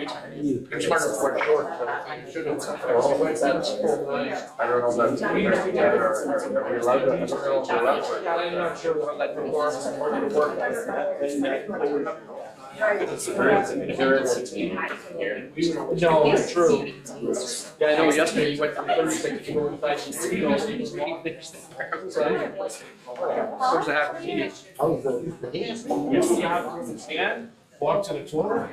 It's hard to afford short, but I should have. I don't know if that's. Are we allowed to? I'm not sure what that performs or the work. No, true. Yeah, I know yesterday you went from 36 to 45. What's the happy meeting? Walk to the corner.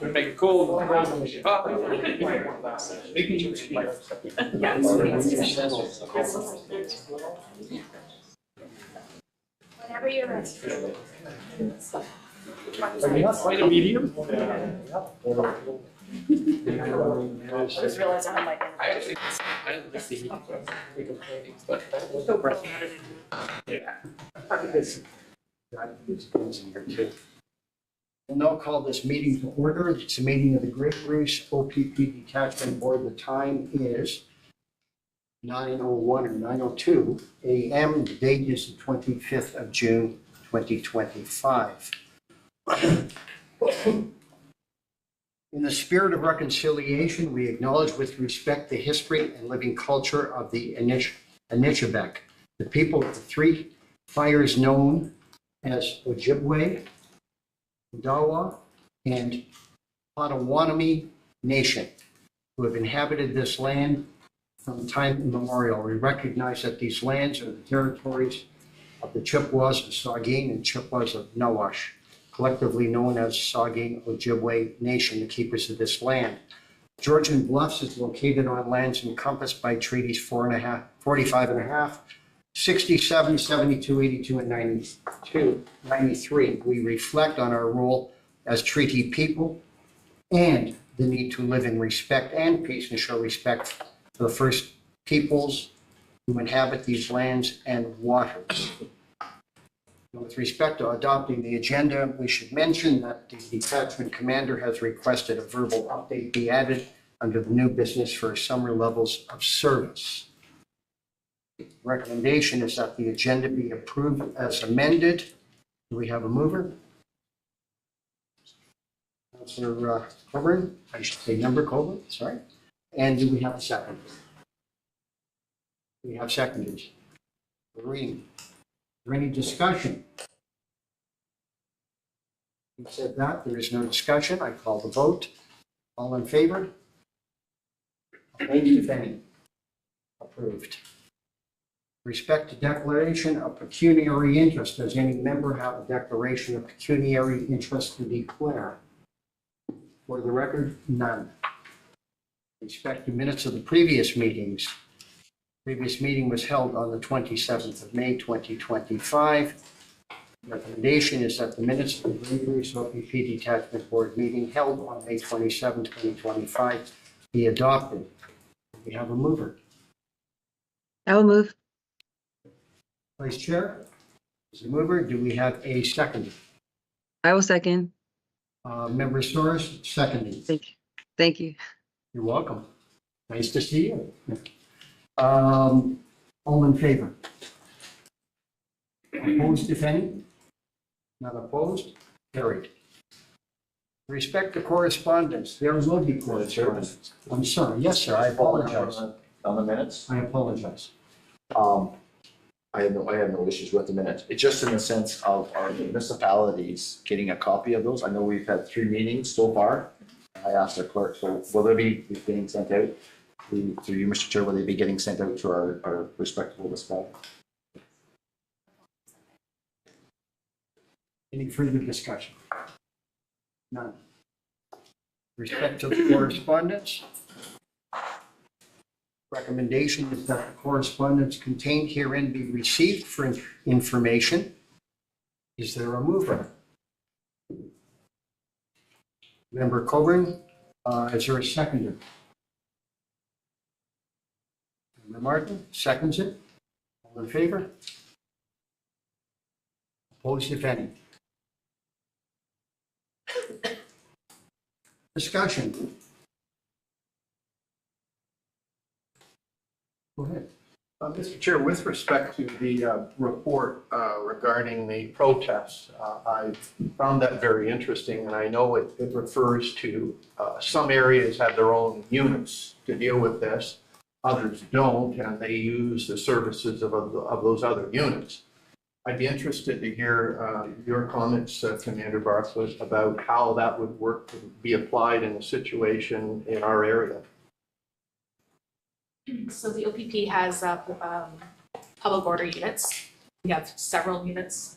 We make it cool. Whenever you're ready. Are you not quite a medium? I just realized I had my. I actually, I didn't like the heat, but yeah. We'll now call this meeting to order. It's a meeting of the Great Bruce OPP Detachment Board. The time is 9:01 or 9:02 a.m. The date is the 25th of June, 2025. In the spirit of reconciliation, we acknowledge with respect the history and living culture of the Anishinaabe, the people of the three fires known as Ojibwe, Dawa, and Potawatomi Nation, who have inhabited this land from time immemorial. We recognize that these lands are the territories of the Chippewas of Saugeen and Chippewas of Nawash, collectively known as Saugeen Ojibwe Nation, the keepers of this land. Georgian Bluffs is located on lands encompassed by treaties 45.5, 67, 72, 82, and 93. We reflect on our role as treaty people and the need to live in respect and peace and show respect for the first peoples who inhabit these lands and waters. With respect to adopting the agenda, we should mention that the detachment commander has requested a verbal update be added under the new business for summer levels of service. Recommendation is that the agenda be approved as amended. Do we have a mover? Councillor Coburn, I should say member Coburn, sorry. And do we have a second? We have seconders. Green. Is there any discussion? You said that there is no discussion. I call the vote. All in favor? Opposed, if any? Approved. Respect to declaration of pecuniary interest. Does any member have a declaration of pecuniary interest to declare? For the record, none. Respect to minutes of the previous meetings. Previous meeting was held on the 27th of May, 2025. Recommendation is that the minutes of the Great Bruce OPP Detachment Board meeting held on May 27, 2025 be adopted. We have a mover. I will move. Vice Chair is a mover. Do we have a seconder? I will second. Member Soros, seconding. Thank you. Thank you. You're welcome. Nice to see you. All in favor? Opposed, if any? Not opposed? Carried. Respect to correspondence. There will be correspondence. I'm sorry. Yes, sir. I apologize. On the minutes? I apologize. I have no issues with the minutes. It's just in the sense of our municipalities getting a copy of those. I know we've had 3 meetings so far. I asked our clerk, so will they be getting sent out through you, Mr. Chair? Will they be getting sent out to our respective municipalities? Any further discussion? None. Respect to the correspondence. Recommendation is that the correspondence contained herein be received for information. Is there a mover? Member Coburn, is there a seconder? Member Martin seconds it. All in favor? Opposed, if any? Discussion. Go ahead. Mr. Chair, with respect to the report regarding the protests, I found that very interesting, and I know it refers to some areas have their own units to deal with this, others don't, and they use the services of those other units. I'd be interested to hear your comments, Commander Bartlett, about how that would work to be applied in a situation in our area. So the OPP has public order units. We have several units,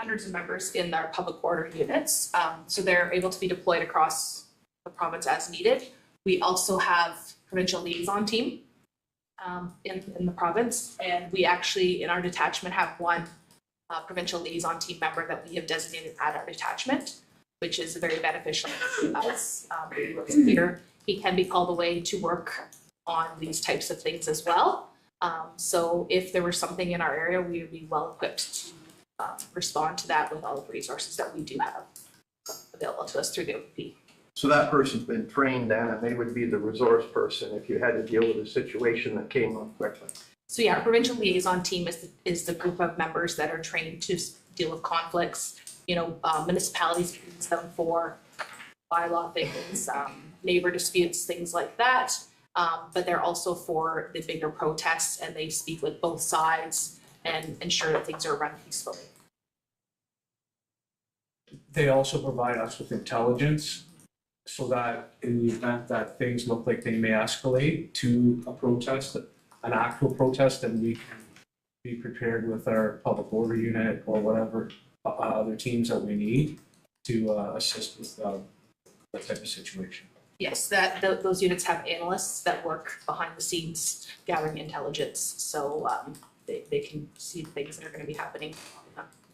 hundreds of members in our public order units. So they're able to be deployed across the province as needed. We also have provincial liaison team in the province, and we actually in our detachment have one provincial liaison team member that we have designated at our detachment, which is very beneficial to us. He works here. He can be called away to work on these types of things as well. So if there was something in our area, we would be well equipped to respond to that with all the resources that we do have available to us through the OPP. So that person's been trained then, and they would be the resource person if you had to deal with a situation that came up quickly. So yeah, our provincial liaison team is the group of members that are trained to deal with conflicts. You know, municipalities use them for bylaw things, neighbor disputes, things like that. But they're also for the bigger protests, and they speak with both sides and ensure that things are run peacefully. They also provide us with intelligence so that in the event that things look like they may escalate to a protest, an actual protest, then we can be prepared with our public order unit or whatever other teams that we need to assist with that type of situation. Yes, those units have analysts that work behind the scenes gathering intelligence, so they can see things that are going to be happening.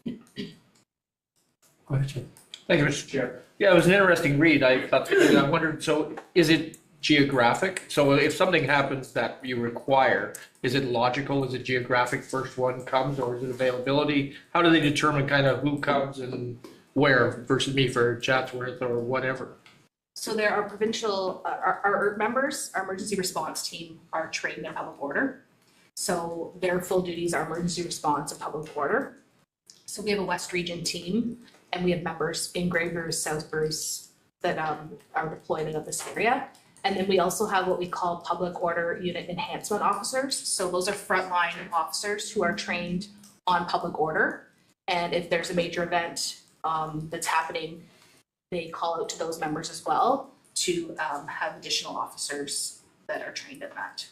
Go ahead, Jim. Thank you, Mr. Chair. Yeah, it was an interesting read. I wondered, so is it geographic? So if something happens that you require, is it logical? Is it geographic, first one comes, or is it availability? How do they determine kind of who comes and where versus me for Chatsworth or whatever? So there are provincial, our members, our emergency response team are trained in public order. So their full duties are emergency response and public order. So we have a West Region team, and we have members in Grey Bruce, South Bruce that are deployed in this area. And then we also have what we call public order unit enhancement officers. So those are frontline officers who are trained on public order. And if there's a major event that's happening, they call out to those members as well to have additional officers that are trained in that.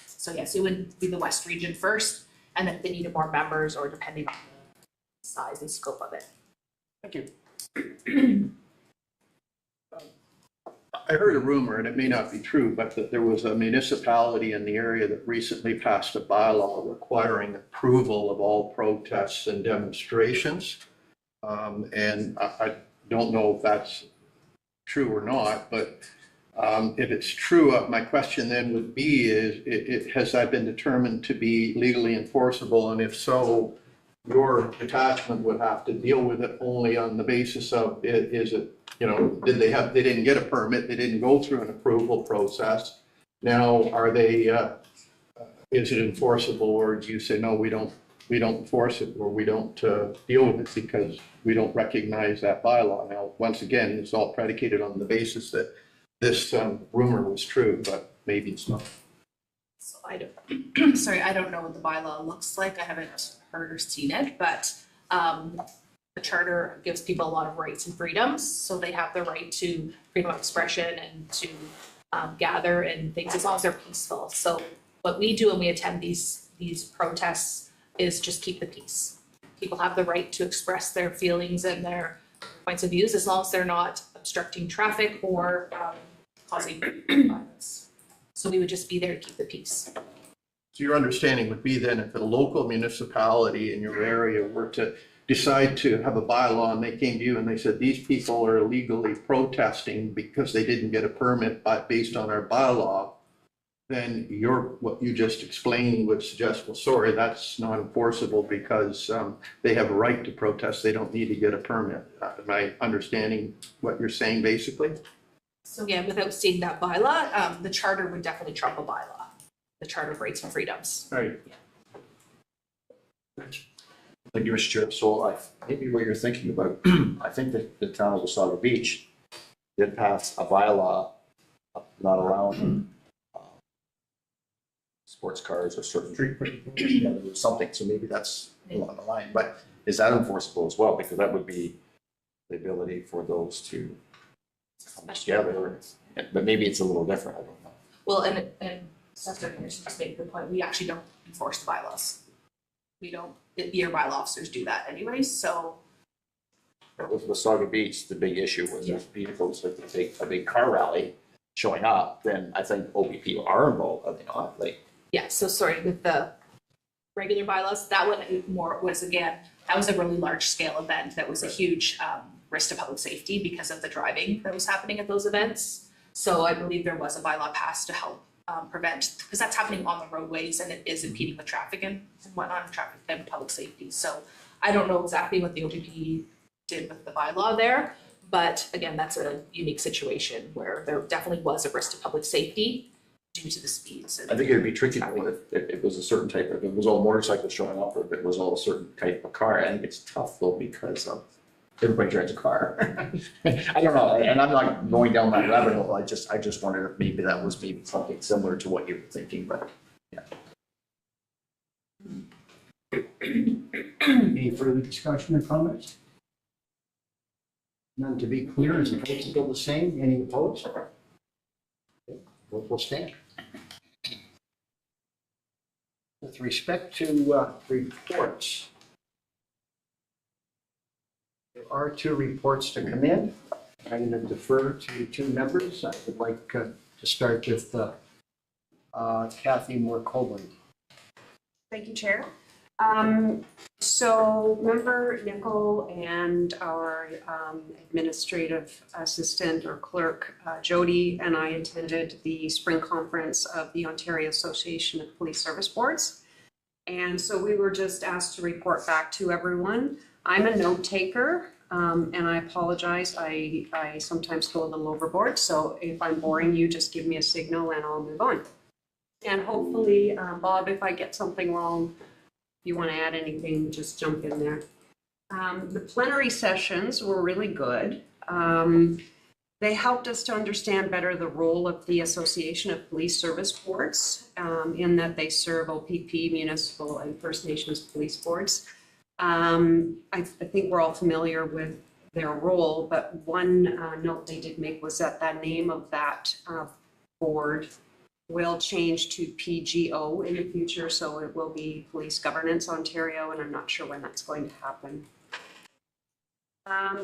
So yes, it would be the West Region first, and then if they needed more members or depending on the size and scope of it. Thank you. I heard a rumor, and it may not be true, but that there was a municipality in the area that recently passed a bylaw requiring approval of all protests and demonstrations. And I don't know if that's true or not, but if it's true, my question then would be, has that been determined to be legally enforceable? And if so, your detachment would have to deal with it only on the basis of, is it, you know, they didn't get a permit, they didn't go through an approval process. Now, are they, is it enforceable, or do you say, no, we don't enforce it, or we don't deal with it because we don't recognize that bylaw? Now, once again, it's all predicated on the basis that this rumor was true, but maybe it's not. So I don't, sorry, I don't know what the bylaw looks like. I haven't heard or seen it, but the charter gives people a lot of rights and freedoms. So they have the right to freedom of expression and to gather and things as long as they're peaceful. So what we do when we attend these protests is just keep the peace. People have the right to express their feelings and their points of views as long as they're not obstructing traffic or causing violence. So we would just be there to keep the peace. So your understanding would be then if a local municipality in your area were to decide to have a bylaw and they came to you and they said, these people are illegally protesting because they didn't get a permit based on our bylaw, then what you just explained would suggest, well, sorry, that's not enforceable because they have a right to protest. They don't need to get a permit. Am I understanding what you're saying basically? So yeah, without seeing that bylaw, the charter would definitely trump a bylaw. the Charter of Rights and Freedoms. Right. Thank you, Mr. Chair. So maybe what you're thinking about, I think that the town of Wasaga Beach did pass a bylaw not allowing sports cars or certain there was something, so maybe that's along the line. But is that enforceable as well? Because that would be the ability for those to come together. But maybe it's a little different, I don't know. Well, and Secretary Henderson just made a good point, we actually don't enforce the bylaws. We don't, your bylaw officers do that anyways, so. But with Wasaga Beach, the big issue was there's vehicles with a big car rally showing up, then I think OPP are involved, are they not? Like, Yeah, so sorry, with the regular bylaws, that one more was, again, that was a really large scale event, that was a huge risk to public safety because of the driving that was happening at those events. So I believe there was a bylaw passed to help prevent, because that's happening on the roadways and it is impeding with traffic and whatnot, traffic and public safety. So I don't know exactly what the OPP did with the bylaw there, but again, that's a unique situation where there definitely was a risk to public safety due to the speeds. I think it would be tricky though if it was a certain type of, if it was all motorcycles showing up, or if it was all a certain type of car. I think it's tough though because everybody drives a car. I don't know, and I'm not going down that rabbit hole. I just wondered if maybe that was maybe something similar to what you were thinking, but yeah. Any further discussion or comments? None to be clear, is the vote still the same? Any opposed? Okay, vote will stand. With respect to reports, there are 2 reports to come in. I'm going to defer to 2 members. I would like to start with Kathy Moore-Colburn. Thank you, Chair. So Member Nickel and our administrative assistant or clerk, Jody, and I attended the spring conference of the Ontario Association of Police Service Boards. And so we were just asked to report back to everyone. I'm a note taker, and I apologize. I sometimes go a little overboard. So if I'm boring you, just give me a signal and I'll move on. And hopefully, Bob, if I get something wrong, if you want to add anything, just jump in there. The plenary sessions were really good. They helped us to understand better the role of the Association of Police Service Boards in that they serve OPP, municipal, and First Nations police boards. I think we're all familiar with their role, but one note they did make was that the name of that board will change to PGO in the future, so it will be Police Governance Ontario, and I'm not sure when that's going to happen.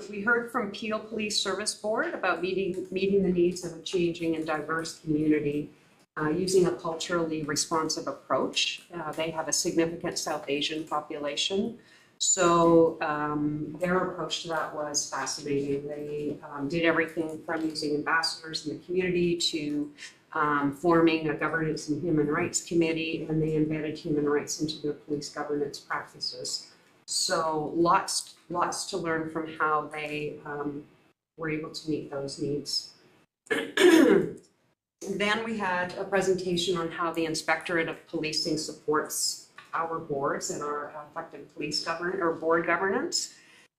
We heard from Peel Police Service Board about meeting the needs of a changing and diverse community using a culturally responsive approach. They have a significant South Asian population, so their approach to that was fascinating. They did everything from using ambassadors in the community to forming a governance and human rights committee, and they embedded human rights into their police governance practices. So lots to learn from how they were able to meet those needs. Then we had a presentation on how the Inspectorate of Policing supports our boards and our effective police board governance.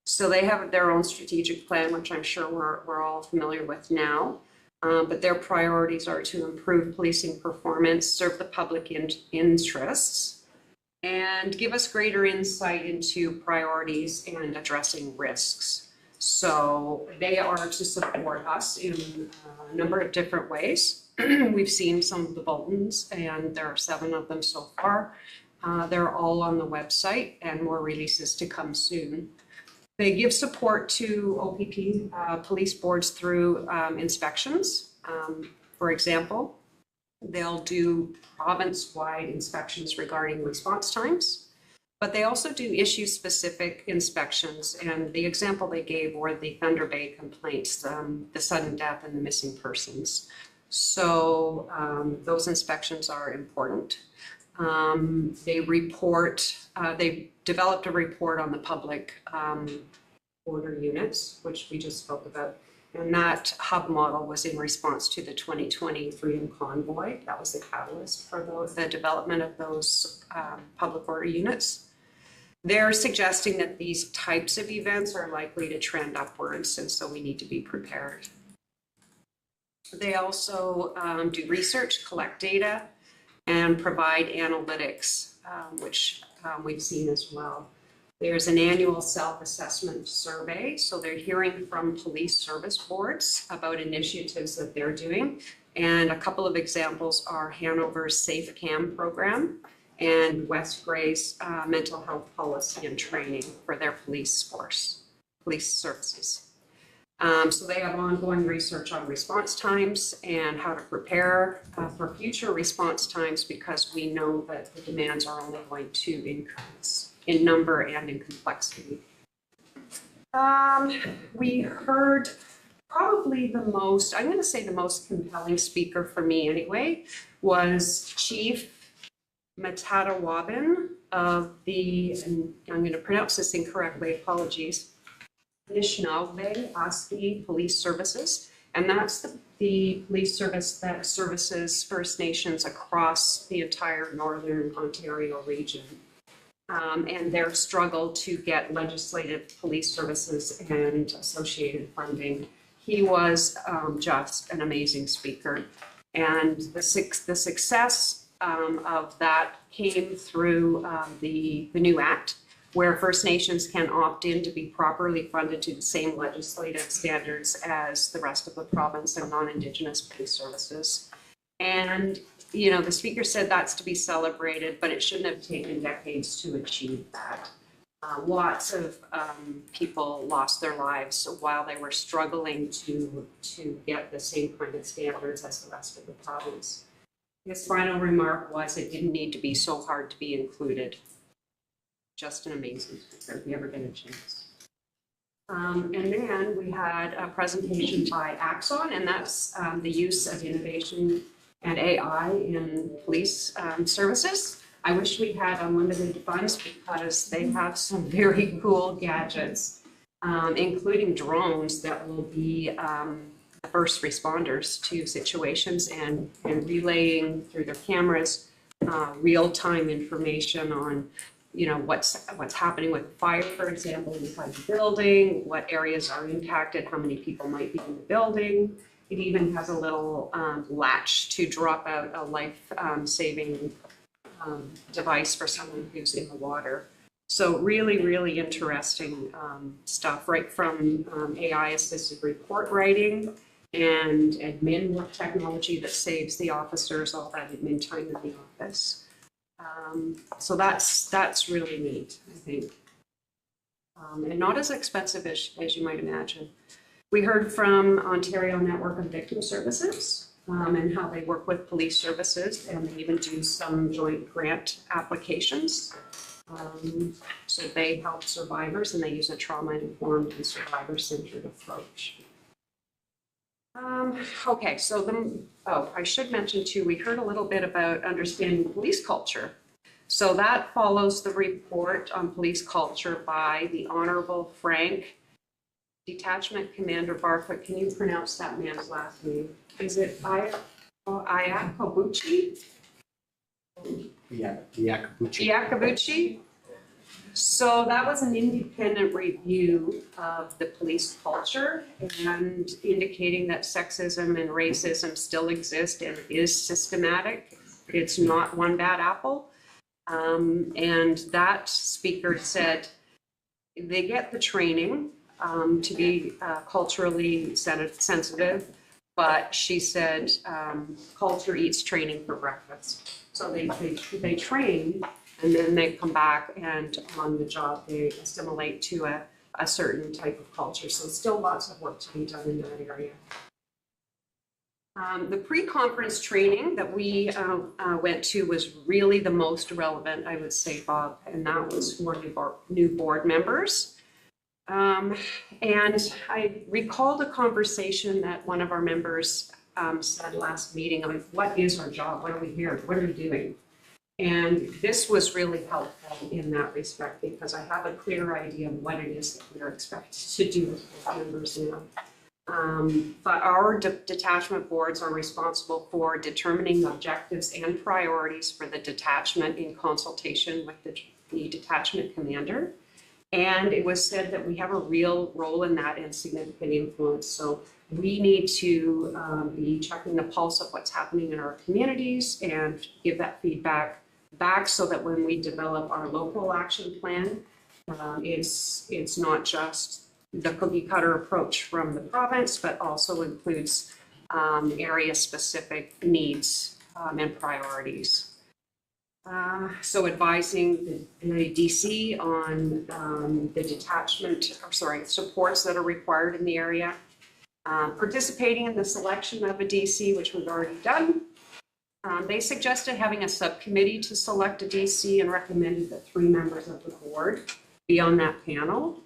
So they have their own strategic plan, which I'm sure we're all familiar with now. But their priorities are to improve policing performance, serve the public interests, and give us greater insight into priorities and addressing risks. So they are to support us in a number of different ways. We've seen some of the bulletins, and there are 7 of them so far. They're all on the website, and more releases to come soon. They give support to OPP police boards through inspections. For example, they'll do province-wide inspections regarding response times, but they also do issue-specific inspections. And the example they gave were the Thunder Bay complaints, the sudden death and the missing persons. So those inspections are important. They developed a report on the public order units, which we just spoke about. And that hub model was in response to the 2020 Freedom Convoy. That was the catalyst for the development of those public order units. They're suggesting that these types of events are likely to trend upwards, and so we need to be prepared. They also do research, collect data, and provide analytics, which we've seen as well. There's an annual self-assessment survey, so they're hearing from police service boards about initiatives that they're doing. And a couple of examples are Hanover's Safe Cam program and West Gray's mental health policy and training for their police force, police services. So they have ongoing research on response times and how to prepare for future response times, because we know that the demands are only going to increase in number and in complexity. We heard probably the most, I'm going to say the most compelling speaker for me anyway, was Chief Matadawabin of the, and I'm going to pronounce this incorrectly, apologies, Anishinaabe Oski Police Services, and that's the police service that services First Nations across the entire Northern Ontario region, and their struggle to get legislative police services and associated funding. He was just an amazing speaker, and the success of that came through the new act, where First Nations can opt in to be properly funded to the same legislative standards as the rest of the province and non-Indigenous police services. And, you know, the speaker said that's to be celebrated, but it shouldn't have taken decades to achieve that. Lots of people lost their lives while they were struggling to get the same kind of standards as the rest of the province. His final remark was, it didn't need to be so hard to be included. Just an amazing speaker, if you ever get a chance. And then we had a presentation by Axon, and that's the use of innovation and AI in police services. I wish we had unlimited funds, because they have some very cool gadgets, including drones that will be first responders to situations and relaying through their cameras real-time information on, you know, what's happening with fire, for example, inside the building, what areas are impacted, how many people might be in the building. It even has a little latch to drop out a life-saving device for someone who's in the water. So really, really interesting stuff, right from AI-assisted report writing and admin work technology that saves the officers all that admin time in the office. So that's really neat, I think. And not as expensive as you might imagine. We heard from Ontario Network of Victim Services and how they work with police services, and they even do some joint grant applications. So they help survivors, and they use a trauma-informed and survivor-centered approach. Okay, so I should mention too, we heard a little bit about understanding police culture. So that follows the report on police culture by the Honorable Frank Detachment Commander Barfoot. Can you pronounce that man's last name? Is it Iacobucci? Yeah, Iacobucci. Iacobucci? So that was an independent review of the police culture, and indicating that sexism and racism still exist and is systematic. It's not one bad apple. And that speaker said they get the training to be culturally sensitive, but she said culture eats training for breakfast. So they train, and then they come back, and on the job they assimilate to a certain type of culture. So still lots of work to be done in that area. The pre-conference training that we went to was really the most relevant, I would say, Bob, and that was for new board members. And I recalled a conversation that one of our members said last meeting on what is our job, what are we here, what are we doing? And this was really helpful in that respect, because I have a clear idea of what it is that we're expected to do as board members now. But our detachment boards are responsible for determining objectives and priorities for the detachment in consultation with the detachment commander. And it was said that we have a real role in that and significant influence. So we need to be checking the pulse of what's happening in our communities and give that feedback back so that when we develop our local action plan, it's not just the cookie cutter approach from the province, but also includes area specific needs and priorities. So advising the DC on the detachment, or sorry, supports that are required in the area. Participating in the selection of a DC, which we've already done. They suggested having a subcommittee to select a DC and recommended that 3 members of the board be on that panel.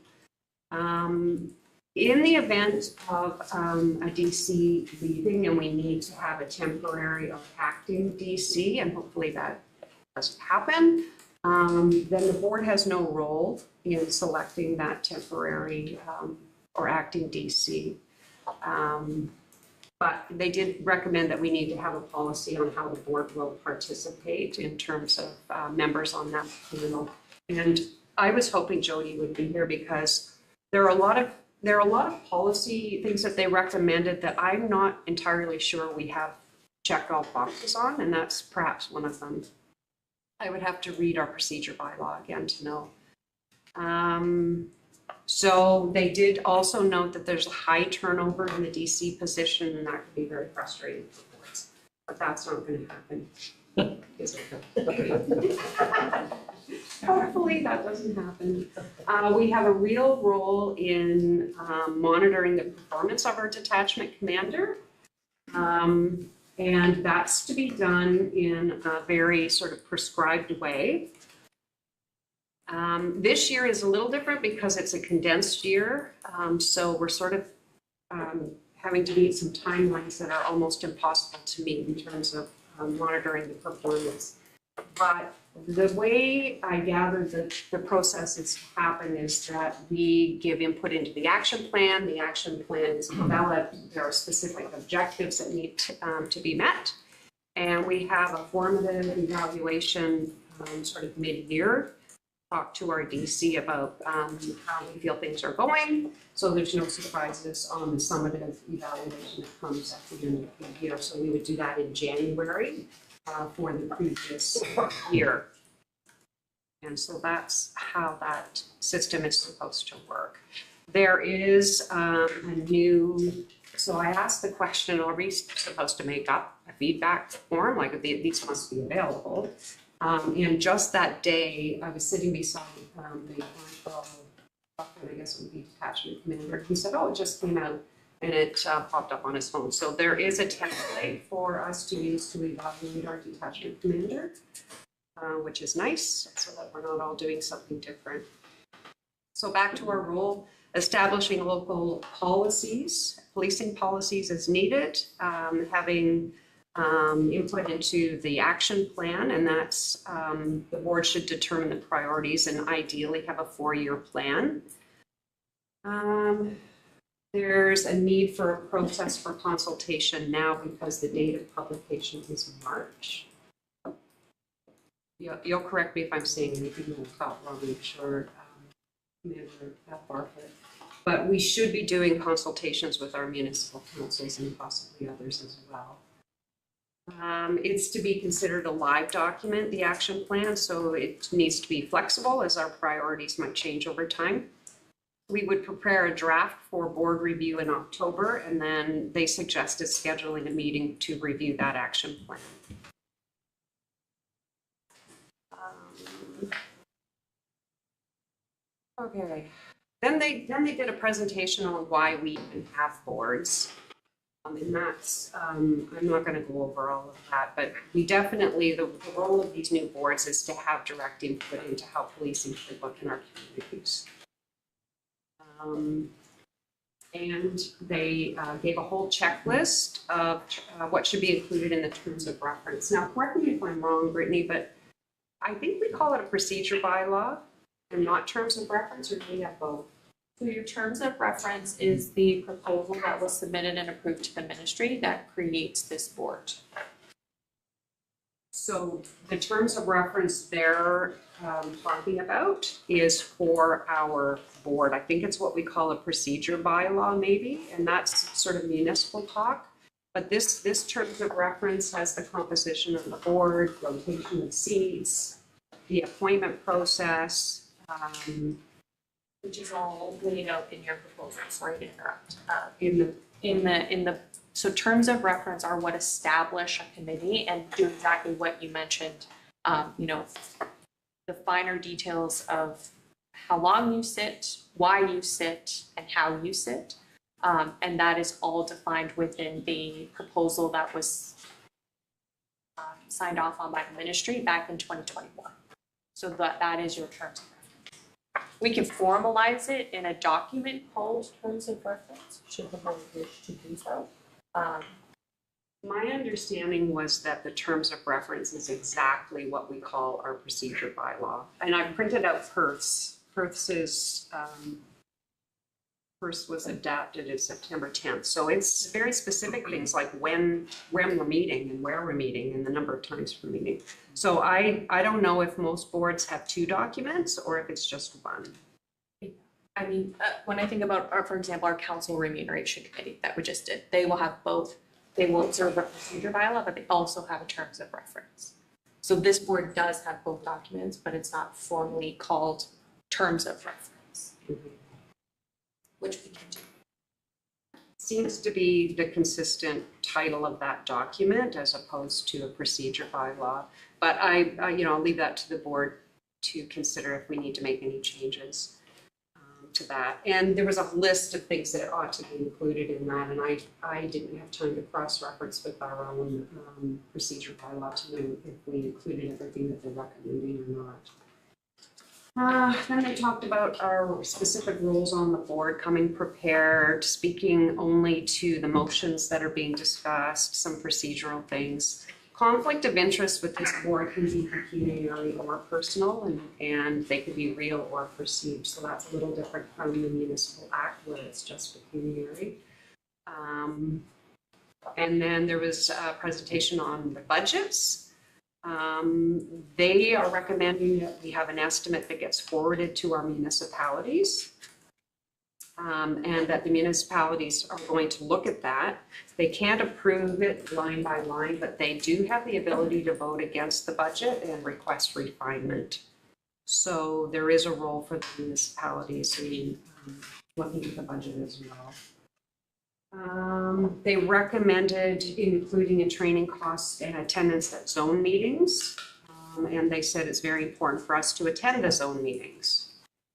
In the event of a DC leaving and we need to have a temporary or acting DC, and hopefully that doesn't happen, then the board has no role in selecting that temporary or acting DC. But they did recommend that we need to have a policy on how the board will participate in terms of members on that panel. And I was hoping Jody would be here because there are a lot of policy things that they recommended that I'm not entirely sure we have checked all boxes on, and that's perhaps one of them. I would have to read our procedure bylaw again to know. So they did also note that there's a high turnover in the DC position, and that could be very frustrating for boards, but that's not going to happen. Is it? Hopefully that doesn't happen. We have a real role in monitoring the performance of our detachment commander. And that's to be done in a very sort of prescribed way. This year is a little different because it's a condensed year. So we're sort of having to meet some timelines that are almost impossible to meet in terms of monitoring the performance. But the way I gather the process is to happen is that we give input into the action plan. The action plan is developed. There are specific objectives that need to be met. And we have a formative evaluation sort of mid-year. Talk to our DC about how we feel things are going. So there's no surprises on the summative evaluation that comes at the end of the year. So we would do that in January. For the previous year. And so that's how that system is supposed to work. There is a new, so I asked the question, are we supposed to make up a feedback form? Like these must be available. And just that day, I was sitting beside the I guess it would be detachment commander. He said, oh, it just came out. And it popped up on his phone. So there is a template for us to use to evaluate our detachment commander, which is nice, so that we're not all doing something different. So back to our role, establishing local policies, policing policies as needed, having input into the action plan, and that's the board should determine the priorities and ideally have a 4-year plan. There's a need for a process for consultation now because the date of publication is March. You'll correct me if I'm saying anything wrong, I'm sure, Commander Barfoot. But we should be doing consultations with our municipal councils and possibly others as well. It's to be considered a live document, the action plan, so it needs to be flexible as our priorities might change over time. We would prepare a draft for board review in October, and then they suggested scheduling a meeting to review that action plan. Okay, then they did a presentation on why we even have boards. And that's, I'm not going to go over all of that, but we definitely, the role of these new boards is to have direct input into how policing should look in our communities. And they gave a whole checklist of what should be included in the terms of reference. Now, correct me if I'm wrong, Brittany, but I think we call it a procedure bylaw and not terms of reference, or do we have both? So your terms of reference is the proposal that was submitted and approved to the ministry that creates this board. So the terms of reference they're talking about is for our board. I think it's what we call a procedure bylaw maybe, and that's sort of municipal talk. But this terms of reference has the composition of the board, rotation of seats, the appointment process, Which is all laid out in your proposal, sorry to interrupt. in the So terms of reference are what establish a committee and do exactly what you mentioned. The finer details of how long you sit, why you sit, and how you sit. And that is all defined within the proposal that was signed off on by the ministry back in 2021. So that is your terms of reference. We can formalize it in a document called terms of reference, should the board wish to do so. My understanding was that the terms of reference is exactly what we call our procedure bylaw. And I printed out Perth's. Perth's was adapted in September 10th. So it's very specific things like when we're meeting and where we're meeting and the number of times we're meeting. So I don't know if most boards have two documents or if it's just one. I mean, when I think about, for example, our council remuneration committee that we just did, they will have both. They will observe a procedure bylaw, but they also have a terms of reference. So this board does have both documents, but it's not formally called terms of reference, which we can do. Seems to be the consistent title of that document as opposed to a procedure bylaw. But I'll leave that to the board to consider if we need to make any changes to that. And there was a list of things that ought to be included in that, and I didn't have time to cross-reference with our own procedure bylaw to know if we included everything that they're recommending or not. Then they talked about our specific rules on the board, coming prepared, speaking only to the motions that are being discussed, some procedural things. Conflict of interest with this board can be pecuniary or personal, and they can be real or perceived. So that's a little different from the municipal act where it's just pecuniary. And then there was a presentation on the budgets. They are recommending that we have an estimate that gets forwarded to our municipalities. And that the municipalities are going to look at that. They can't approve it line by line, but they do have the ability to vote against the budget and request refinement. So there is a role for the municipalities in looking at the budget as well. They recommended including in training costs and attendance at zone meetings. And they said it's very important for us to attend the zone meetings.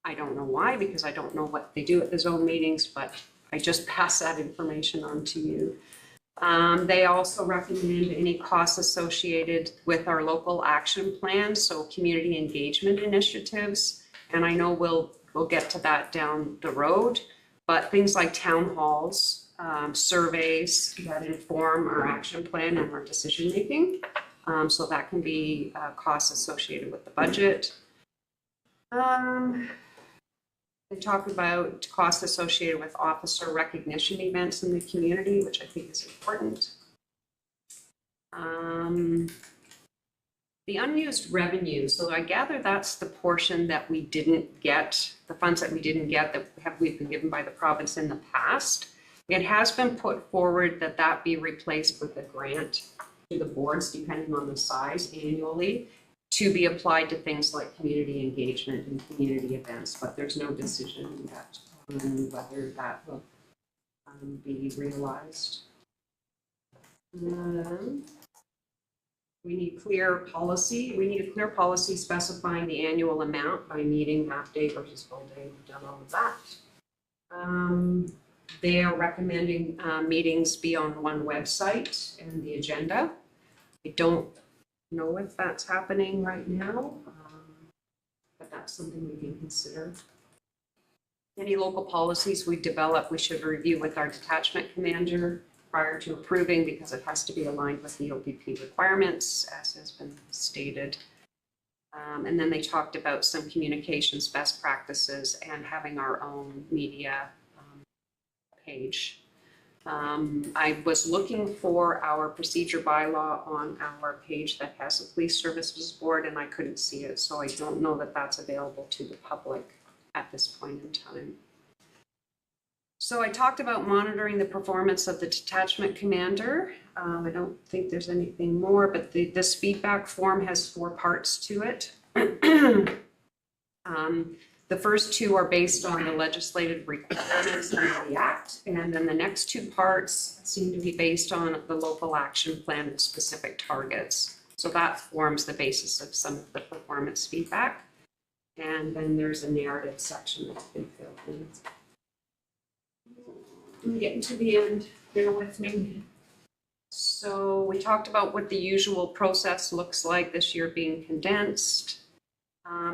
I don't know why, because I don't know what they do at the zone meetings, but I just pass that information on to you. They also recommend any costs associated with our local action plan, so community engagement initiatives. And I know we'll get to that down the road, but things like town halls, surveys that inform our action plan and our decision making. So that can be costs associated with the budget. They talk about costs associated with officer recognition events in the community, which I think is important. The unused revenue, so I gather that's the portion that we didn't get, the funds that we didn't get that we've been given by the province in the past. It has been put forward that that be replaced with a grant to the boards, depending on the size annually, to be applied to things like community engagement and community events, but there's no decision yet on whether that will be realized. We need clear policy. We need a clear policy specifying the annual amount by meeting, half day versus full day. We've done all of that. They are recommending meetings be on one website and the agenda. I don't know if that's happening right now, but that's something we can consider. Any local policies we develop, we should review with our detachment commander prior to approving, because it has to be aligned with the OPP requirements, as has been stated. And then they talked about some communications best practices and having our own media page. I was looking for our procedure bylaw on our page that has the Police Services Board, and I couldn't see it, so I don't know that that's available to the public at this point in time. So I talked about monitoring the performance of the detachment commander. I don't think there's anything more, but this feedback form has 4 parts to it. The first 2 are based on the legislative requirements under the Act, and then the next 2 parts seem to be based on the local action plan and specific targets. So that forms the basis of some of the performance feedback. And then there's a narrative section that's been filled in. I'm getting to the end, bear with me. So we talked about what the usual process looks like this year being condensed.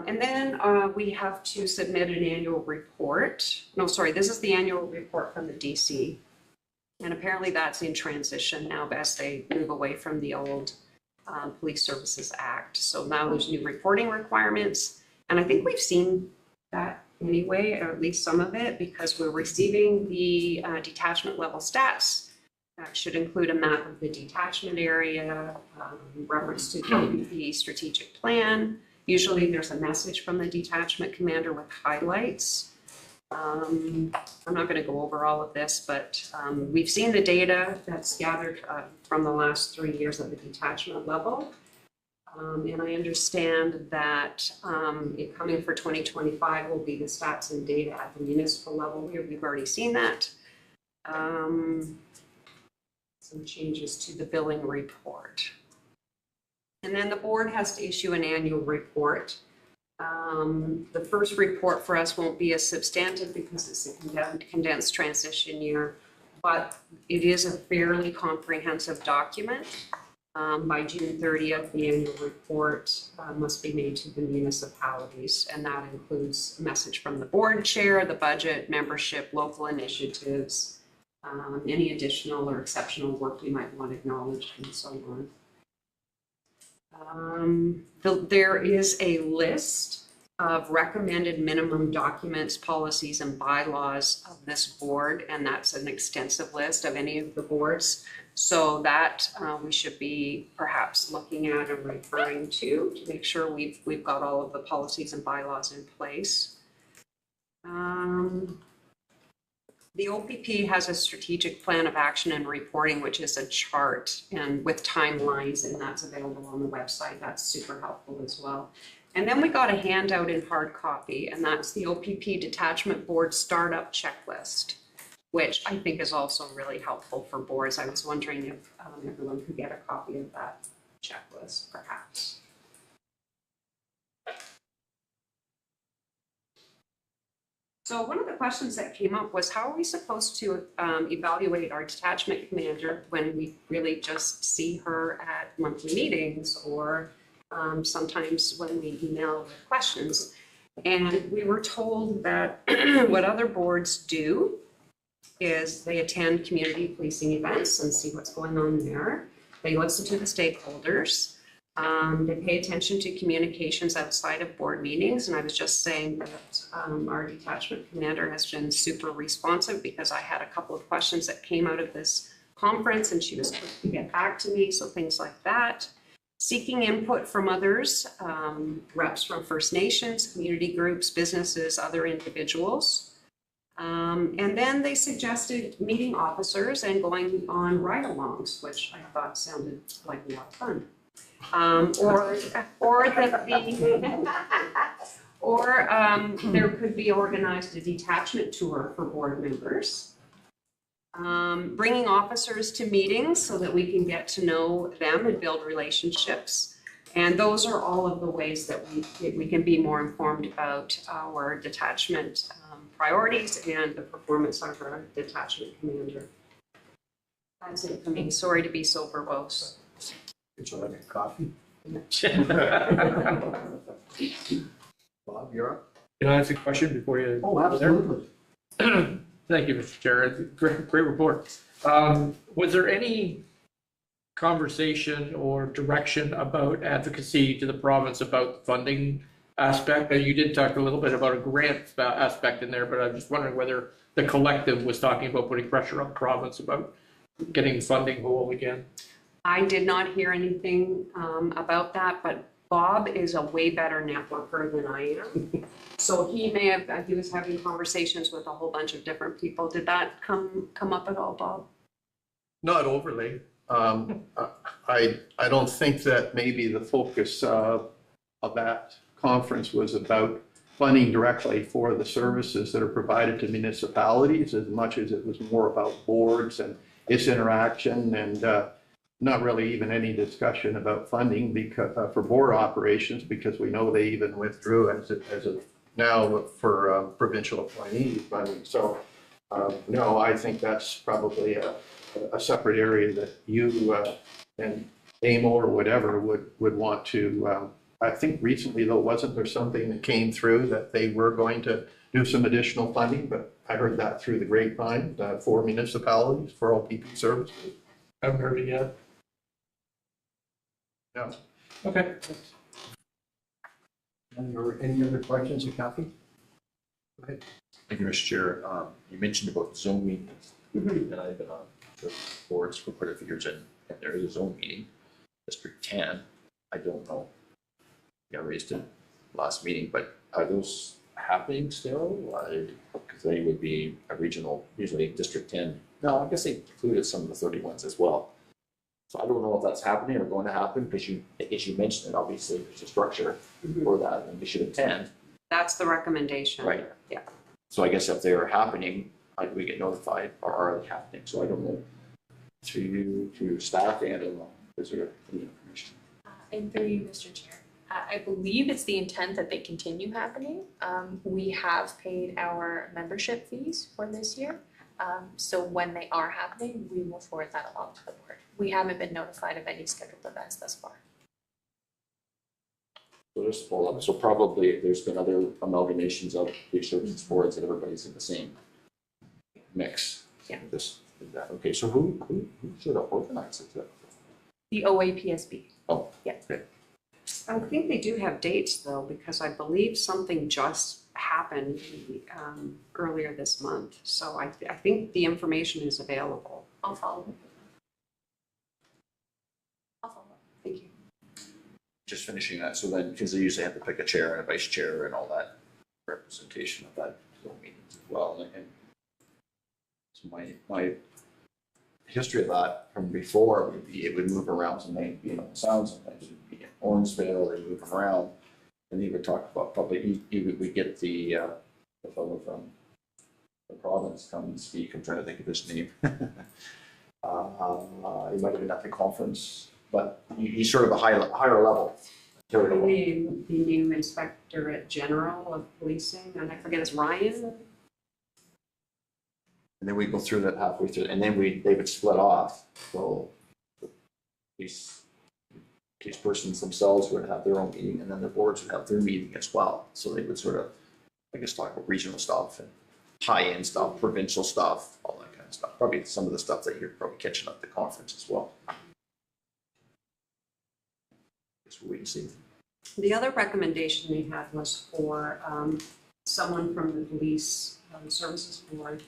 And then we have to submit an annual report. No, sorry, this is the annual report from the DC. And apparently that's in transition now as they move away from the old Police Services Act. So now there's new reporting requirements. And I think we've seen that anyway, or at least some of it, because we're receiving the detachment level stats. That should include a map of the detachment area, reference to the OPP strategic plan. Usually there's a message from the detachment commander with highlights. I'm not going to go over all of this, but we've seen the data that's gathered from the last 3 years at the detachment level. And I understand that coming for 2025 will be the stats and data at the municipal level. We've already seen that. Some changes to the billing report. And then the board has to issue an annual report. The first report for us won't be as substantive because it's a condensed transition year, but it is a fairly comprehensive document. By June 30th, the annual report must be made to the municipalities, and that includes a message from the board chair, the budget, membership, local initiatives, any additional or exceptional work we might want acknowledged, and so on. There is a list of recommended minimum documents, policies, and bylaws of this board, and that's an extensive list of any of the boards. So that we should be perhaps looking at and referring to make sure we've got all of the policies and bylaws in place. The OPP has a strategic plan of action and reporting, which is a chart and with timelines, and that's available on the website. That's super helpful as well. And then we got a handout in hard copy, and that's the OPP Detachment Board Startup Checklist, which I think is also really helpful for boards. I was wondering if everyone could get a copy of that checklist, perhaps. So one of the questions that came up was, how are we supposed to evaluate our detachment commander when we really just see her at monthly meetings or sometimes when we email with questions? And we were told that what other boards do is they attend community policing events and see what's going on there. They listen to the stakeholders. They pay attention to communications outside of board meetings. And I was just saying that our detachment commander has been super responsive because I had a couple of questions that came out of this conference and she was quick to get back to me. So things like that. Seeking input from others, reps from First Nations, community groups, businesses, other individuals. And then they suggested meeting officers and going on ride-alongs, which I thought sounded like a lot of fun. There could be organized a detachment tour for board members. Bringing officers to meetings so that we can get to know them and build relationships. And those are all of the ways that we can be more informed about our detachment priorities and the performance of our detachment commander. That's it for me. Sorry to be so verbose. Would you like a coffee? Bob, you're up. Can I ask a question before you? Oh, absolutely. Thank you, Mr. Chair. Great report. Was there any conversation or direction about advocacy to the province about the funding aspect? And you did talk a little bit about a grant aspect in there, but I'm just wondering whether the collective was talking about putting pressure on the province about getting funding whole again. I did not hear anything about that, but Bob is a way better networker than I am. So he was having conversations with a whole bunch of different people. Did that come up at all, Bob? Not overly. I don't think that maybe the focus of that conference was about funding directly for the services that are provided to municipalities as much as it was more about boards and its interaction and not really even any discussion about funding because for board operations, because we know they even withdrew as of now for provincial appointee funding. So no, I think that's probably a separate area that you and AMO or whatever would want to. I think recently though, wasn't there something that came through that they were going to do some additional funding, but I heard that through the grapevine for municipalities for OPP services. I haven't heard it yet. No. Okay. Any other questions of Kathy? Go ahead. Thank you, Mr. Chair. You mentioned about zone meetings, and I've been on the boards for quite a few years, and there is a zone meeting, District 10. I don't know. I raised it last meeting, but are those happening still? Because they would be a regional, usually District 10. No, I guess they included some of the 30 ones as well. So I don't know if that's happening or going to happen, because as you mentioned it, obviously there's a structure for that, and we should attend. That's the recommendation. Right. Yeah. So I guess if they are happening, how do we get notified, or are they happening? So I don't know. To staff and along, is there any information? And through you, Mr. Chair, I believe it's the intent that they continue happening. We have paid our membership fees for this year. So when they are happening, we will forward that along to the board. We haven't been notified of any scheduled events thus far. So just pull up. So probably there's been other amalgamations of these services boards and everybody's in the same mix. Yeah. This is that. Okay. So who should have organized it? The OAPSB. Oh. Yeah. Okay. I think they do have dates though, because I believe something just happened earlier this month. So I think the information is available. I'll follow up. I'll follow up. Thank you. Just finishing that. So then, because they usually have to pick a chair and a vice chair and all that representation of that meetings as well. And so my history of that from before would be it would move around. Sometimes it'd be in Sound, sometimes it would be in Orangeville, they move them around. And he would talk about probably we get the fellow from the province come and speak. I'm trying to think of his name. He might have been at the conference, but he's sort of a higher level. The new Inspectorate General of Policing, and I forget, it's Ryan? And then we go through that halfway through, and then they would split off. So these persons themselves would have their own meeting, and then the boards would have their meeting as well. So they would sort of, I guess, talk about regional stuff and high-end stuff, provincial stuff, all that kind of stuff. Probably some of the stuff that you're probably catching up at the conference as well. Guess we'll wait and see. The other recommendation they had was for someone from the Police Services Board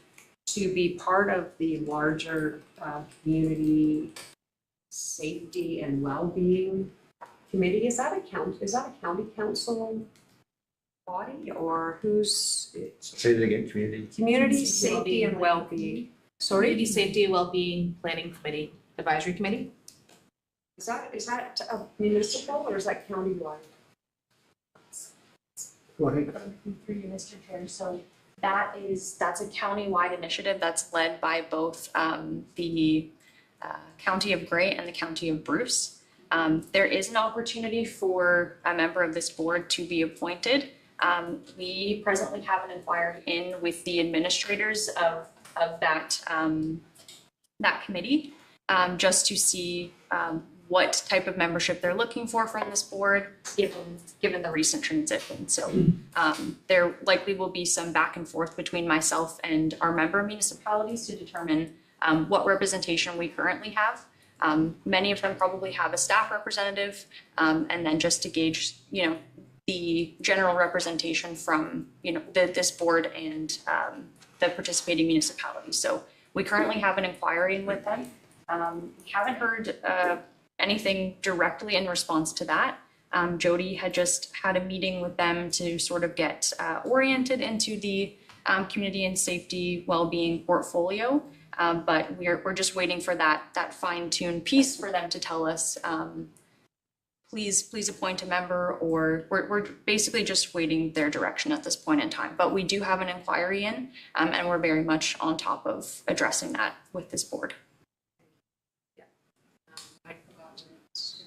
to be part of the larger community safety and well-being committee. Is that a county council body, or who's? Say that again, community. Community safety and well-being. Sorry? Community Safety and Wellbeing Planning Committee, Advisory Committee. Is that a municipal or is that countywide? Go ahead. Through you, Mr. Chair. So that's a county-wide initiative that's led by both the County of Grey and the County of Bruce. There is an opportunity for a member of this board to be appointed. We presently have an inquiry in with the administrators of that committee, just to see what type of membership they're looking for from this board, given the recent transition. So there likely will be some back and forth between myself and our member municipalities to determine what representation we currently have. Many of them probably have a staff representative, and then just to gauge, the general representation from, this board and the participating municipalities. So we currently have an inquiry in with them. We haven't heard anything directly in response to that. Jody had just had a meeting with them to sort of get oriented into the community and safety well-being portfolio. But we're just waiting for that fine-tuned piece for them to tell us, please appoint a member, or we're basically just waiting their direction at this point in time. But we do have an inquiry in, and we're very much on top of addressing that with this board. I forgot to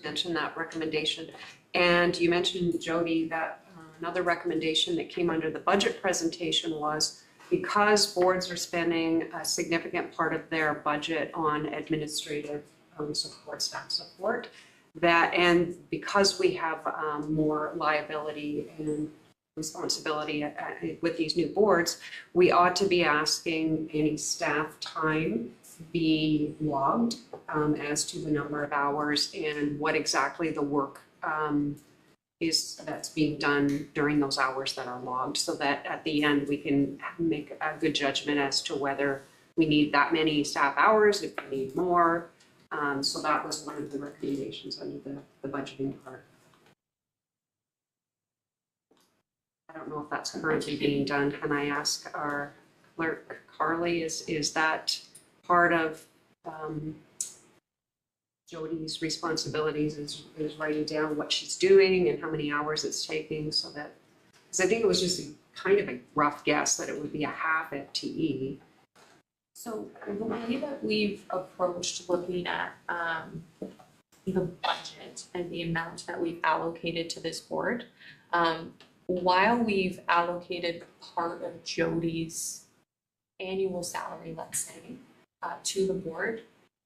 mention that recommendation. And you mentioned, Jody, that another recommendation that came under the budget presentation was, because boards are spending a significant part of their budget on administrative support, staff support, and because we have more liability and responsibility with these new boards, we ought to be asking any staff time be logged as to the number of hours and what exactly the work is that's being done during those hours that are logged, so that at the end we can make a good judgment as to whether we need that many staff hours, if we need more. So that was one of the recommendations under the budgeting part. I don't know if that's currently being done. Can I ask our clerk, Carly, is that part of Jody's responsibilities, is writing down what she's doing and how many hours it's taking, so that, because I think it was just kind of a rough guess that it would be a half FTE. So the way that we've approached looking at the budget and the amount that we've allocated to this board, while we've allocated part of Jody's annual salary, let's say, to the board,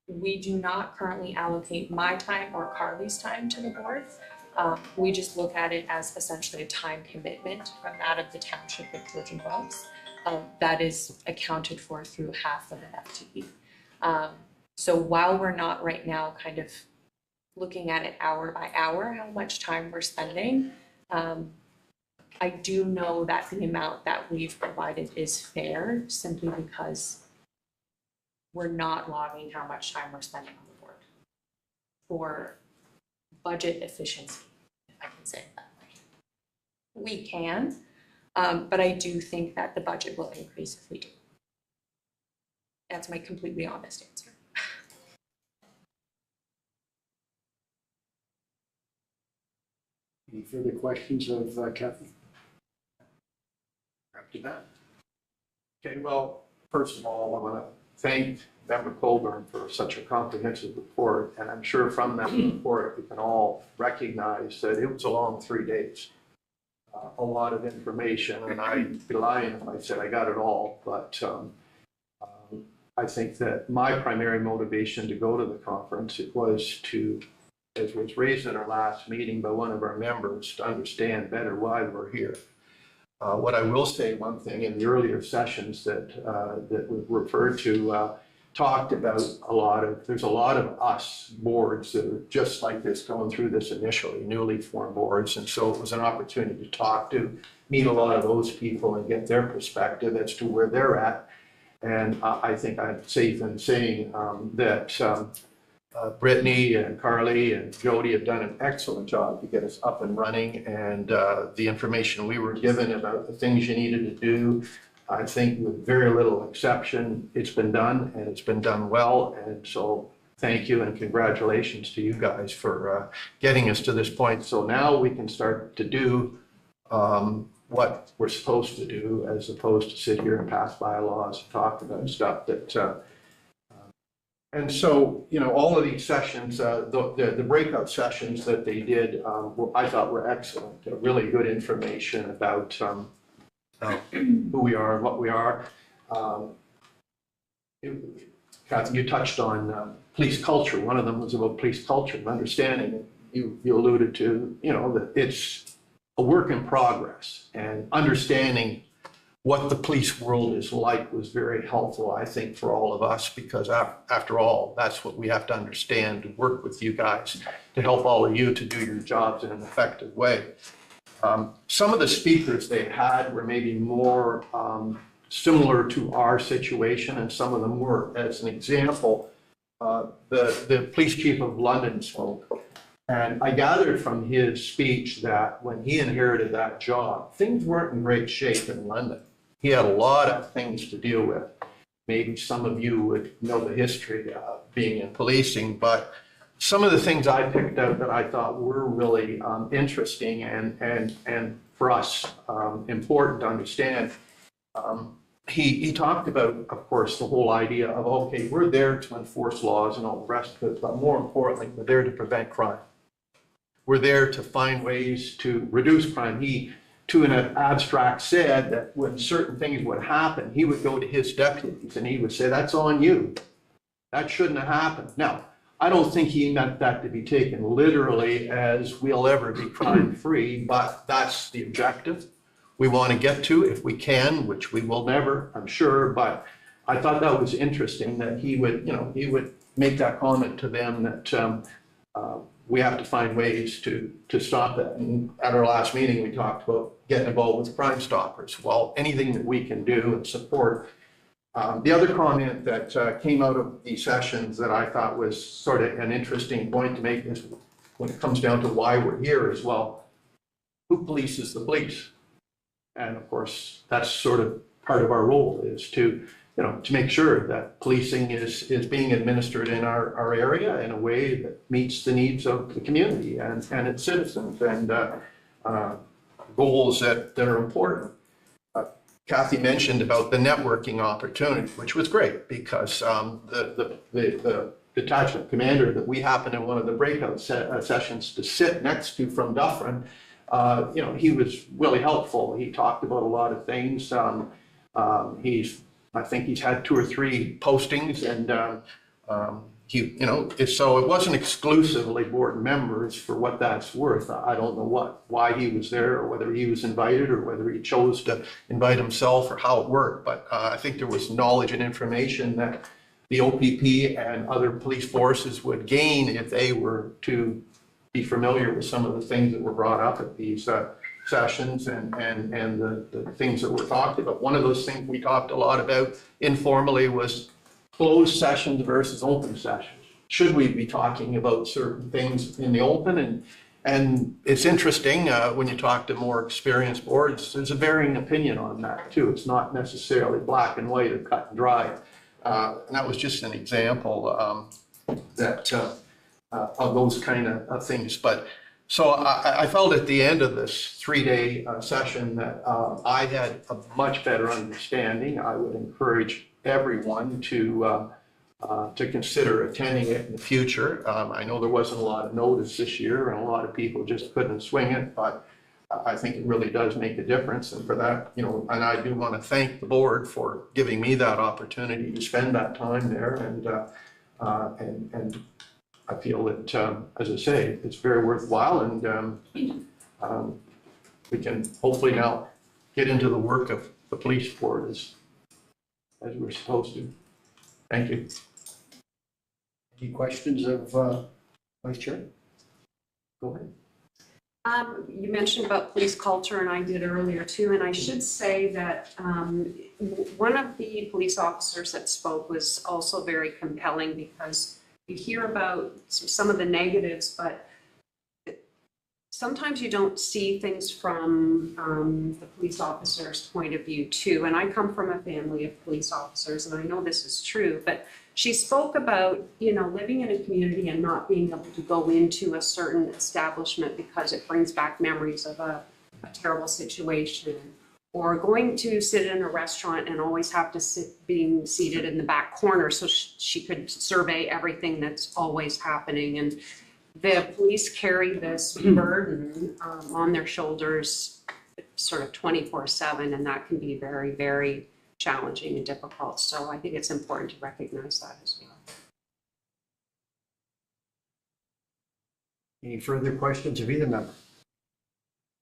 we do not currently allocate my time or Carly's time to the board. We just look at it as essentially a time commitment from that of the township of Georgian Wells. That is accounted for through half of an FTE. So while we're not right now kind of looking at it hour by hour, how much time we're spending, I do know that the amount that we've provided is fair, simply because we're not logging how much time we're spending on the board for budget efficiency, if I can say it that way. We can. But I do think that the budget will increase if we do. That's my completely honest answer. Any further questions of Kathy? After that. Okay, well, first of all, I want to thank Member Colburn for such a comprehensive report, and I'm sure from that report we can all recognize that it was a long 3 days. A lot of information, and I'd be lying if I said I got it all, but I think that my primary motivation to go to the conference, it was to, as was raised in our last meeting by one of our members, to understand better why we're here. What I will say, one thing, in the earlier sessions that we referred to, talked about there's a lot of us boards that are just like this, going through this initially, newly formed boards. And so it was an opportunity to meet a lot of those people and get their perspective as to where they're at. And I think I'm safe in saying that Brittany and Carly and Jody have done an excellent job to get us up and running. And the information we were given about the things you needed to do, I think with very little exception, it's been done, and it's been done well. And so thank you and congratulations to you guys for getting us to this point. So now we can start to do what we're supposed to do, as opposed to sit here and pass bylaws and talk about stuff that, and so, all of these sessions, the breakout sessions that they did, I thought were excellent. Really good information about who we are and what we are. Kathy, you touched on police culture. One of them was about police culture and understanding. You alluded to, that it's a work in progress, and understanding what the police world is like was very helpful, I think, for all of us, because after all, that's what we have to understand, to work with you guys, to help all of you to do your jobs in an effective way. Some of the speakers they had were maybe more similar to our situation, and some of them were. As an example, the police chief of London spoke. And I gathered from his speech that when he inherited that job, things weren't in great shape in London. He had a lot of things to deal with. Maybe some of you would know the history of being in policing, but some of the things I picked out that I thought were really interesting and for us important to understand. He talked about, of course, the whole idea of, okay, we're there to enforce laws and all the rest of it, but more importantly, we're there to prevent crime. We're there to find ways to reduce crime. He, to an abstract, said that when certain things would happen, he would go to his deputies and he would say, that's on you. That shouldn't have happened. Now, I don't think he meant that to be taken literally as we'll ever be crime-free, but that's the objective we want to get to if we can, which we will never, I'm sure. But I thought that was interesting that he would, he would make that comment to them that we have to find ways to stop that. And at our last meeting, we talked about getting involved with Crime Stoppers. Well, anything that we can do and support. The other comment that came out of these sessions that I thought was sort of an interesting point to make is when it comes down to why we're here as well, who polices the police? And of course, that's sort of part of our role, is to make sure that policing is being administered in our area in a way that meets the needs of the community and its citizens, and goals that are important. Kathy mentioned about the networking opportunity, which was great because the detachment commander that we happened in one of the breakout sessions to sit next to from Dufferin, he was really helpful. He talked about a lot of things. I think he's had 2 or 3 postings, and so it wasn't exclusively board members for what that's worth. I don't know why he was there, or whether he was invited, or whether he chose to invite himself, or how it worked. But I think there was knowledge and information that the OPP and other police forces would gain if they were to be familiar with some of the things that were brought up at these sessions and the things that were talked about. One of those things we talked a lot about informally was closed sessions versus open sessions. Should we be talking about certain things in the open? And it's interesting when you talk to more experienced boards, there's a varying opinion on that too. It's not necessarily black and white or cut and dry. And that was just an example of those kind of things. But so I felt at the end of this 3-day session that I had a much better understanding. I would encourage everyone to consider attending it in the future. I know there wasn't a lot of notice this year, and a lot of people just couldn't swing it, but I think it really does make a difference. And for that, and I do want to thank the board for giving me that opportunity to spend that time there. And I feel that, as I say, it's very worthwhile, and we can hopefully now get into the work of the police board as we're supposed to. Thank you. Any questions of Vice Chair? Go ahead. You mentioned about police culture, and I did earlier too, and I should say that one of the police officers that spoke was also very compelling, because you hear about some of the negatives, but sometimes you don't see things from the police officer's point of view too. And I come from a family of police officers, and I know this is true, but she spoke about, living in a community and not being able to go into a certain establishment because it brings back memories of a terrible situation, or going to sit in a restaurant and always have to being seated in the back corner so she could survey everything that's always happening. And the police carry this burden on their shoulders sort of 24/7, and that can be very, very challenging and difficult. So I think it's important to recognize that as well. Any further questions of either member?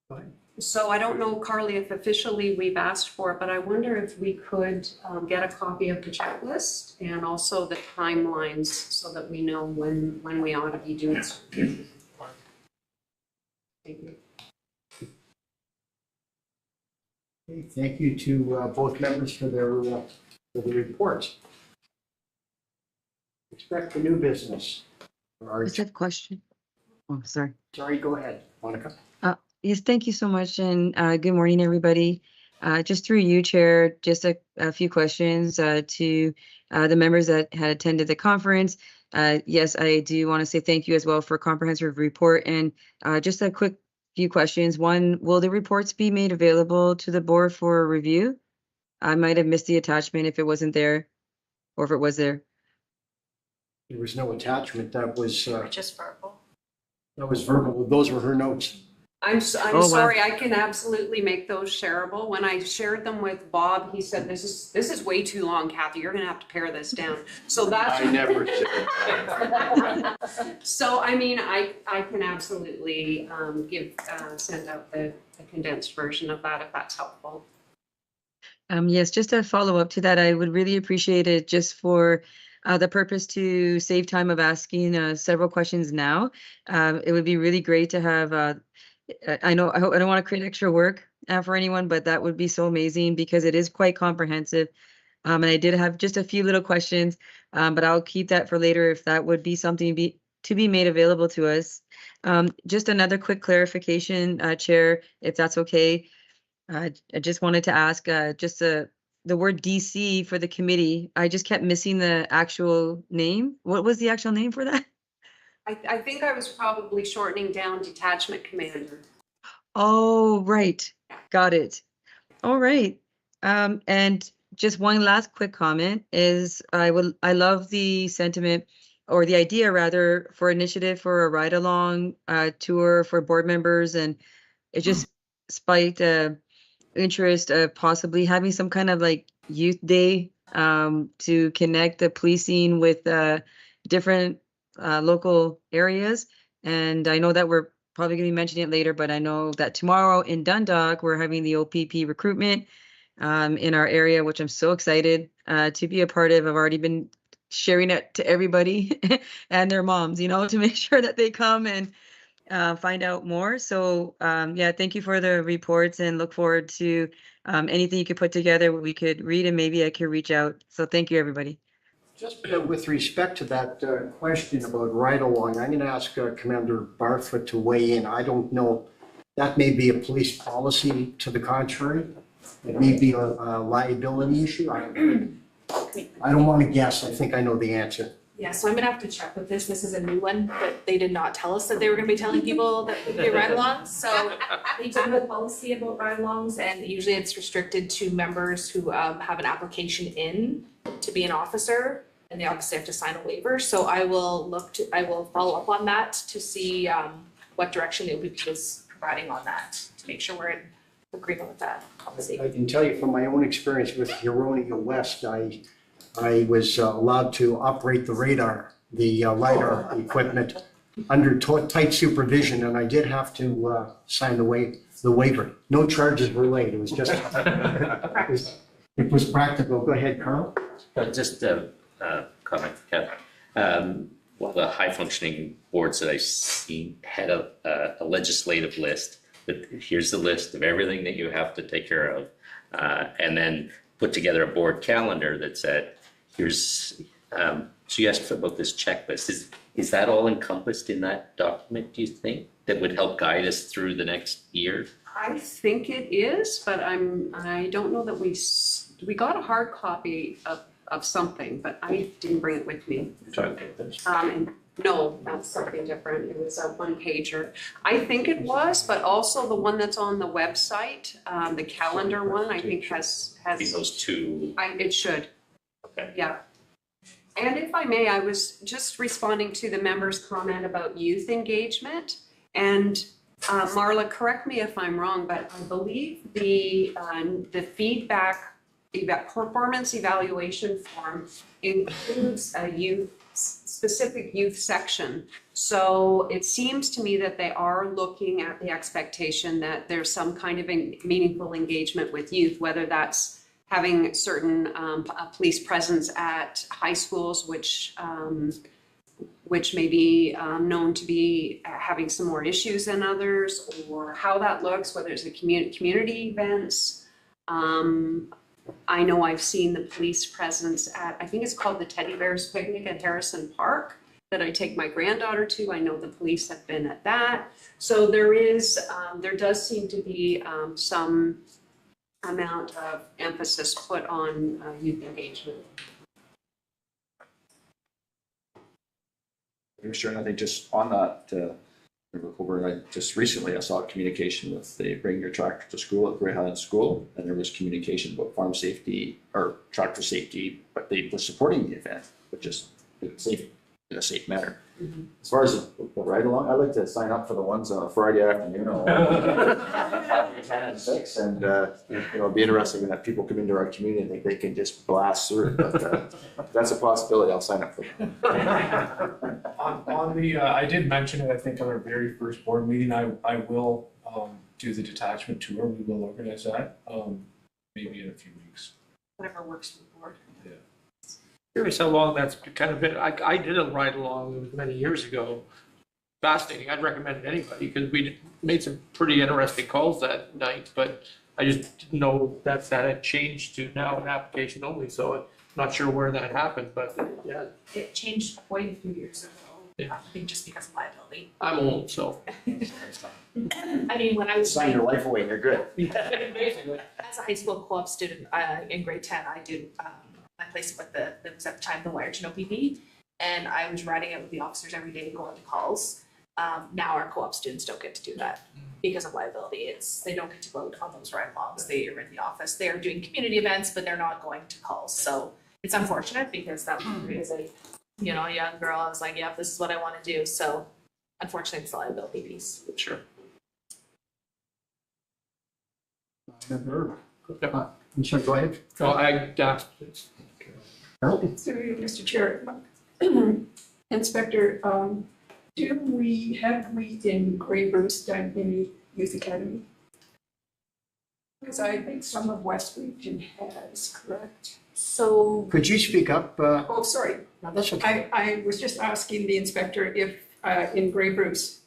Go ahead. So I don't know, Carly, if officially we've asked for it, but I wonder if we could get a copy of the checklist and also the timelines so that we know when we ought to be doing something. Thank you. Okay, thank you to both members for their reports. Expect the new business. I just have a question. Oh, sorry. Sorry, go ahead, Monica. Yes, thank you so much, and good morning, everybody. Just through you, Chair, just a few questions to the members that had attended the conference. Yes, I do want to say thank you as well for a comprehensive report, and just a quick few questions. One, will the reports be made available to the board for review? I might have missed the attachment if it wasn't there, or if it was there. There was no attachment. That was Just verbal. verbal. Those were her notes. I'm wow. sorry, I can absolutely make those shareable. When I shared them with Bob, he said, this is way too long, Kathy, you're gonna have to pare this down. So that's. I never said. So, I mean, I can absolutely send out the condensed version of that if that's helpful. Yes, just a follow up to that, I would really appreciate it just for the purpose to save time of asking several questions now. It would be really great to have, I hope I don't want to create extra work for anyone, but that would be so amazing because it is quite comprehensive. And I did have just a few little questions, but I'll keep that for later if that would be something to be made available to us. Just another quick clarification, Chair, if that's okay. I just wanted to ask just the word DC for the committee. I just kept missing the actual name. What was the actual name for that? I think I was probably shortening down Detachment Commander. Oh, right. Got it. All right. And just one last quick comment is I love the sentiment or the idea rather for initiative for a ride along tour for board members, and it just spiked interest of possibly having some kind of like youth day to connect the policing with different local areas. And I know that we're probably going to be mentioning it later, but I know that tomorrow in Dundalk, we're having the OPP recruitment in our area, which I'm so excited to be a part of. I've already been sharing it to everybody and their moms, to make sure that they come and find out more. So yeah, thank you for the reports and look forward to anything you could put together we could read and maybe I could reach out. So thank you, everybody. Just with respect to that question about ride-along, I'm going to ask Commander Barfoot to weigh in. I don't know. That may be a police policy to the contrary. It may be a liability issue. I don't want to guess. I think I know the answer. Yeah, so I'm gonna have to check with this. This is a new one, but they did not tell us that they were gonna be telling people that we could get ride-alongs. So they do have a policy about ride-alongs, and usually it's restricted to members who have an application in to be an officer, and they obviously have to sign a waiver. So I will follow up on that to see what direction the OPP is providing on that, to make sure we're in agreement with that policy. I can tell you from my own experience with Huronia West, I was allowed to operate the LiDAR equipment under tight supervision, and I did have to sign the waiver. No charges were laid. It was just, it was practical. Go ahead, Carl. Just a comment, Kev. One of the high-functioning boards that I've seen had a legislative list. That here's the list of everything that you have to take care of, and then put together a board calendar that said, here's, so you asked about this checklist. Is that all encompassed in that document, do you think, that would help guide us through the next year? I think it is, but I don't know that we got a hard copy of something, but I didn't bring it with me. No, that's something different. It was a one pager. I think it was, but also the one that's on the website, the calendar one, I think has Those two. It should. Okay. Yeah. And if I may, I was just responding to the member's comment about youth engagement. And Marla, correct me if I'm wrong, but I believe the feedback performance evaluation form includes a youth specific youth section. So it seems to me that they are looking at the expectation that there's some kind of meaningful engagement with youth, whether that's having certain police presence at high schools, which may be known to be having some more issues than others, or how that looks, whether it's a community events. I know I've seen the police presence at, I think it's called the Teddy Bears Picnic at Harrison Park, that I take my granddaughter to. I know the police have been at that. So there does seem to be some amount of emphasis put on youth engagement. Sure, and I think just on that, just recently I saw a communication with the Bring Your Tractor to School at Grey Highland School, and there was communication about farm safety or tractor safety, but they were supporting the event, but just safe in a safe manner. Mm-hmm. As far as the ride along, I'd like to sign up for the ones on a Friday afternoon, 10 and 6, and it'd be interesting that people come into our community and think they can just blast through. But if that's a possibility, I'll sign up for that. On the, I did mention it, I think, on our very first board meeting, I will do the detachment tour. We will organize that, maybe in a few weeks. Whatever works for the board. Yeah. Curious how long that's kind of been. I did a ride along many years ago. Fascinating. I'd recommend it to anybody because we made some pretty interesting calls that night, but I just didn't know that had changed to now an application only. So I'm not sure where that happened, but yeah. It changed quite a few years ago. Yeah. I think just because of liability. I'm old, so. I mean, when I was Sign your life away and you're good. as a high school co-op student in grade 10, I placed with that was at the time the Wyerton OPP, and I was riding it with the officers every day going to calls. Now our co-op students don't get to do that because of liability. They don't get to go on those ride-alongs. They are in the office. They are doing community events, but they're not going to calls. So it's unfortunate because that is a young girl. I was like, yeah, this is what I want to do. So unfortunately, it's the liability piece. Sure. Sure, go ahead. So Through you, Mr. Chair. Inspector, have we in Grey Bruce done any youth academy? Because I think some of West Region has, correct? So Could you speak up? Oh, sorry. No, that's okay. I was just asking the inspector if in Grey Bruce,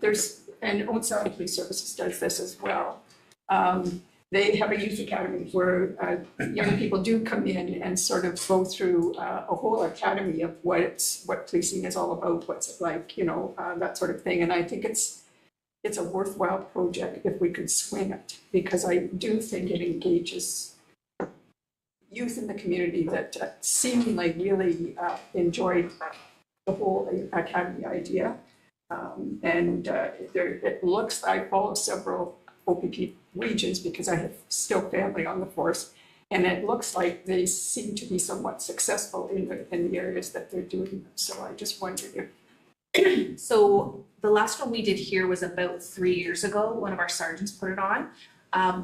there's, and Old Sound Police Services does this as well. They have a youth academy where young people do come in and sort of go through a whole academy of what policing is all about, what's it like, that sort of thing. And I think it's a worthwhile project if we could swing it, because I do think it engages youth in the community that seemingly really enjoyed the whole academy idea. It looks, I follow several OPP regions because I have still family on the force, and it looks like they seem to be somewhat successful in the areas that they're doing them. So I just wondered if. So the last one we did here was about 3 years ago. One of our sergeants put it on.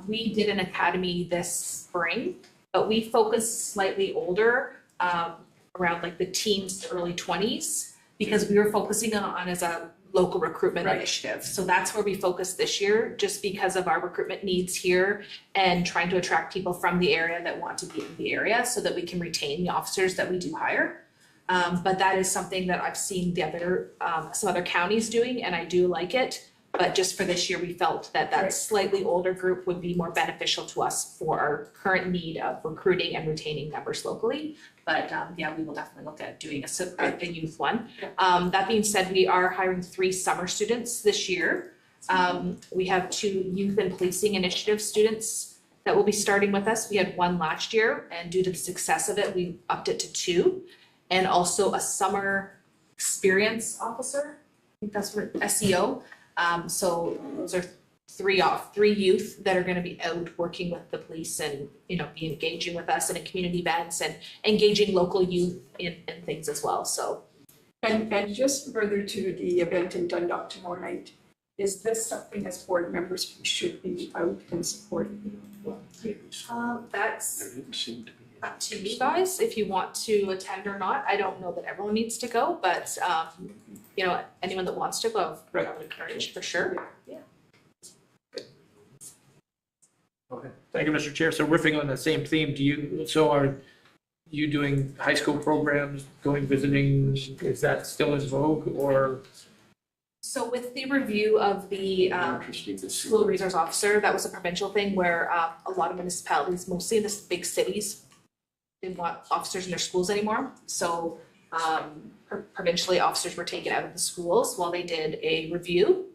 We did an academy this spring, but we focused slightly older, around like the teens, early 20s, because we were focusing on as a local recruitment initiative. So that's where we focused this year, just because of our recruitment needs here and trying to attract people from the area that want to be in the area so that we can retain the officers that we do hire. But that is something that I've seen some other counties doing, and I do like it. But just for this year, we felt that slightly older group would be more beneficial to us for our current need of recruiting and retaining members locally. But we will definitely look at doing a youth one. That being said, we are hiring 3 summer students this year. We have 2 youth and policing initiative students that will be starting with us. We had 1 last year, and due to the success of it, we upped it to 2. And also a summer experience officer, I think that's what, SEO. So those are 3 youth that are going to be out working with the police and, be engaging with us in community events and engaging local youth in things as well. So, and just further to the event in Dundalk tomorrow night, is this something as board members we should be out and supporting? that's, There didn't seem to be up to you guys if you want to attend or not. I don't know that everyone needs to go, but, you know, anyone that wants to go, I would encourage for sure. Okay. Thank you, Mr. Chair. So riffing on the same theme, are you doing high school programs, going visiting, is that still in vogue or? So with the review of the Interesting to see. school resource officer, that was a provincial thing where a lot of municipalities, mostly in the big cities, didn't want officers in their schools anymore. So provincially, officers were taken out of the schools while they did a review.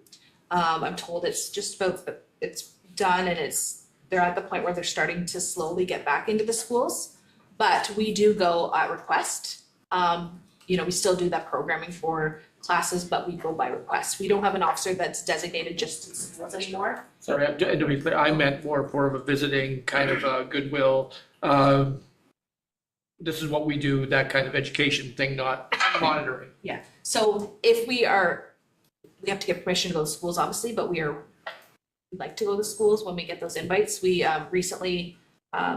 I'm told it's just about, it's done and they're at the point where they're starting to slowly get back into the schools. But we do go at request. You know, we still do that programming for classes, but we go by request. We don't have an officer that's designated just to schools anymore. Sorry, to be clear, I meant more of a visiting kind of a goodwill. This is what we do, that kind of education thing, not monitoring. Yeah, so if we have to get permission to go to schools, obviously, but we like to go to schools when we get those invites. We recently,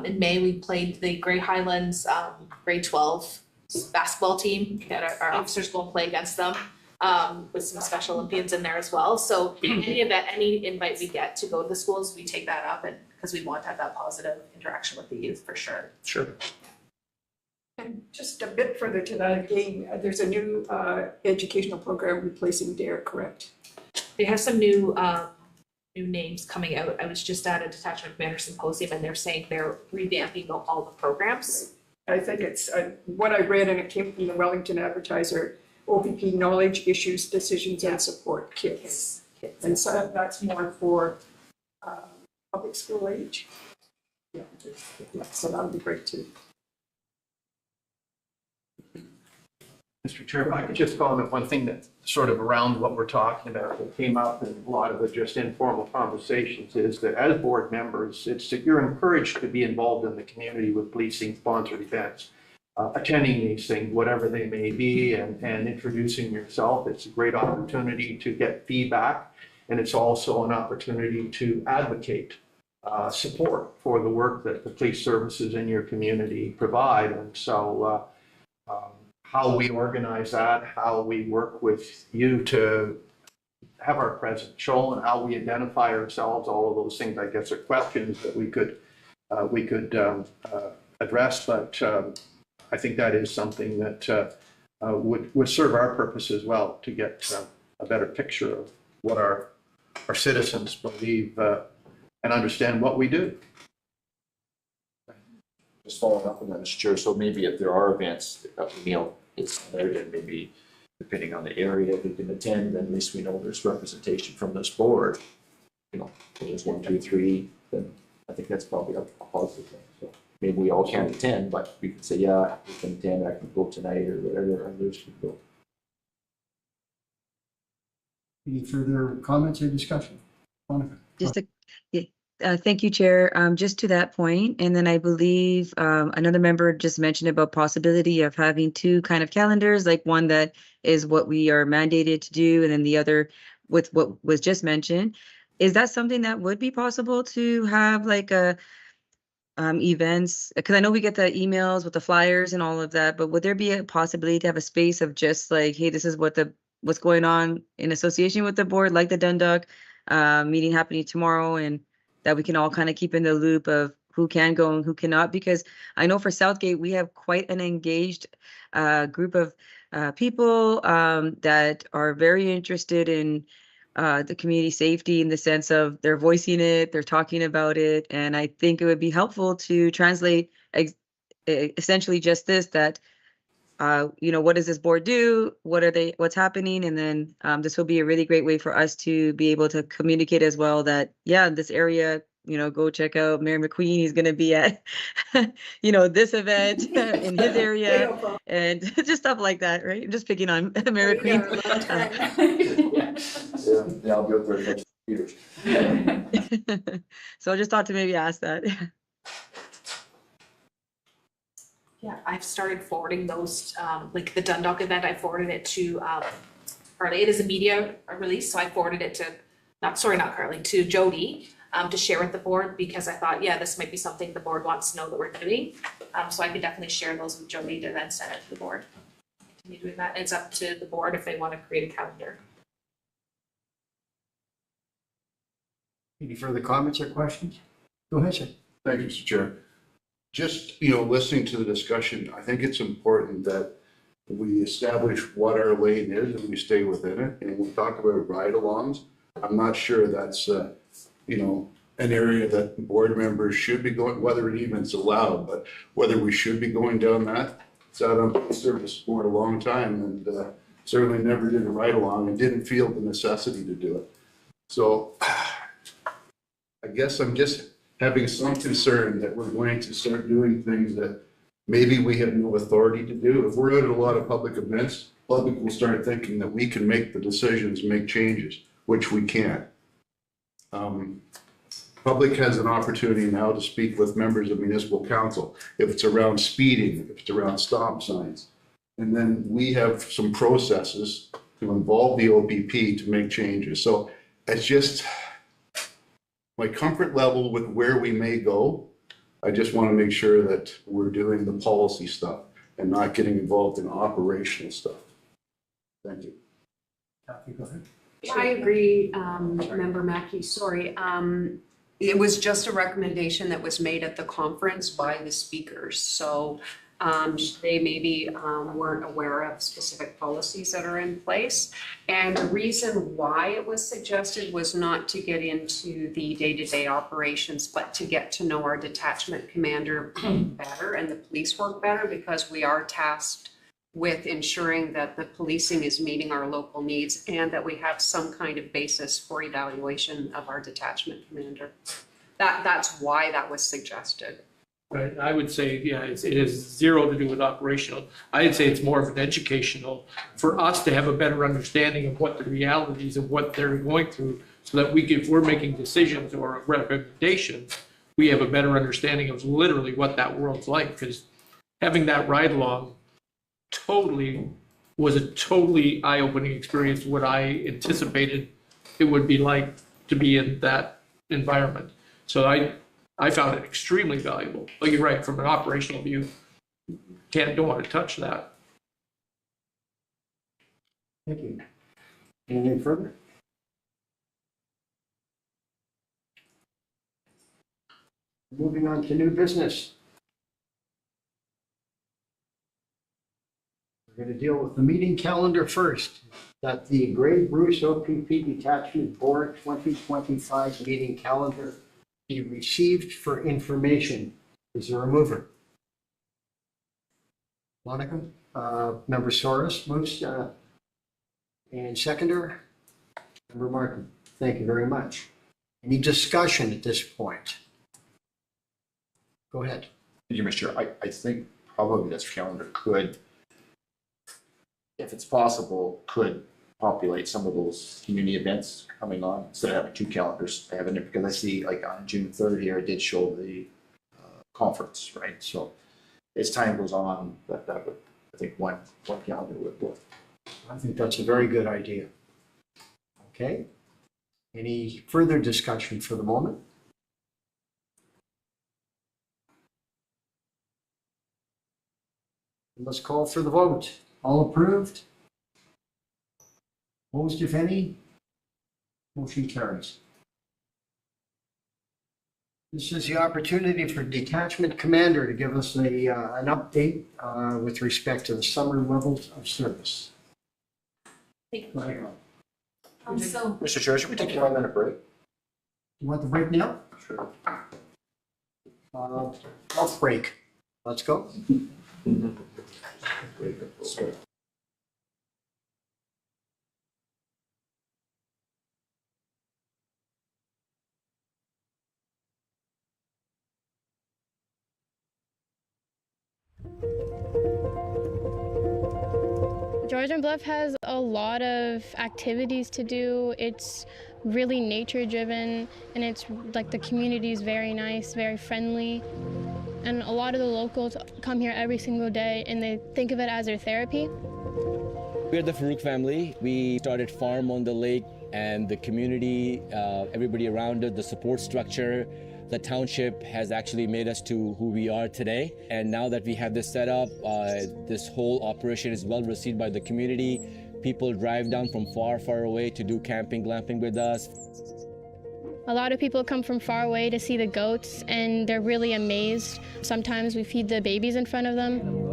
in May, we played the Grey Highlands grade 12 basketball team. We had our officers go and play against them with some Special Olympians in there as well. So any invite we get to go to the schools, we take that up, and because we want to have that positive interaction with the youth for sure. Sure. And just a bit further to that again, there's a new educational program replacing DARE, correct? They have some new names coming out. I was just at a Detachment Commander Symposium and they're saying they're revamping all the programs. I think it's what I read, and it came from the Wellington Advertiser, OPP Knowledge, Issues, Decisions, and Support Kits. And so that's more for public school age. Yeah, so that would be great too. Mr. Chair, if I could just comment one thing that sort of around what we're talking about that came up in a lot of the just informal conversations is that as board members, it's that you're encouraged to be involved in the community with policing sponsored events, attending these things, whatever they may be, and introducing yourself. It's a great opportunity to get feedback, and it's also an opportunity to advocate support for the work that the police services in your community provide. And so how we organize that, how we work with you to have our presence shown, how we identify ourselves, all of those things, I guess, are questions that we could address. But I think that is something that would serve our purpose as well, to get a better picture of what our citizens believe and understand what we do. Just following up on that, Mr. Chair, so maybe if there are events, it's there, then maybe depending on the area we can attend, then at least we know there's representation from this board. You know, if there's 1, 2, 3, then I think that's probably a positive thing. So maybe we all can't attend, but we can say, yeah, we can attend, I can go tonight, or whatever, others can go. Any further comments or discussion? Monica? Thank you, Chair. Just to that point, and then I believe another member just mentioned about possibility of having 2 kind of calendars, like one that is what we are mandated to do, and then the other with what was just mentioned. Is that something that would be possible to have, like a events? Because I know we get the emails with the flyers and all of that, but would there be a possibility to have a space of just like, hey, this is what's going on in association with the board, like the Dundalk meeting happening tomorrow, and that we can all kind of keep in the loop of who can go and who cannot? Because I know for Southgate, we have quite an engaged group of people that are very interested in the community safety, in the sense of they're voicing it, they're talking about it. And I think it would be helpful to translate essentially just this, that you know, what does this board do? What's happening? And then this will be a really great way for us to be able to communicate as well that, yeah, this area, you know, go check out Mayor McQueen. He's going to be at, you know, this event in his area, and just stuff like that, right? I'm just picking on Mayor McQueen. Yeah, I'll be out there to catch computers. So I just thought to maybe ask that. Yeah, I've started forwarding those, like the Dundalk event, I forwarded it to Carly. It is a media release, so I forwarded it to, not Carly, to Jody to share with the board, because I thought, yeah, this might be something the board wants to know that we're doing. So I could definitely share those with Jody to then send it to the board. Continue doing that. It's up to the board if they want to create a calendar. Any further comments or questions? Go ahead, sir. Thank you, Mr. Chair. Just, you know, listening to the discussion, I think it's important that we establish what our lane is and we stay within it. And when we talk about ride-alongs, I'm not sure that's, you know, an area that board members should be going, whether it even is allowed, but whether we should be going down that. Sat on the service board a long time and certainly never did a ride-along and didn't feel the necessity to do it. So I guess I'm just having some concern that we're going to start doing things that maybe we have no authority to do. If we're at a lot of public events, public will start thinking that we can make the decisions, make changes, which we can't. Public has an opportunity now to speak with members of municipal council if it's around speeding, if it's around stop signs. And then we have some processes to involve the OPP to make changes. So it's just my comfort level with where we may go. I just want to make sure that we're doing the policy stuff and not getting involved in operational stuff. Thank you. Kathy, go ahead. I agree, Member Mackey, sorry. It was just a recommendation that was made at the conference by the speakers. So they maybe weren't aware of specific policies that are in place. And the reason why it was suggested was not to get into the day-to-day operations, but to get to know our detachment commander better and the police work better, because we are tasked with ensuring that the policing is meeting our local needs and that we have some kind of basis for evaluation of our detachment commander. That's why that was suggested. Right, I would say, yeah, it is zero to do with operational. I'd say it's more of an educational, for us to have a better understanding of what the realities of what they're going through, so that we, if we're making decisions or recommendations, we have a better understanding of literally what that world's like. Because having that ride along was a totally eye-opening experience, what I anticipated it would be like to be in that environment. So I found it extremely valuable. Like you're right, from an operational view, don't want to touch that. Thank you. Anything further? Moving on to new business. We're going to deal with the meeting calendar first. That the Grey Bruce OPP Detachment Board 2025 meeting calendar be received for information. Is there a mover? Monica, Member Soros moves, and seconder, Member Martin. Thank you very much. Any discussion at this point? Go ahead. Thank you, Mr. Chair. I think probably this calendar could, if it's possible, could populate some of those community events coming on instead of having two calendars. I have it because I see like on June 3rd here, I did show the conference, right? So as time goes on, that would, I think one calendar would work. I think that's a very good idea. Okay. Any further discussion for the moment? Let's call for the vote. All approved? Opposed, if any? Motion carries. This is the opportunity for Detachment Commander to give us an update with respect to the summer levels of service. Go ahead. So Mr. Chair, should we take a 1-minute break? You want the break now? Sure. Health break. Let's go. Georgian Bluff has a lot of activities to do. It's really nature driven, and it's like the community is very nice, very friendly. And a lot of the locals come here every single day and they think of it as their therapy. We're the Farouk family. We started farm on the lake, and the community, everybody around it, the support structure The township has actually made us to who we are today. And now that we have this set up, this whole operation is well received by the community. People drive down from far, far away to do camping, glamping with us. A lot of people come from far away to see the goats, and they're really amazed. Sometimes we feed the babies in front of them.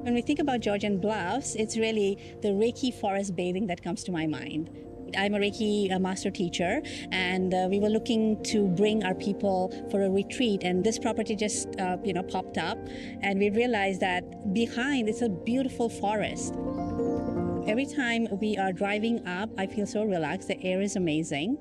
When we think about Georgian Bluffs, it's really the Reiki forest bathing that comes to my mind. I'm a Reiki master teacher, and we were looking to bring our people for a retreat, and this property just popped up, and we realized that behind it's a beautiful forest. Every time we are driving up, I feel so relaxed. The air is amazing.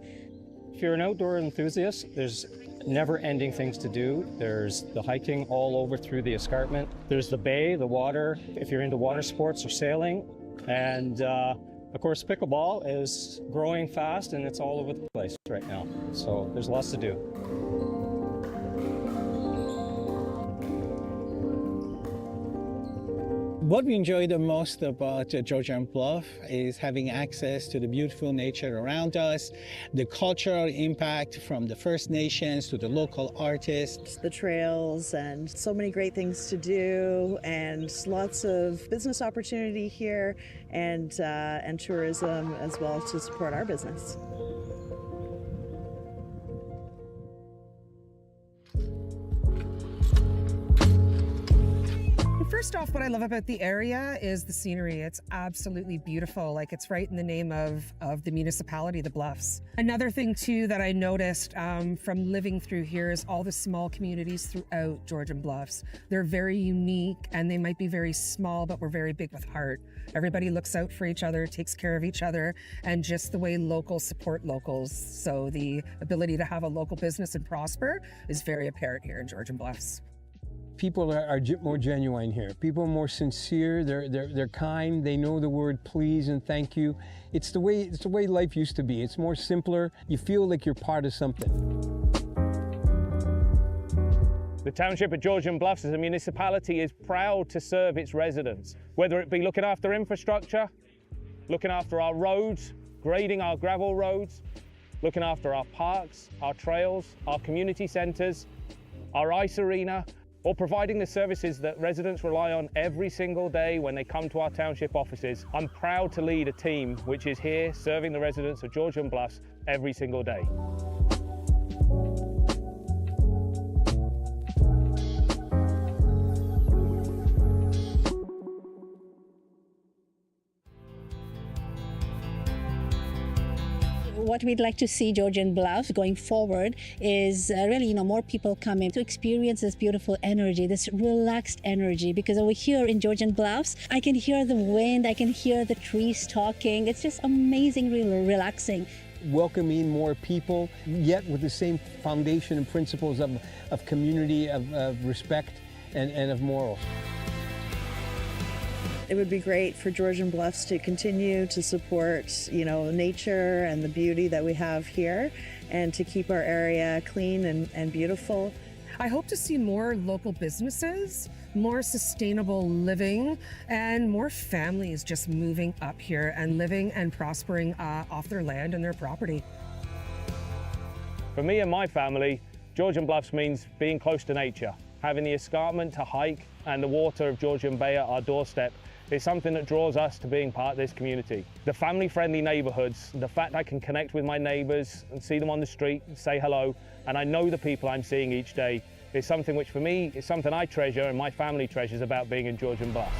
If you're an outdoor enthusiast, there's never-ending things to do. There's the hiking all over through the escarpment. There's the bay, the water, if you're into water sports or sailing. And of course, pickleball is growing fast and it's all over the place right now. So there's lots to do. What we enjoy the most about Georgian Bluff is having access to the beautiful nature around us, the cultural impact from the First Nations to the local artists. The trails and so many great things to do, and lots of business opportunity here, and tourism as well to support our business. First off, what I love about the area is the scenery. It's absolutely beautiful. Like, it's right in the name of the municipality, the Bluffs. Another thing too that I noticed from living through here is all the small communities throughout Georgian Bluffs. They're very unique, and they might be very small, but we're very big with heart. Everybody looks out for each other, takes care of each other, and just the way locals support locals. So the ability to have a local business and prosper is very apparent here in Georgian Bluffs. People are more genuine here. People are more sincere. They're kind. They know the word please and thank you. It's the way life used to be. It's more simpler. You feel like you're part of something. The township of Georgian Bluffs as a municipality is proud to serve its residents, whether it be looking after infrastructure, looking after our roads, grading our gravel roads, looking after our parks, our trails, our community centres, our ice arena, or providing the services that residents rely on every single day when they come to our township offices. I'm proud to lead a team which is here serving the residents of Georgian Bluffs every single day. What we'd like to see Georgian Bluffs going forward is really, more people coming to experience this beautiful energy, this relaxed energy, because over here in Georgian Bluffs, I can hear the wind, I can hear the trees talking. It's just amazing, really relaxing. Welcoming more people, yet with the same foundation and principles of community, of respect, and of morals. It would be great for Georgian Bluffs to continue to support, nature and the beauty that we have here, and to keep our area clean and beautiful. I hope to see more local businesses, more sustainable living, and more families just moving up here and living and prospering off their land and their property. For me and my family, Georgian Bluffs means being close to nature. Having the escarpment to hike and the water of Georgian Bay at our doorstep is something that draws us to being part of this community. The family-friendly neighbourhoods, the fact I can connect with my neighbours and see them on the street and say hello, and I know the people I'm seeing each day, is something which for me is something I treasure and my family treasures about being in Georgian Bluffs.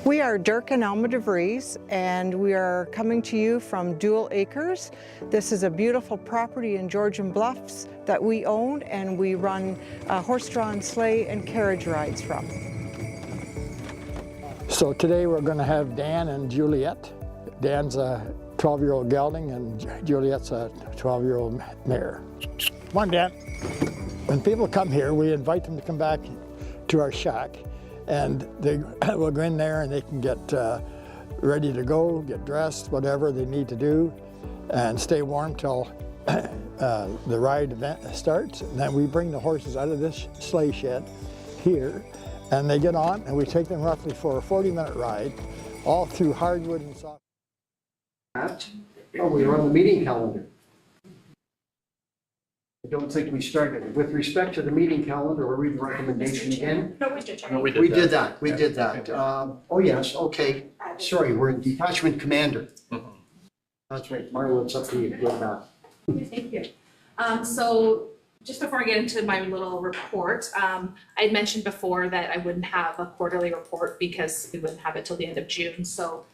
We are Dirk and Alma DeVries, and we are coming to you from Dual Acres. This is a beautiful property in Georgian Bluffs that we own, and we run horse-drawn sleigh and carriage rides from. So today we're going to have Dan and Juliet. Dan's a 12-year-old gelding, and Juliet's a 12-year-old mare. Come on, Dan. When people come here, we invite them to come back to our shack, and they will go in there and they can get ready to go, get dressed, whatever they need to do, and stay warm till the ride event starts. And then we bring the horses out of this sleigh shed here, and they get on, and we take them roughly for a 40-minute ride, all through hardwood and soft. Oh, we are on the meeting calendar. I don't think we started. With respect to the meeting calendar, we'll read the recommendation again. No, we did. We did that. We did that. Oh, yes, okay. Sorry, we're in Detachment Commander. That's right. Marla, it's up to you. Good enough. Thank you. So just before I get into my little report, I had mentioned before that I wouldn't have a quarterly report because we wouldn't have it till the end of June. So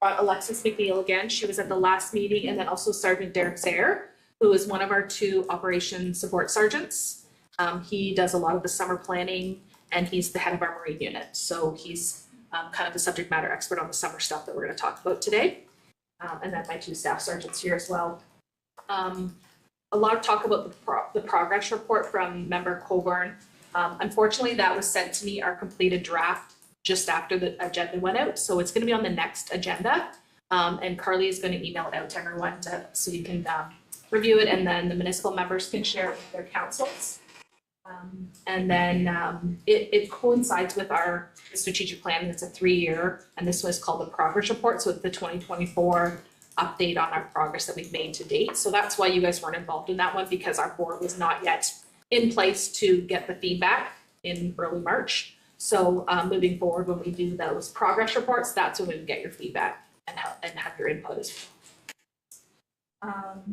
Alexis McNeil again, she was at the last meeting, and then also Sergeant Derek Zaire, who is one of our 2 operation support sergeants. He does a lot of the summer planning, and he's the head of our Marine unit. So he's kind of the subject matter expert on the summer stuff that we're going to talk about today. And then my 2 staff sergeants here as well. A lot of talk about the progress report from Member Coburn. Unfortunately, that was sent to me, our completed draft, just after the agenda went out. So it's going to be on the next agenda. And Carly is going to email it out to everyone so you can review it, and then the municipal members can share it with their councils. And then it coincides with our strategic plan. It's a 3-year, and this was called the progress report. So it's the 2024 update on our progress that we've made to date. So that's why you guys weren't involved in that one, because our board was not yet in place to get the feedback in early March. So moving forward, when we do those progress reports, that's when we get your feedback and have your input as well.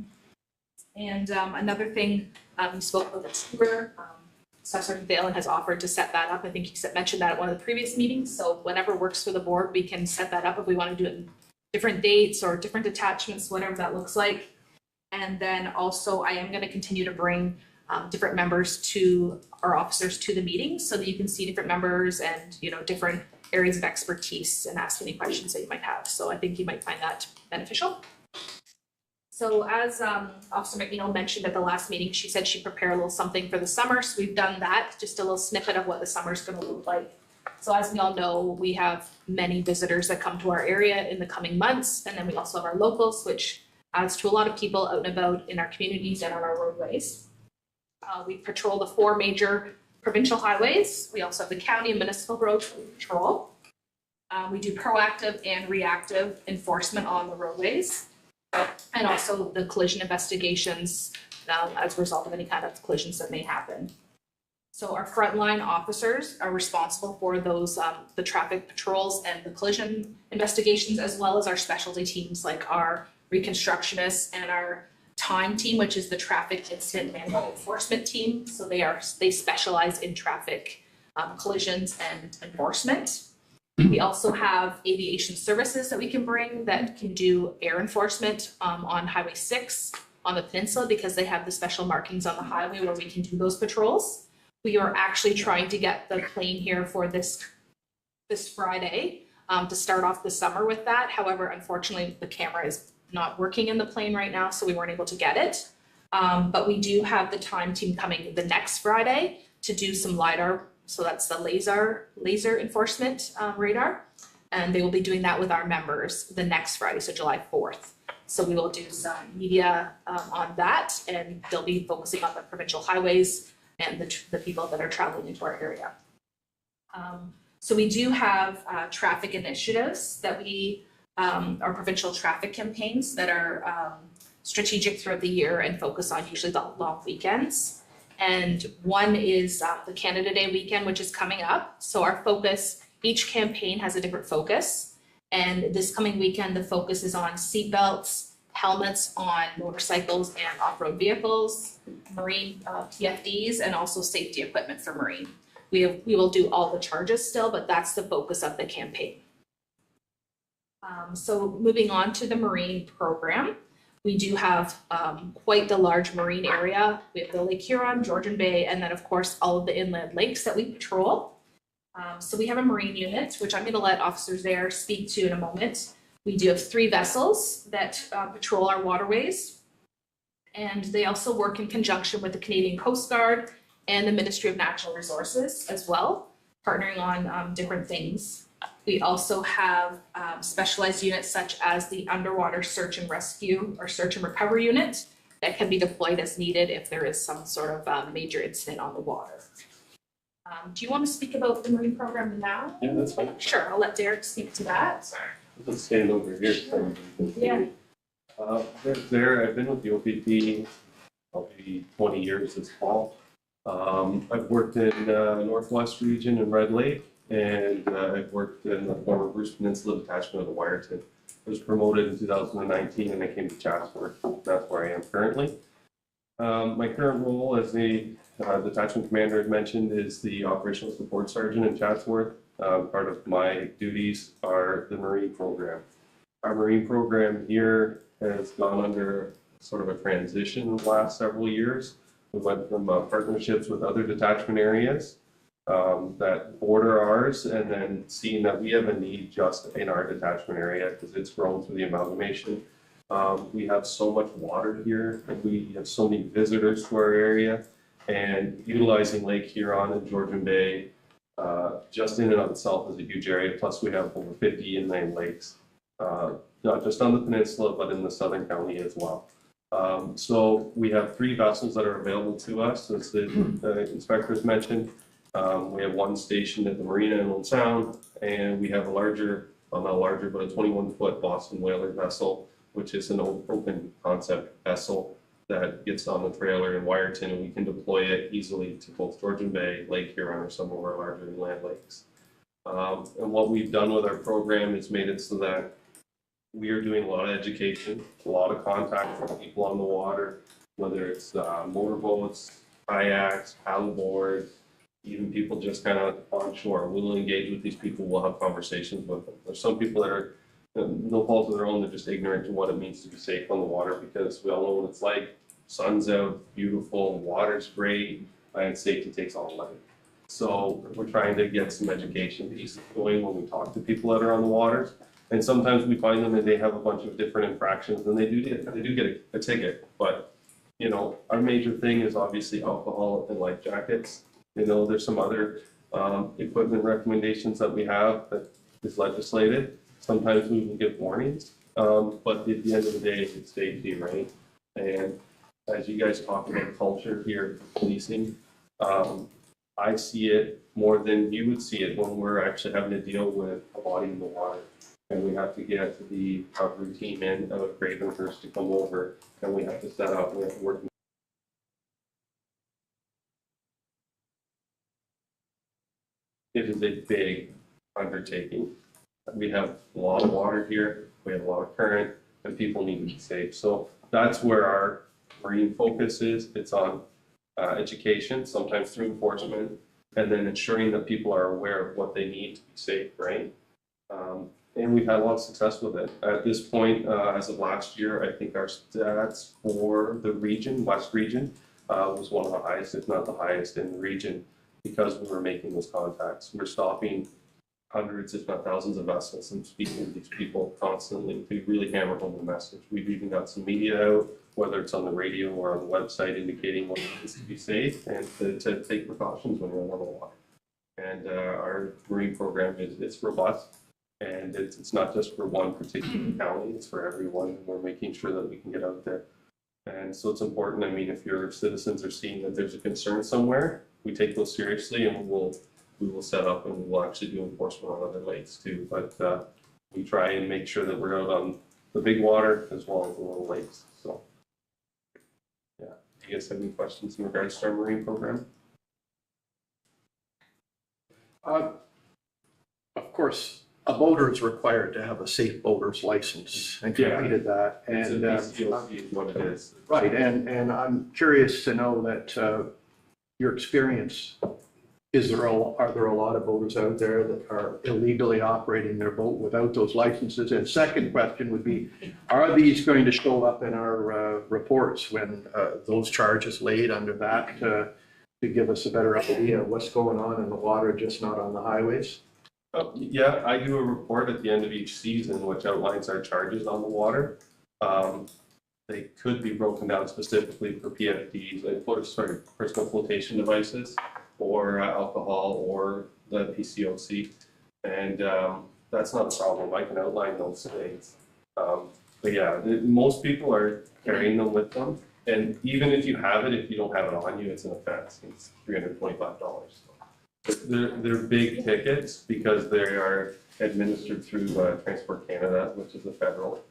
Another thing, we spoke about the tour. Staff Sergeant Dalen has offered to set that up. I think he mentioned that at one of the previous meetings. So whenever works for the board, we can set that up if we want to do it in different dates or different detachments, whatever that looks like. And then also I am going to continue to bring different members to our officers to the meetings so that you can see different members and, you know, different areas of expertise and ask any questions that you might have. So I think you might find that beneficial. So as Officer McNeil mentioned at the last meeting, she said she'd prepare a little something for the summer. So we've done that, just a little snippet of what the summer's going to look like. So as we all know, we have many visitors that come to our area in the coming months. And then we also have our locals, which adds to a lot of people out and about in our communities and on our roadways. We patrol the 4 major provincial highways. We also have the county and municipal roads that we patrol. We do proactive and reactive enforcement on the roadways, and also the collision investigations as a result of any kind of collisions that may happen. So our frontline officers are responsible for those, the traffic patrols and the collision investigations, as well as our specialty teams like our reconstructionists and our time team, which is the traffic incident manual enforcement team. So they specialize in traffic collisions and enforcement. We also have aviation services that we can bring that can do air enforcement on Highway 6 on the peninsula, because they have the special markings on the highway where we can do those patrols. We are actually trying to get the plane here for this Friday to start off the summer with that. However, unfortunately, the camera is not working in the plane right now, so we weren't able to get it. But we do have the time team coming the next Friday to do some LiDAR. So that's the laser enforcement radar. And they will be doing that with our members the next Friday, so July 4th. So we will do some media on that, and they'll be focusing on the provincial highways and the people that are traveling into our area. So we do have traffic initiatives that our provincial traffic campaigns that are strategic throughout the year and focus on usually the long weekends. And one is the Canada Day weekend, which is coming up. So our focus, each campaign has a different focus. And this coming weekend, the focus is on seatbelts, helmets on motorcycles and off-road vehicles, marine PFDs, and also safety equipment for marine. We will do all the charges still, but that's the focus of the campaign. So moving on to the marine program, we do have quite the large marine area. We have the Lake Huron, Georgian Bay, and then of course all of the inland lakes that we patrol. So we have a marine unit, which I'm going to let officers there speak to in a moment. We do have 3 vessels that patrol our waterways, and they also work in conjunction with the Canadian Coast Guard and the Ministry of Natural Resources as well, partnering on different things. We also have specialized units such as the underwater search and rescue or search and recovery unit that can be deployed as needed if there is some sort of major incident on the water. Do you want to speak about the marine program now? Yeah, that's fine. Sure, I'll let Derek speak to that. Let's stand over here. Yeah. I've been with the OPP probably 20 years this fall. I've worked in Northwest region in Red Lake, and I've worked in the former Bruce Peninsula Detachment of the Wyerton. I was promoted in 2019 and I came to Chatsworth. That's where I am currently. My current role as the detachment commander I mentioned is the operational support sergeant in Chatsworth. Part of my duties are the marine program. Our marine program here has gone under sort of a transition in the last several years. We went from partnerships with other detachment areas that border ours, and then seeing that we have a need just in our detachment area because it's grown through the amalgamation. We have so much water here, and we have so many visitors to our area, and utilizing Lake Huron and Georgian Bay just in and of itself is a huge area. Plus we have over 50 inland lakes, not just on the peninsula, but in the southern county as well. So we have 3 vessels that are available to us, as the inspectors mentioned. We have one stationed at the Marina in Old Sound, and we have a larger, well not larger, but a 21-foot Boston Whaler vessel, which is an open concept vessel that gets on the trailer in Wyerton, and we can deploy it easily to both Georgian Bay, Lake Huron, or some of our larger inland lakes. And what we've done with our program is made it so that we are doing a lot of education, a lot of contact with people on the water, whether it's motorboats, kayaks, paddleboard, even people just kind of on shore. We'll engage with these people, we'll have conversations with them. There's some people that are no fault of their own, they're just ignorant to what it means to be safe on the water, because we all know what it's like. Sun's out, beautiful, water's great, and safety takes all night. So we're trying to get some education pieces going when we talk to people that are on the waters. And sometimes we find them and they have a bunch of different infractions, and they do get a ticket. But you know, our major thing is obviously alcohol and life jackets. You know, there's some other equipment recommendations that we have that is legislated. Sometimes we will give warnings, but at the end of the day, it's safety, right? And as you guys talk about culture here, policing, I see it more than you would see it when we're actually having to deal with a body in the water. And we have to get the recovery team in out of Gravenhurst to come over, and we have to set up, we have to work. It is a big undertaking. We have a lot of water here, we have a lot of current, and people need to be safe. So that's where our marine focus is. It's on education, sometimes through enforcement, and then ensuring that people are aware of what they need to be safe, right? And we've had a lot of success with it. At this point, as of last year, I think our stats for the region, West region, was one of the highest, if not the highest in the region, because we were making those contacts. We're stopping hundreds, if not thousands of vessels and speaking to these people constantly to really hammer home the message. We've even got some media out, whether it's on the radio or on the website, indicating what it is to be safe and to take precautions when you're on the water. And our marine program is robust, and it's not just for one particular county, it's for everyone. We're making sure that we can get out there. And so it's important. I mean, if your citizens are seeing that there's a concern somewhere, we take those seriously, and we will set up and we'll actually do enforcement on other lakes too. But we try and make sure that we're out on the big water as well as the little lakes. So yeah, do you guys have any questions in regards to our marine program? Of course, a boater is required to have a safe boater's license and completed that. And is what it is. Right, and I'm curious to know that your experience are there a lot of boaters out there that are illegally operating their boat without those licenses? And second question would be, are these going to show up in our reports when those charges laid under that to give us a better idea of what's going on in the water, just not on the highways? Yeah, I do a report at the end of each season which outlines our charges on the water. They could be broken down specifically for PFDs, like personal flotation devices, or alcohol, or the PCOC, and that's not a problem. I can outline those things. But yeah, most people are carrying them with them, and even if you have it, if you don't have it on you, it's an offense. It's $325. They're big tickets because they are administered through Transport Canada, which is a federal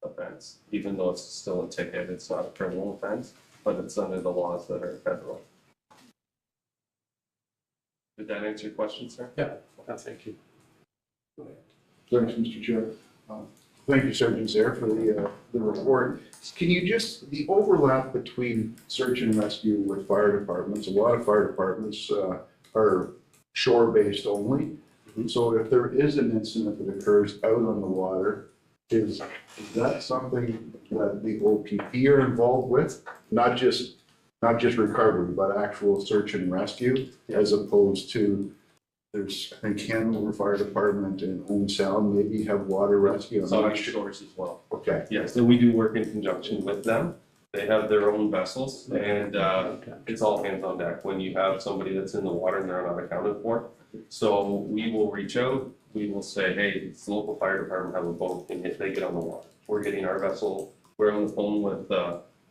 offense. Even though it's still a ticket, it's not a criminal offense, but it's under the laws that are federal. Did that answer your question, sir? Yeah, thank you. Thanks, Mr. Chair. Thank you, Sergeant Zaire, for the report. Can you just, the overlap between search and rescue with fire departments, a lot of fire departments are shore-based only. So if there is an incident that occurs out on the water, is that something that the OPP are involved with? Not just recovery, but actual search and rescue, as opposed to, there's, I think, Hanover Fire Department and Owen Sound maybe have water rescue. It's on shores as well. Okay. Yes, and we do work in conjunction with them. They have their own vessels, and it's all hands on deck when you have somebody that's in the water and they're not accounted for. So we will reach out, we will say, hey, it's the local fire department have a boat, and if they get on the water, we're getting our vessel, we're on the phone with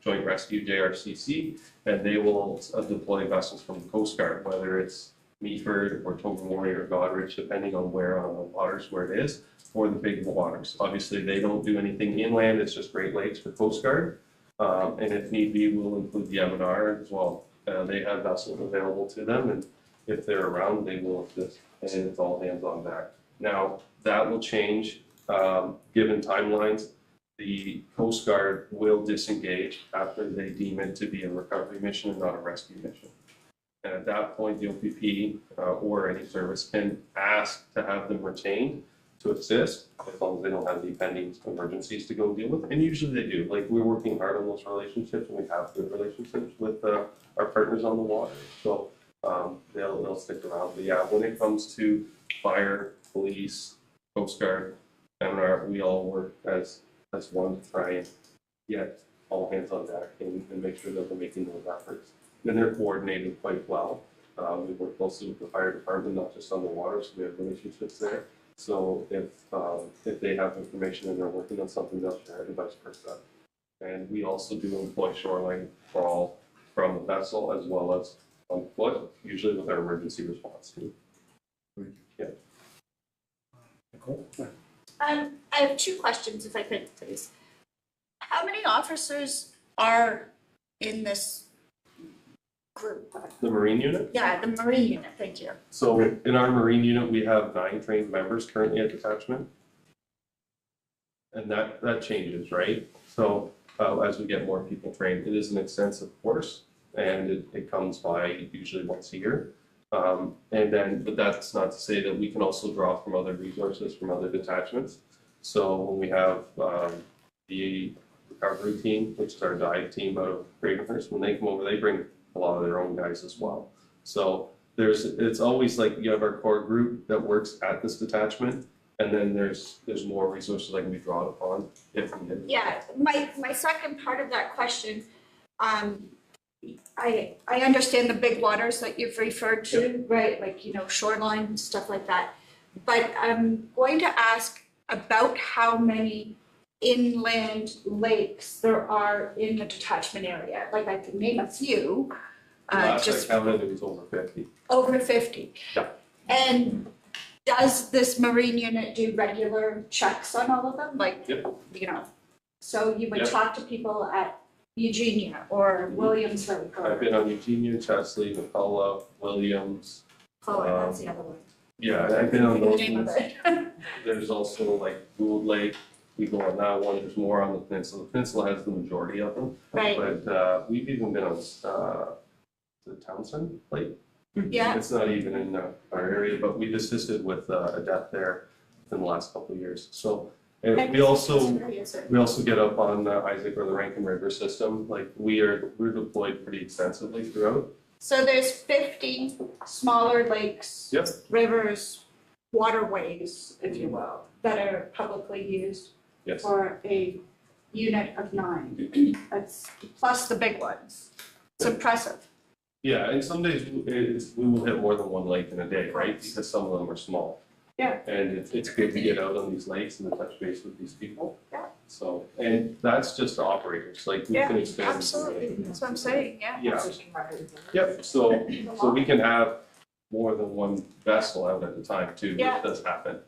Joint Rescue, JRCC, and they will deploy vessels from the Coast Guard, whether it's Meaford or Tobermory or Goderich, depending on where on the waters where it is, or the big waters. Obviously, they don't do anything inland, it's just Great Lakes for Coast Guard. And if need be, we'll include the M&R as well. They have vessels available to them, and if they're around, they will assist, and it's all hands on deck. Now, that will change, given timelines. The Coast Guard will disengage after they deem it to be a recovery mission and not a rescue mission. And at that point, the OPP or any service can ask to have them retained to assist, as long as they don't have any pending emergencies to go deal with. And usually they do. Like, we're working hard on those relationships, and we have good relationships with our partners on the water. So they'll stick around. But yeah, when it comes to fire, police, Coast Guard, and we all work as one to try and get all hands on deck and make sure that we're making those efforts. And they're coordinated quite well. We work closely with the fire department, not just on the water, so we have relationships there. So if they have information and they're working on something, they'll share it, and vice versa. And we also do employ shoreline patrol from the vessel as well as on foot, usually with our emergency response team. Yeah. Nicole? I have two questions, if I could, please. How many officers are in this group? The Marine unit? Yeah, the Marine unit, thank you. So in our Marine unit, we have 9 trained members currently at Detachment. And that changes, right? So as we get more people trained, it is an extensive course, and it comes by usually once a year. But that's not to say that we can also draw from other resources from other detachments. So when we have the recovery team, which is our dive team out of Gravenhurst, when they come over, they bring a lot of their own guys as well. So it's always like you have our core group that works at this detachment, and then there's more resources that can be drawn upon if needed. Yeah, my second part of that question, I understand the big waters that you've referred to, right? Like, shoreline and stuff like that. But I'm going to ask about how many inland lakes there are in the detachment area. Like, I can name a few. Last I counted, it was over 50. Over 50. Yeah. And does this Marine unit do regular checks on all of them? Like, so you would talk to people at Eugenia or Williamsburg? I've been on Eugenia, Chesley, McCullough, Williams. Oh, that's the other one. Yeah, I've been on those Name of ones. it. There's also like Gould Lake. We go on that one. There's more on the peninsula. The peninsula has the majority of them. Right. But we've even been on the Townsend Lake. Yeah. It's not even in our area, but we've assisted with a death there in the last couple of years. So, and we also get up on Isaac or the Rankin River system. Like we're deployed pretty extensively throughout. So there's 50 smaller lakes, Yep. rivers, waterways, if you will, that are publicly used Yes. for a unit of 9. That's plus the big ones. It's impressive. Yeah, and some days we will hit more than one lake in a day, right? Because some of them are small. Yeah. And it's good to get out on these lakes and to touch base with these people. Yeah. So, and that's just the operators, like we can expand. Absolutely. That's what I'm saying. Yeah. Yeah. Yep, so we can have more than one vessel out at a time too, Yeah. which does happen.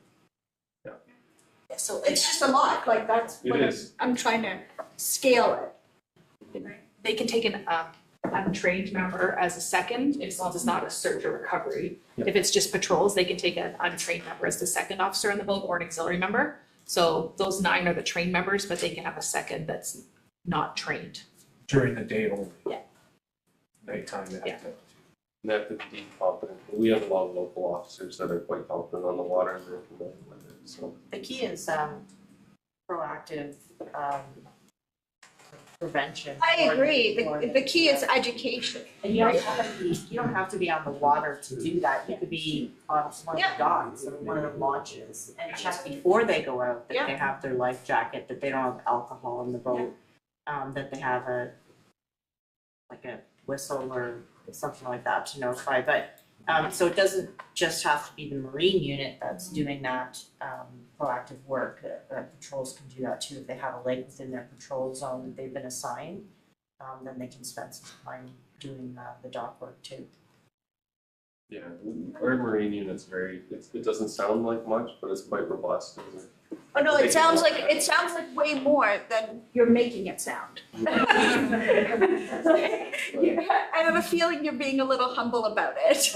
So it's just a lot. Like that's It what is. I'm trying to scale it. They can take an untrained member as a second, as long as it's not a search or recovery. Yeah. If it's just patrols, they can take an untrained member as the second officer on the boat or an auxiliary member. So those 9 are the trained members, but they can have a second that's not trained. During the day only. Yeah. Nighttime, they have to. And that could be competent. We have a lot of local officers that are quite competent on the water and they're familiar with it, so. The key is proactive prevention. I agree. The key is education. And you don't have to be on the water to do that. You could be on one of the docks or one of the launches and check before they go out that they have their life jacket, that they don't have alcohol in the boat, that they have a whistle or something like that to notify. But so it doesn't just have to be the Marine unit that's doing that proactive work. Patrols can do that too. If they have a lake within their patrol zone that they've been assigned, then they can spend some time doing the dock work too. Yeah, our Marine unit's it doesn't sound like much, but it's quite robust. Oh no, it sounds like way more than you're making it sound. I have a feeling you're being a little humble about it.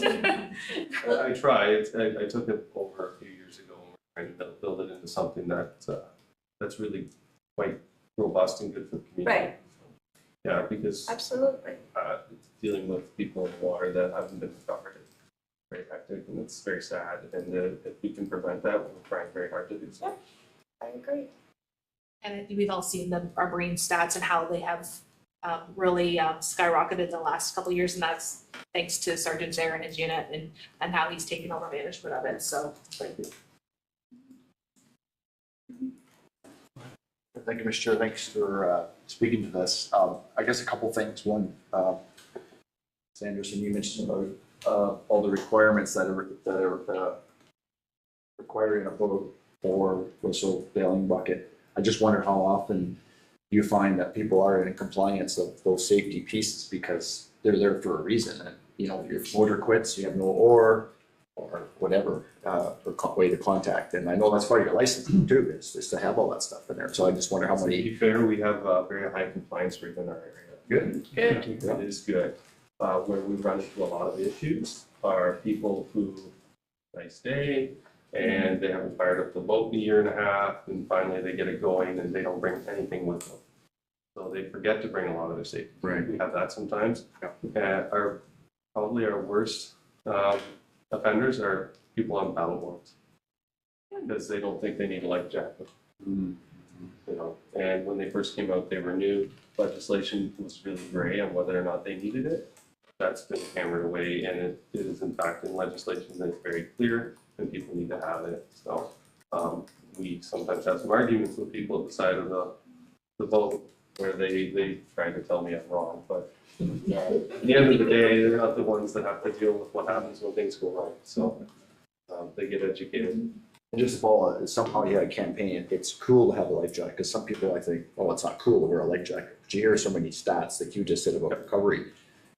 I try. I took it over a few years ago and we're trying to build it into something that's really quite robust and good for the community. Right. Yeah, because Absolutely. Dealing with people in the water that haven't been recovered is very hectic and it's very sad. And if we can prevent that, we're trying very hard to do so. I agree. And we've all seen our Marine stats and how they have really skyrocketed in the last couple of years, and that's thanks to Sergeant Zaire and his unit and how he's taken over management of it. So thank you. Thank you, Mr. Chair. Thanks for speaking to this. I guess a couple things. One, Sanderson, you mentioned about all the requirements that are required in a boat or whistle bailing bucket. I just wonder how often you find that people are in compliance of those safety pieces because they're there for a reason. And if your motor quits, you have no oar or whatever way to contact. And I know that's part of your license too, is to have all that stuff in there. So I just wonder how To many. be fair, we have a very high compliance rate in our area. Good. It is good. Where we run into a lot of issues are people who, nice day, and they haven't fired up the boat in a year and a half, and finally they get it going and they don't bring anything with them. So they forget to bring a lot of their safety. Right. We have that sometimes. Probably our worst offenders are people on paddleboards because they don't think they need a life jacket. And when they first came out, they were new. Legislation was really gray on whether or not they needed it. That's been hammered away, and it is in fact in legislation that's very clear, and people need to have it. So we sometimes have some arguments with people at the side of the boat where they try to tell me I'm wrong, but at the end of the day, they're not the ones that have to deal with what happens when things go wrong. So they get educated. And just to follow, somehow you had a campaign, it's cool to have a life jacket, because some people I think, oh, it's not cool to wear a life jacket. But you hear so many stats that you just said about recovery.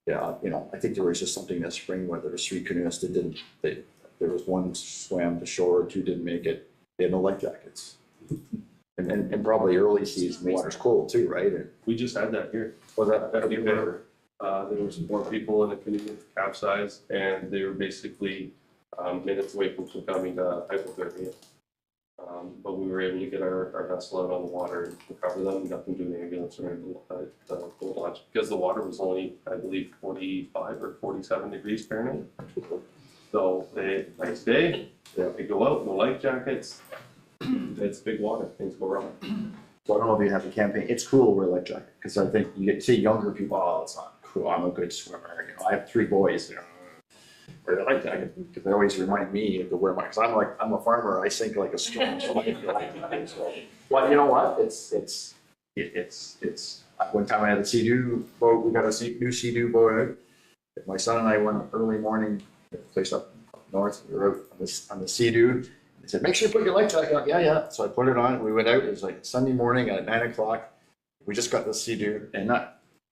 Yeah, I think there was just something this spring where there was 3 canoeists that didn't, there was 1 swam to shore, 2 didn't make it. They had no life jackets. And probably early season, the water's cold too, right? We just had that here. Was that That'd be better. There was 4 people in a canoe capsized, and they were basically minutes away from succumbing to hypothermia. But we were able to get our vessel out on the water and recover them. We got them to an ambulance or Gold Lodge because the water was only, I believe, 45 or 47 degrees Fahrenheit. So nice day, they go out, no life jackets. It's big water, things go wrong. So I don't know if you have a campaign, it's cool to wear a life jacket, because I think you get, see younger people, oh, it's not cool, I'm a good swimmer, you know, I have 3 boys, you know. Wear a life jacket, because they always remind me to wear my, because I'm a farmer, I sink like a stone, so I need a life jacket, so. But you know what, it's, one time I had a Sea-Doo boat, we got a new Sea-Doo boat out. My son and I went early morning, at a place up north, we were out on the Sea-Doo. They said, make sure you put your life jacket on. Yeah. So I put it on. We went out. It was like Sunday morning at 9 o'clock. We just got the Sea-Doo, and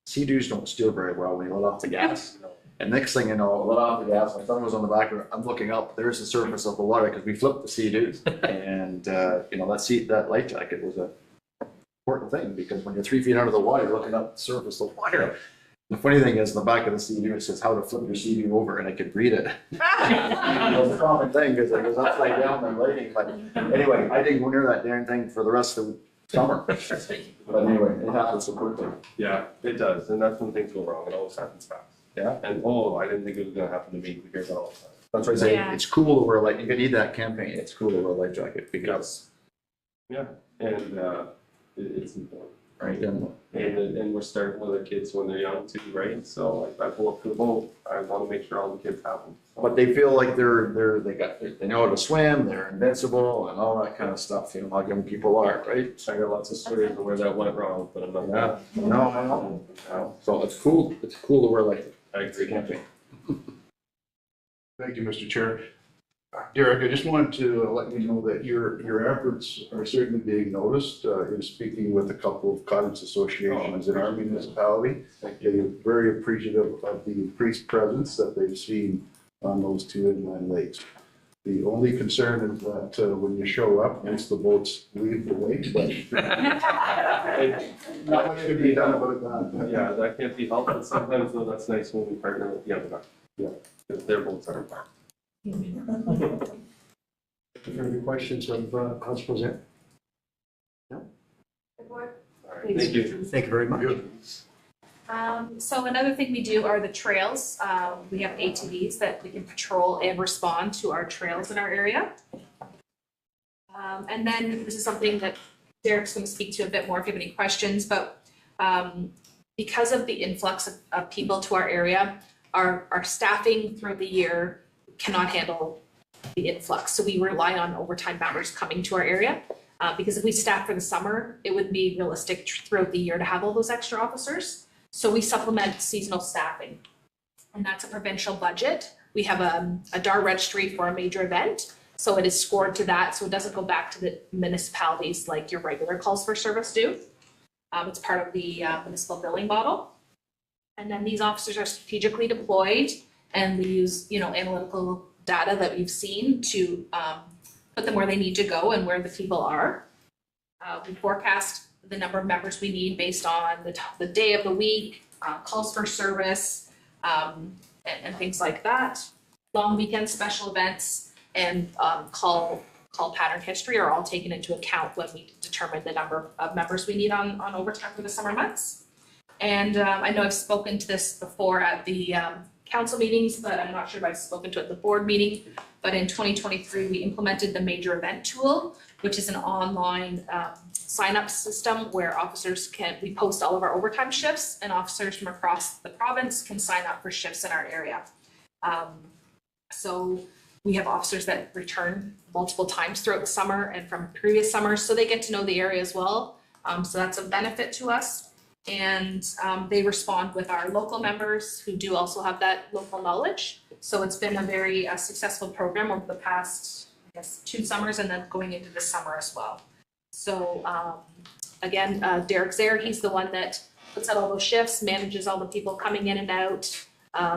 Sea-Doos don't steer very well when you let off the gas. And next thing you know, I let off the gas. My son was on the back. I'm looking up. There's the surface of the water because we flipped the Sea-Doos. And you know, that life jacket was a important thing because when you're 3 feet under the water, you're looking up the surface of the water. The funny thing is, in the back of the Sea-Doo, it says how to flip your Sea-Doo over, and I could read it. It was a common thing because it was upside down and lighting. But anyway, I didn't go near that darn thing for the rest of the summer. But anyway, it happens so quickly. Yeah, it does, and that's when things go wrong. It always happens fast. Yeah. And I didn't think it was gonna happen to me. We hear that all the time. That's why I say it's cool to wear you can need that campaign. It's cool to wear a life jacket because. Yeah, and it's important. Right. And we're starting with our kids when they're young too, right? So I pull up to the boat, I want to make sure all the kids have them. But they feel like they know how to swim, they're invincible and all that kind of stuff, you know, how young people are, right? I got lots of stories of where that went wrong, but I'm not. Yeah, no, I know. So it's cool to wear like I agree. camping. Thank you, Mr. Chair. Derek, I just wanted to let you know that your efforts are certainly being noticed in speaking with a couple of cottage associations in our municipality. They're very appreciative of the increased presence that they've seen on those 2 inland lakes. The only concern is that when you show up, once the boats leave the lake, but not much can be done about that. Yeah, that can't be helped, but sometimes though that's nice when we partner with the other guy. Yeah, because their boats are apart. Further questions of House President? No? Thank you. Thank you very much. So another thing we do are the trails. We have ATVs that we can patrol and respond to our trails in our area. And then this is something that Derek's going to speak to a bit more if you have any questions, but because of the influx of people to our area, our staffing throughout the year cannot handle the influx. So we rely on overtime members coming to our area because if we staff for the summer, it would be realistic throughout the year to have all those extra officers. So we supplement seasonal staffing, and that's a provincial budget. We have a DAR registry for a major event, so it is scored to that, so it doesn't go back to the municipalities like your regular calls for service do. It's part of the municipal billing model. And then these officers are strategically deployed, and we use, analytical data that we've seen to put them where they need to go and where the people are. We forecast the number of members we need based on the day of the week, calls for service, and things like that. Long weekend special events and call pattern history are all taken into account when we determine the number of members we need on overtime for the summer months. And I know I've spoken to this before at the council meetings, but I'm not sure if I've spoken to it at the board meeting. But in 2023, we implemented the major event tool, which is an online sign-up system where we post all of our overtime shifts, and officers from across the province can sign up for shifts in our area. So we have officers that return multiple times throughout the summer and from previous summers, so they get to know the area as well. So that's a benefit to us. And they respond with our local members who do also have that local knowledge. So it's been a very successful program over the past, 2 summers and then going into this summer as well. So again, Derek's there. He's the one that puts out all those shifts, manages all the people coming in and out,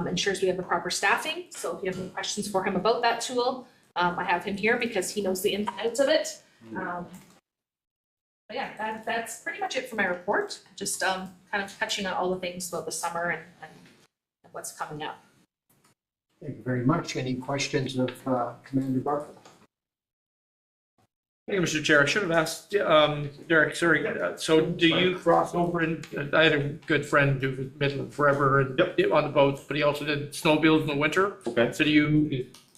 ensures we have the proper staffing. So if you have any questions for him about that tool, I have him here because he knows the ins and outs of it. But yeah, that's pretty much it for my report. Just kind of touching on all the things about the summer and what's coming up. Thank you very much. Any questions of Commander Bartlett? Hey, Mr. Chair, I should have asked, Derek, sorry, so do you cross over and, I had a good friend who was Midland forever and on the boats, but he also did snowmobiles in the winter. Okay. So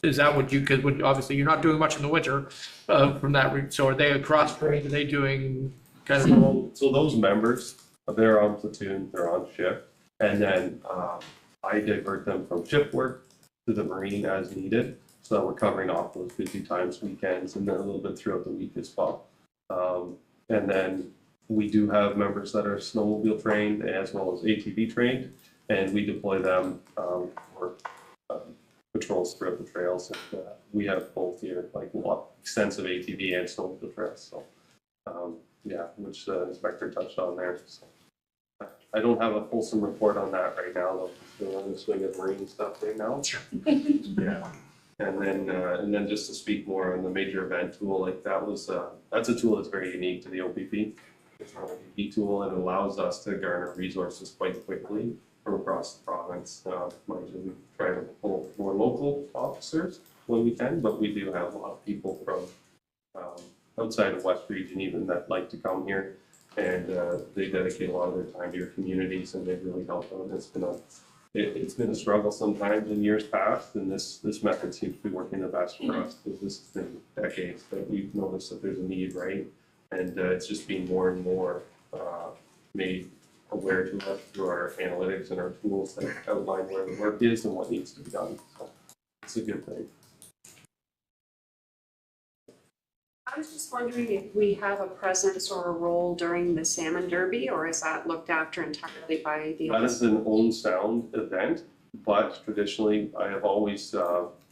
is that what you, because obviously you're not doing much in the winter, from that route, so are they across trained, are they doing kind of? So those members, they're on platoon, they're on shift, and then, I divert them from shift work to the Marine as needed. So that we're covering off those busy times, weekends, and then a little bit throughout the week as well. And then we do have members that are snowmobile trained as well as ATV trained, and we deploy them for patrols throughout the trails. And, we have both here, like extensive ATV and snowmobile trails. So yeah, which the inspector touched on there. So, I don't have a fulsome report on that right now, though. Still in the swing of Marine stuff right now. Yeah. And then just to speak more on the major event tool, like that's a tool that's very unique to the OPP. It's an OPP tool and it allows us to garner resources quite quickly from across the province. Mind you, we try to pull more local officers when we can, but we do have a lot of people from outside of West Region even that like to come here, and they dedicate a lot of their time to your communities and they really help them. It's been a struggle sometimes in years past, and this method seems to be working the best for us, because this has been decades that we've noticed that there's a need, right? And it's just being more and more made aware to us through our analytics and our tools that outline where the work is and what needs to be done. So it's a good thing. I was just wondering if we have a presence or a role during the Salmon Derby, or is that looked after entirely by the? That is an own sound event, but traditionally I have always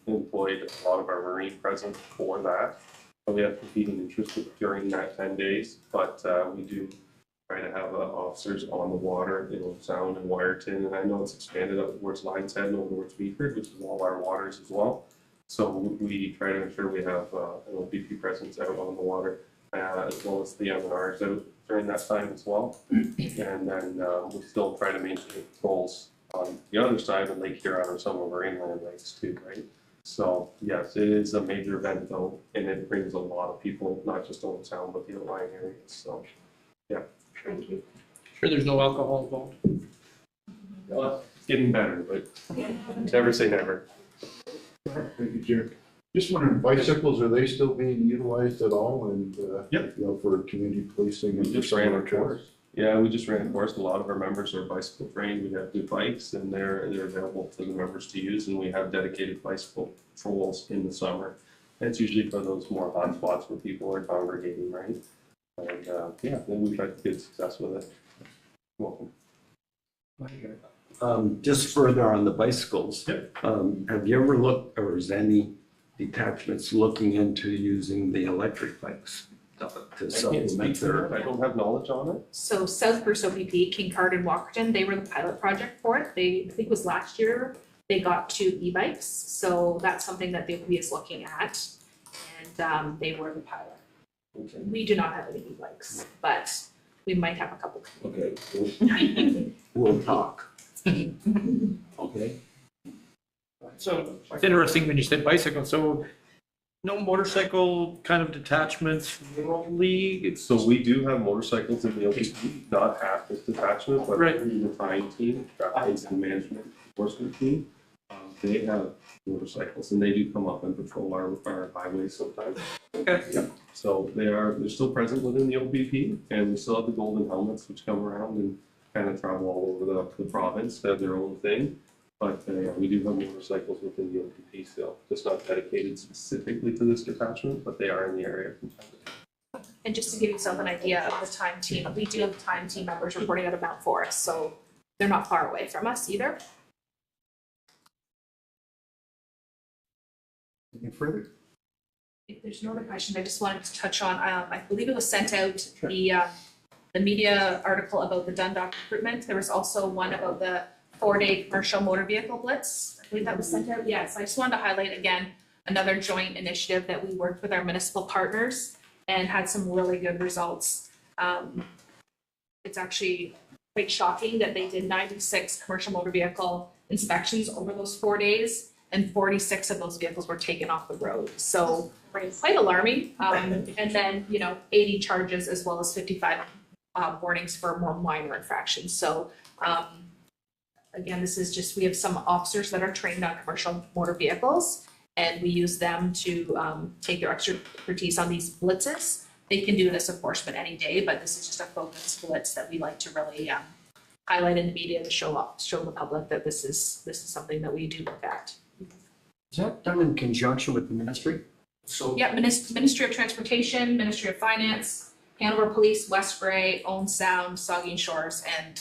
employed a lot of our Marine presence for that. So we have competing interests during that 10 days, but we do try to have officers on the water in Old Sound and Wyerton, and I know it's expanded up towards Lions Head and over towards Beeford, which is all our waters as well. So we try to ensure we have an OPP presence out on the water, as well as the MNRs out during that time as well. And then we still try to maintain patrols on the other side of Lake Huron or some of our inland lakes too, right? So yes, it is a major event though, and it brings a lot of people, not just Old Sound, but the outlying areas. So yeah. Thank you. Sure, there's no alcohol involved. Well, it's getting better, but never say never. Thank you, Chair. Just wondering, bicycles, are they still being utilized at all, and Yep. you know, for community policing and We just for ran summer a trails? course. Yeah, we just ran a course. A lot of our members are bicycle trained. We have new bikes and they're available to the members to use, and we have dedicated bicycle patrols in the summer. And it's usually for those more hot spots where people are congregating, right? And yeah, then we've had good success with it. Welcome. Just further on the bicycles, Yep. Have you ever looked, or is any detachments looking into using the electric bikes to I can't supplement speak to their? that. I don't have knowledge on it. So South Bruce OPP, Kincard and Walkerton, they were the pilot project for it. I think it was last year, they got 2 e-bikes. So that's something that the OPP is looking at. And they were the pilot. Okay. We do not have any e-bikes, but we might have a couple. Okay, we'll talk. Okay. So it's interesting when you said bicycle, so no motorcycle kind of detachments, rural league? So we do have motorcycles in the OPP, not half this detachment, but Right. the defined team, traffic and management enforcement team. They have motorcycles and they do come up and patrol our highways sometimes. Okay. Yeah. So they're still present within the OPP, and we still have the golden helmets which come around and kind of travel all over the province. They have their own thing. But we do have motorcycles within the OPP still, just not dedicated specifically to this detachment, but they are in the area from time to time. And just to give yourself an idea of the time team, we do have time team members reporting out of Mount Forest, so they're not far away from us either. Anything further? If there's no other question, I just wanted to touch on, I believe it was sent out, the media article about the Dundalk recruitment. There was also one about the 4-day commercial motor vehicle blitz. I believe that was sent out. Yes, I just wanted to highlight again, another joint initiative that we worked with our municipal partners and had some really good results. It's actually quite shocking that they did 96 commercial motor vehicle inspections over those 4 days, and 46 of those vehicles were taken off the road. So quite alarming. And then, 80 charges as well as 55 warnings for more minor infractions. So again, this is just, we have some officers that are trained on commercial motor vehicles, and we use them to take their expertise on these blitzes. They can do this, of course, but any day, but this is just a focused blitz that we like to really highlight in the media to show the public that this is something that we do look at. Is that done in conjunction with the ministry? So Yeah, Ministry of Transportation, Ministry of Finance, Hanover Police, West Grey, Owen Sound, Saugeen Shores, and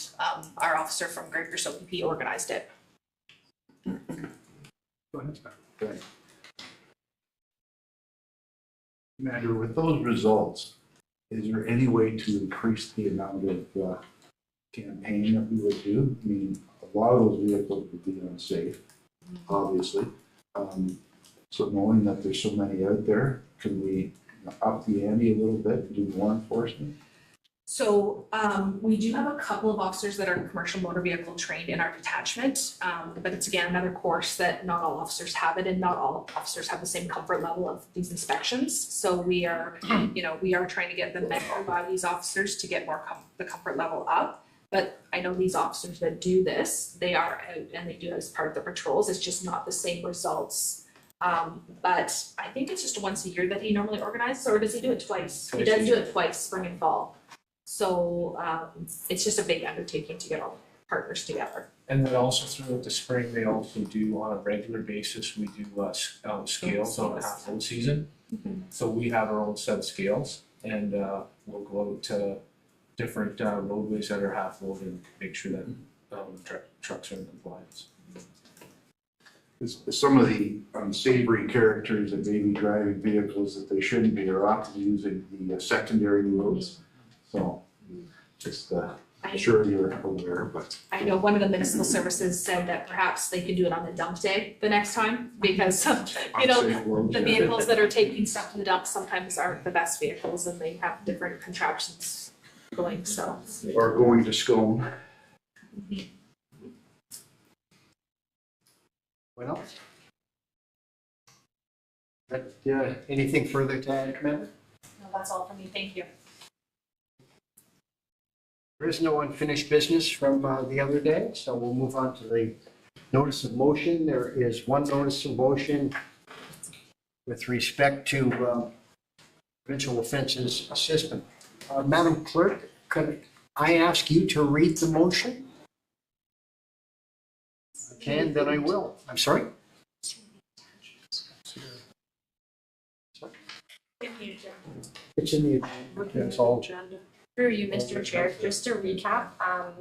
our officer from Great Pierce OPP organized it. Go ahead. Commander, with those results, is there any way to increase the amount of campaign that we would do? I mean, a lot of those vehicles would be unsafe, obviously. So knowing that there's so many out there, can we up the ante a little bit and do more enforcement? So we do have a couple of officers that are commercial motor vehicle trained in our detachment, but it's again another course that not all officers have it, and not all officers have the same comfort level of these inspections. So we are, we are trying to get them mentored by these officers to get more the comfort level up. But I know these officers that do this, they are out and they do it as part of the patrols. It's just not the same results. But I think it's just once a year that he normally organizes, or does he do it twice? He does do it twice, spring and fall. So it's just a big undertaking to get all the partners together. And then also throughout the spring, they also do on a regular basis, we do scales on a half-full season. So we have our own set of scales, and we'll go out to different roadways that are half-full and make sure that trucks are in compliance. Some of the unsavory characters that may be driving vehicles that they shouldn't be are often using the secondary roads. So just sure you're aware, but. I know one of the municipal services said that perhaps they could do it on the dump day the next time, because the vehicles that are taking stuff to the dump sometimes aren't the best vehicles, and they have different contraptions going, so. Or going to Scone. What else? Anything further to add, Commander? No, that's all for me, thank you. There is no unfinished business from the other day, so we'll move on to the notice of motion. There is one notice of motion with respect to provincial offences assistant. Madam Clerk, could I ask you to read the motion? If I can, then I will. I'm sorry? It's in the agenda. It's all. Through you, Mr. Chair, just to recap,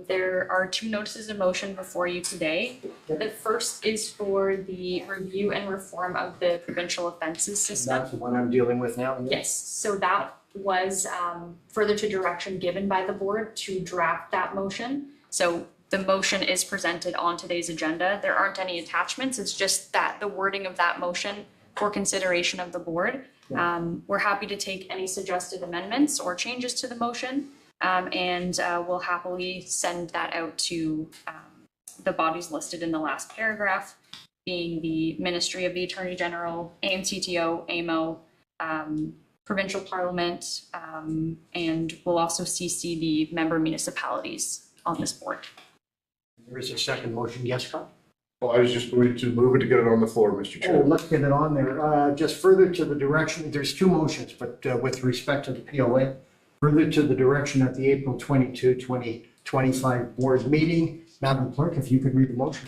there are two notices of motion before you today. The first is for the review and reform of the provincial offences system. That's the one I'm dealing with now? Yes, so that was further to direction given by the board to draft that motion. So the motion is presented on today's agenda. There aren't any attachments. It's just that the wording of that motion for consideration of the board. We're happy to take any suggested amendments or changes to the motion, and we'll happily send that out to the bodies listed in the last paragraph, being the Ministry of the Attorney General, AMCTO, AMO, Provincial Parliament, and we'll also CC the member municipalities on this board. There is a second motion. Yes, Scott? Well, I was just going to move it to get it on the floor, Mr. Chair. Oh, let's get it on there. Just further to the direction, there's two motions, but with respect to the POA, further to the direction at the April 22, 2025 board meeting. Madam Clerk, if you could read the motion.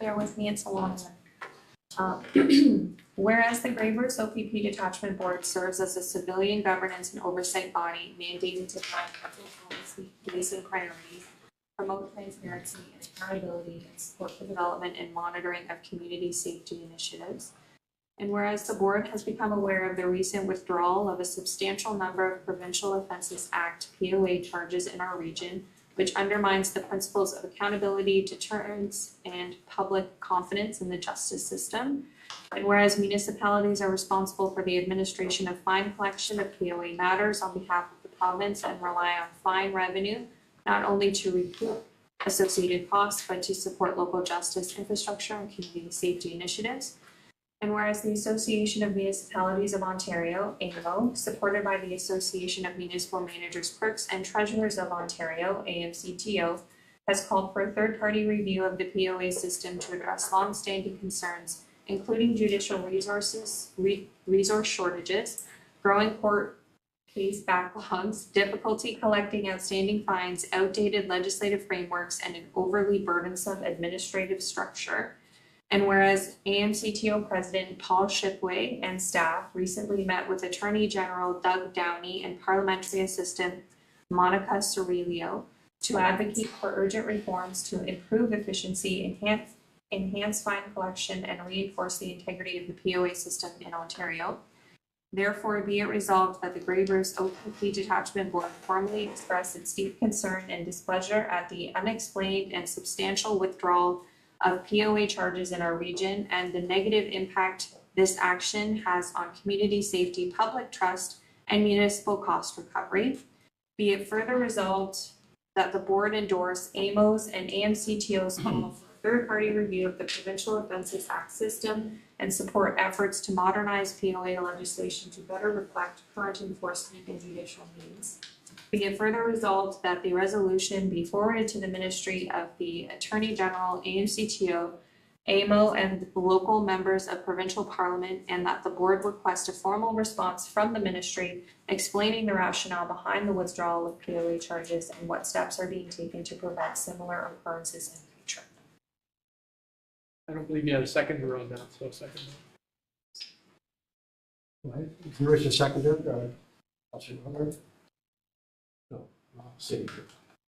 Bear with me, it's a long one. Whereas the Grey Pierce OPP Detachment Board serves as a civilian governance and oversight body mandated to guide policy, police and priorities, promote transparency and accountability, and support the development and monitoring of community safety initiatives. And whereas the board has become aware of the recent withdrawal of a substantial number of Provincial Offences Act POA charges in our region, which undermines the principles of accountability, deterrence, and public confidence in the justice system. And whereas municipalities are responsible for the administration of fine collection of POA matters on behalf of the province and rely on fine revenue not only to recoup associated costs, but to support local justice infrastructure and community safety initiatives. And whereas the Association of Municipalities of Ontario, AMO, supported by the Association of Municipal Managers, Clerks and Treasurers of Ontario, AMCTO, has called for a third-party review of the POA system to address long-standing concerns, including judicial resource shortages, growing court case backlogs, difficulty collecting outstanding fines, outdated legislative frameworks, and an overly burdensome administrative structure. And whereas AMCTO President Paul Shipway and staff recently met with Attorney General Doug Downey and Parliamentary Assistant Monica Cirillo to advocate for urgent reforms to improve efficiency, enhance fine collection, and reinforce the integrity of the POA system in Ontario. Therefore, be it resolved that the Grey Bruce OPP Detachment Board formally express its deep concern and displeasure at the unexplained and substantial withdrawal of POA charges in our region and the negative impact this action has on community safety, public trust, and municipal cost recovery. Be it further resolved that the board endorse AMO's and AMCTO's call for a third-party review of the Provincial Offences Act system and support efforts to modernize POA legislation to better reflect current enforcement and judicial needs. Be it further resolved that the resolution be forwarded to the Ministry of the Attorney General, AMCTO, AMO, and local members of provincial parliament, and that the board request a formal response from the ministry explaining the rationale behind the withdrawal of POA charges and what steps are being taken to prevent similar occurrences in the future. I don't believe you had a seconder on that, so second. Who is the seconder? Councilor Miller?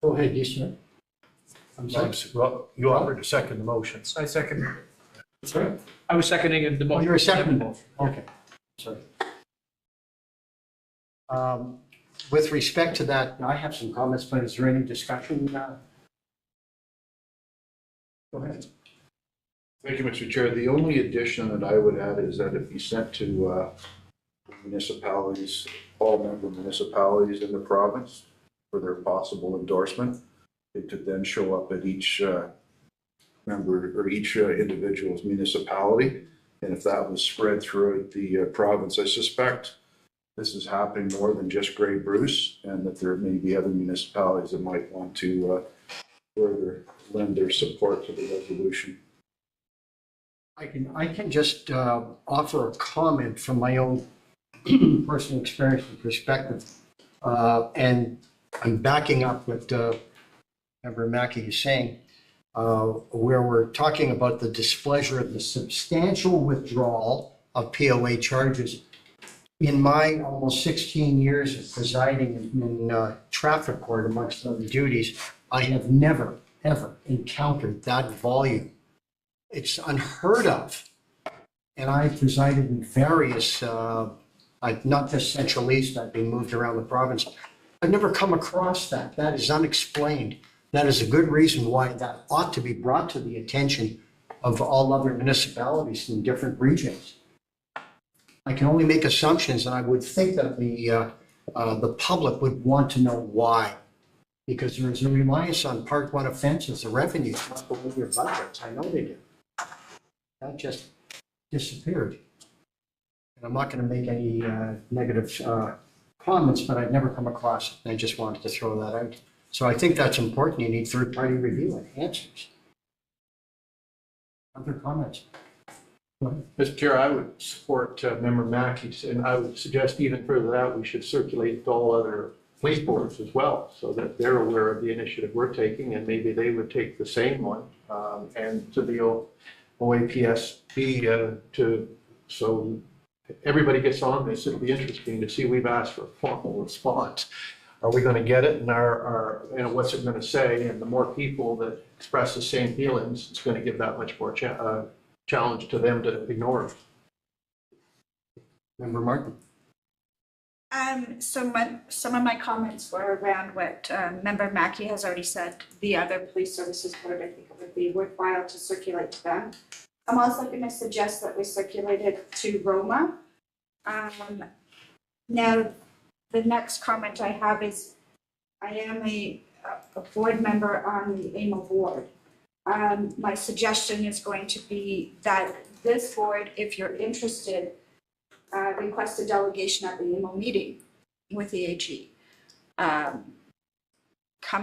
Go ahead, yes, sir. I'm sorry. Well, you offered to second the motion. I second. Sorry? I was seconding the motion. Oh, you're a second. Okay, sorry. With respect to that, I have some comments, but is there any discussion? Go ahead. Thank you, Mr. Chair. The only addition that I would add is that it be sent to municipalities, all member municipalities in the province for their possible endorsement. It could then show up at each member or each individual's municipality. And if that was spread throughout the province, I suspect this is happening more than just Grey Bruce, and that there may be other municipalities that might want to further lend their support to the resolution. I can just offer a comment from my own personal experience and perspective. And I'm backing up what Member Mackey is saying, where we're talking about the displeasure of the substantial withdrawal of POA charges. In my almost 16 years of presiding in traffic court, amongst other duties, I have never, ever encountered that volume. It's unheard of. And I presided in various, not just Central East, I've been moved around the province. I've never come across that. That is unexplained. That is a good reason why that ought to be brought to the attention of all other municipalities in different regions. I can only make assumptions, and I would think that the public would want to know why. Because there is a reliance on Part 1 offenses, the revenues must go with your budgets. I know they do. That just disappeared. And I'm not going to make any negative comments, but I've never come across it. I just wanted to throw that out. So I think that's important. You need third-party review and answers. Other comments? Mr. Chair, I would support Member Mackey's, and I would suggest even further that we should circulate to all other police boards as well, so that they're aware of the initiative we're taking, and maybe they would take the same one, and to the OAPSB so everybody gets on this. It'll be interesting to see. We've asked for a formal response. Are we going to get it, and what's it going to say? And the more people that express the same feelings, it's going to give that much more challenge to them to ignore it. Member Martin. Some of my comments were around what Member Mackey has already said. The other police services board, I think it would be worthwhile to circulate to them. I'm also going to suggest that we circulate it to Roma. Now, the next comment I have is I am a board member on the AMO board. my suggestion is going to be that this board, if you're interested, request a delegation at the emo meeting with the AG. Come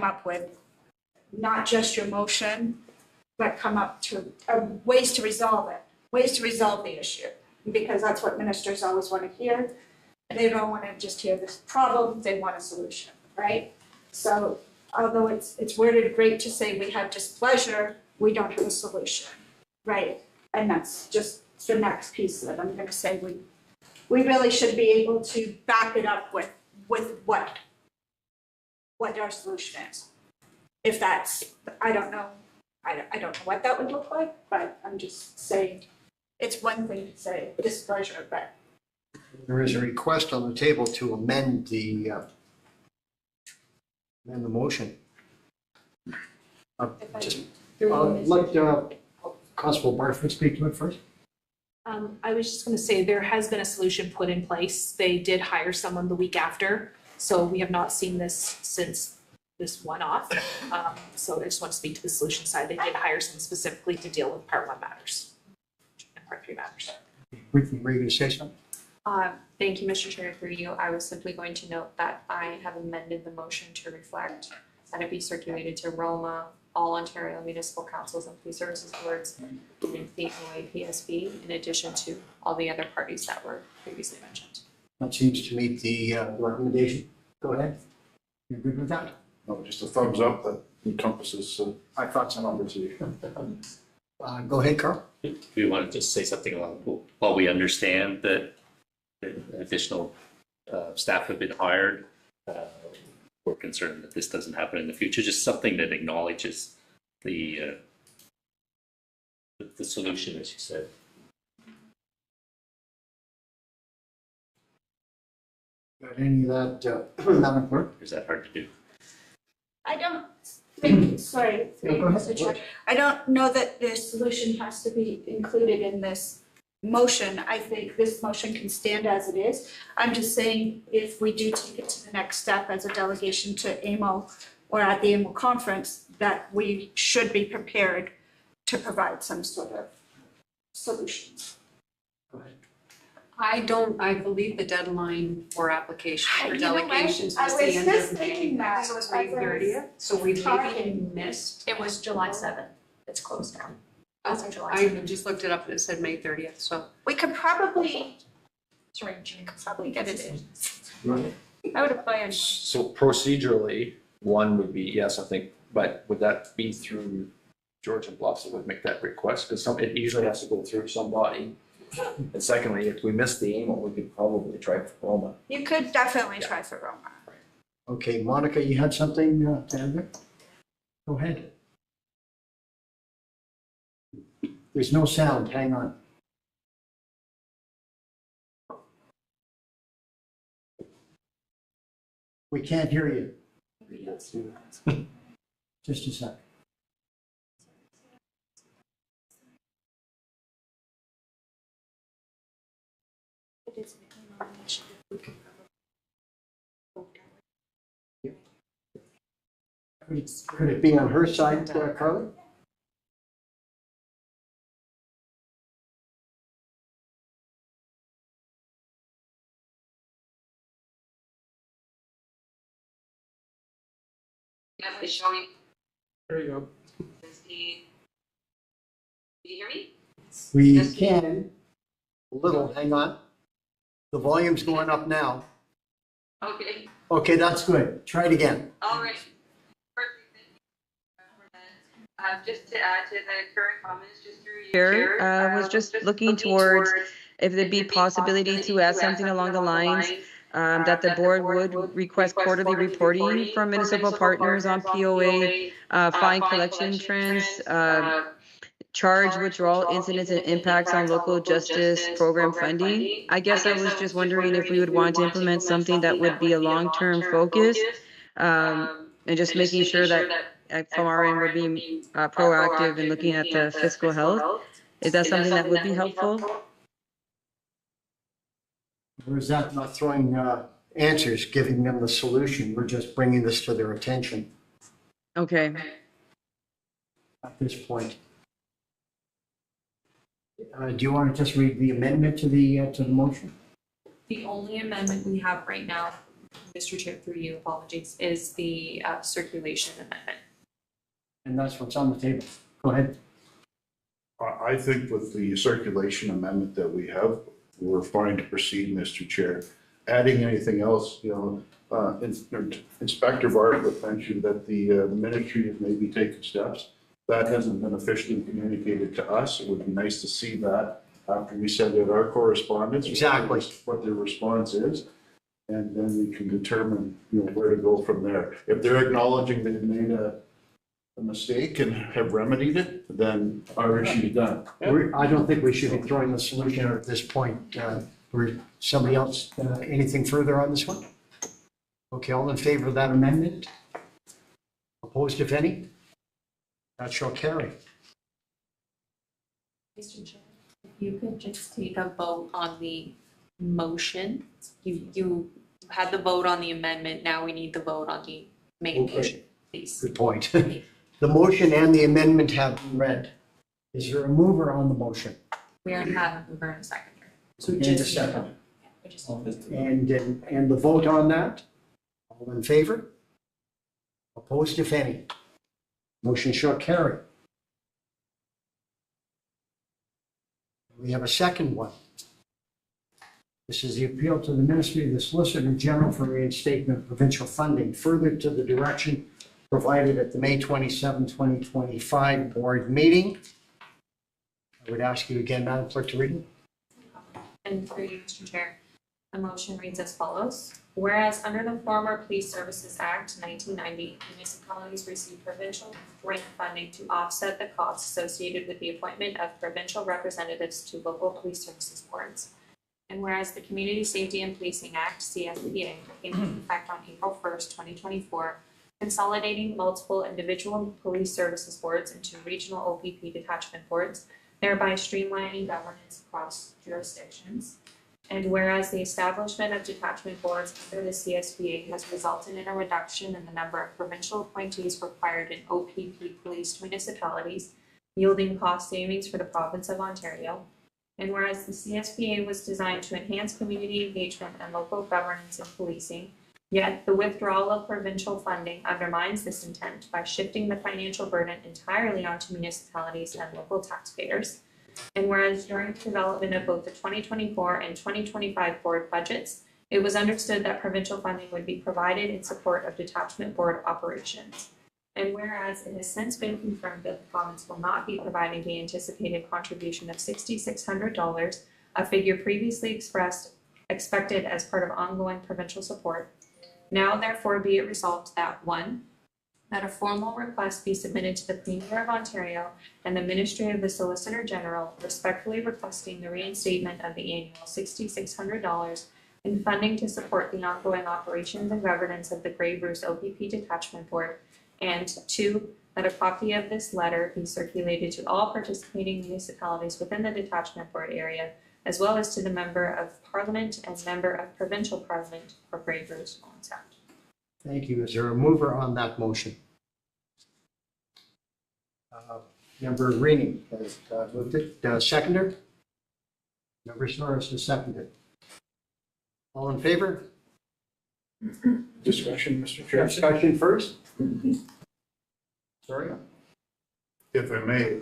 up with not just your motion, but come up to ways to resolve it, ways to resolve the issue. Because that's what ministers always want to hear. They don't want to just hear this problem, they want a solution, right? So although it's worded great to say we have displeasure, we don't have a solution, right? And that's just the next piece that I'm going to say. We really should be able to back it up with what our solution is. If that's, I don't know what that would look like, but I'm just saying, it's one thing to say displeasure, but. There is a request on the table to amend the motion. Let Constable Barfoot speak to it first. I was just gonna say, there has been a solution put in place. They did hire someone the week after, so we have not seen this since this one-off. So I just want to speak to the solution side. They did hire someone specifically to deal with Part 1 matters and Part 3 matters. Were you going to say something? Thank you, Mr. Chair, through you. I was simply going to note that I have amended the motion to reflect that it be circulated to ROMA, all Ontario municipal councils and police services boards, and the OAPSB, in addition to all the other parties that were previously mentioned. That seems to meet the recommendation. Go ahead. You're good with that? No, just a thumbs up that encompasses. I thought so. Go ahead, Carl. We want to just say something along, while we understand that additional staff have been hired, we're concerned that this doesn't happen in the future, just something that acknowledges the solution, as you said. Got any of that, Madam Clerk? Or is that hard to do? I don't think, sorry, Yeah, go ahead. Mr. Chair. I don't know that the solution has to be included in this motion. I think this motion can stand as it is. I'm just saying, if we do take it to the next step as a delegation to AMO or at the AMO conference, that we should be prepared to provide some sort of solutions. I believe the deadline for application for You know what? delegations I was the was end just of May. thinking I that think it was as May I was 30th, so we maybe talking. missed. It was July 7th. It's closed now. As of July I 7th. just looked it up and it said May 30th, so. We could probably, Sorry, June. get it in. I would apply on. So procedurally, one would be, yes, I think, but would that be through George and Bluffs that would make that request? Because it usually has to go through somebody. And secondly, if we miss the AMO, we could probably try for Roma. You could definitely try for Roma. Okay, Monica, you had something to add there? Go ahead. There's no sound, hang on. We can't hear you. Just a sec. Could it be on her side, Carly? Yep, it's showing. There you go. Can you hear me? We can. A little, hang on. The volume's going up now. Okay, Okay, that's good. Try it again. all right. Perfect. Just to add to the current comments, just through you. Chair, was just looking towards if there'd be possibility to add something along the lines that the board would request quarterly reporting from municipal partners on POA, fine collection trends, charge withdrawal incidents and impacts on local justice program funding. I guess I was just wondering if we would want to implement something that would be a long-term focus, and just making sure that from our end, we're being proactive in looking at the fiscal health. Is that something that would be helpful? Or is that not throwing answers, giving them the solution? We're just bringing this to their attention. Okay. at this point. Do you want to just read the amendment to the motion? The only amendment we have right now, Mr. Chair, through you, apologies, is the circulation amendment. And that's what's on the table. Go ahead. I think with the circulation amendment that we have, we're fine to proceed, Mr. Chair. Adding anything else, Inspector Bartlett mentioned that the ministry has maybe taken steps. That hasn't been officially communicated to us. It would be nice to see that after we send out our correspondence. Exactly. What their response is, and then we can determine, where to go from there. If they're acknowledging they've made a mistake and have remedied it, then our issue is done. I don't think we should be throwing the solution out at this point. Somebody else, anything further on this one? Okay, all in favor of that amendment? Opposed, if any? That shall carry. Mr. Chair, if you could just take a vote on the motion. You had the vote on the amendment, now we need the vote on the main motion, please. Good point. The motion and the amendment have been read. Is there a mover on the motion? We already have a mover and a seconder. So And a just. second. We just- And the vote on that? All in favor? Opposed, if any? Motion shall carry. We have a second one. This is the appeal to the Ministry of the Solicitor General for reinstatement of provincial funding, further to the direction provided at the May 27, 2025 board meeting. I would ask you again, Madam Clerk, to read it. And through you, Mr. Chair, the motion reads as follows. Whereas under the former Police Services Act 1990, municipalities receive provincial grant funding to offset the costs associated with the appointment of provincial representatives to local police services boards. And whereas the Community Safety and Policing Act, CSPA, came into effect on April 1st, 2024, consolidating multiple individual police services boards into regional OPP detachment boards, thereby streamlining governance across jurisdictions. And whereas the establishment of detachment boards under the CSPA has resulted in a reduction in the number of provincial appointees required in OPP policed municipalities, yielding cost savings for the province of Ontario. And whereas the CSPA was designed to enhance community engagement and local governance in policing, yet the withdrawal of provincial funding undermines this intent by shifting the financial burden entirely onto municipalities and local taxpayers. And whereas during the development of both the 2024 and 2025 board budgets, it was understood that provincial funding would be provided in support of detachment board operations. And whereas it has since been confirmed that the province will not be providing the anticipated contribution of $6,600, a figure previously expected as part of ongoing provincial support, now therefore be it resolved that 1, that a formal request be submitted to the Premier of Ontario and the Ministry of the Solicitor General respectfully requesting the reinstatement of the annual $6,600 in funding to support the ongoing operations and governance of the Grey Bruce OPP Detachment Board, and 2, that a copy of this letter be circulated to all participating municipalities within the Detachment Board area, as well as to the Member of Parliament and Member of Provincial Parliament for Grey Bruce Owen Sound. Thank you. Is there a mover on that motion? Member Rainey has moved it. Seconder? Member Norris has seconded. All in favor? Discussion, Mr. Chair. Discussion first? Sorry? If I may,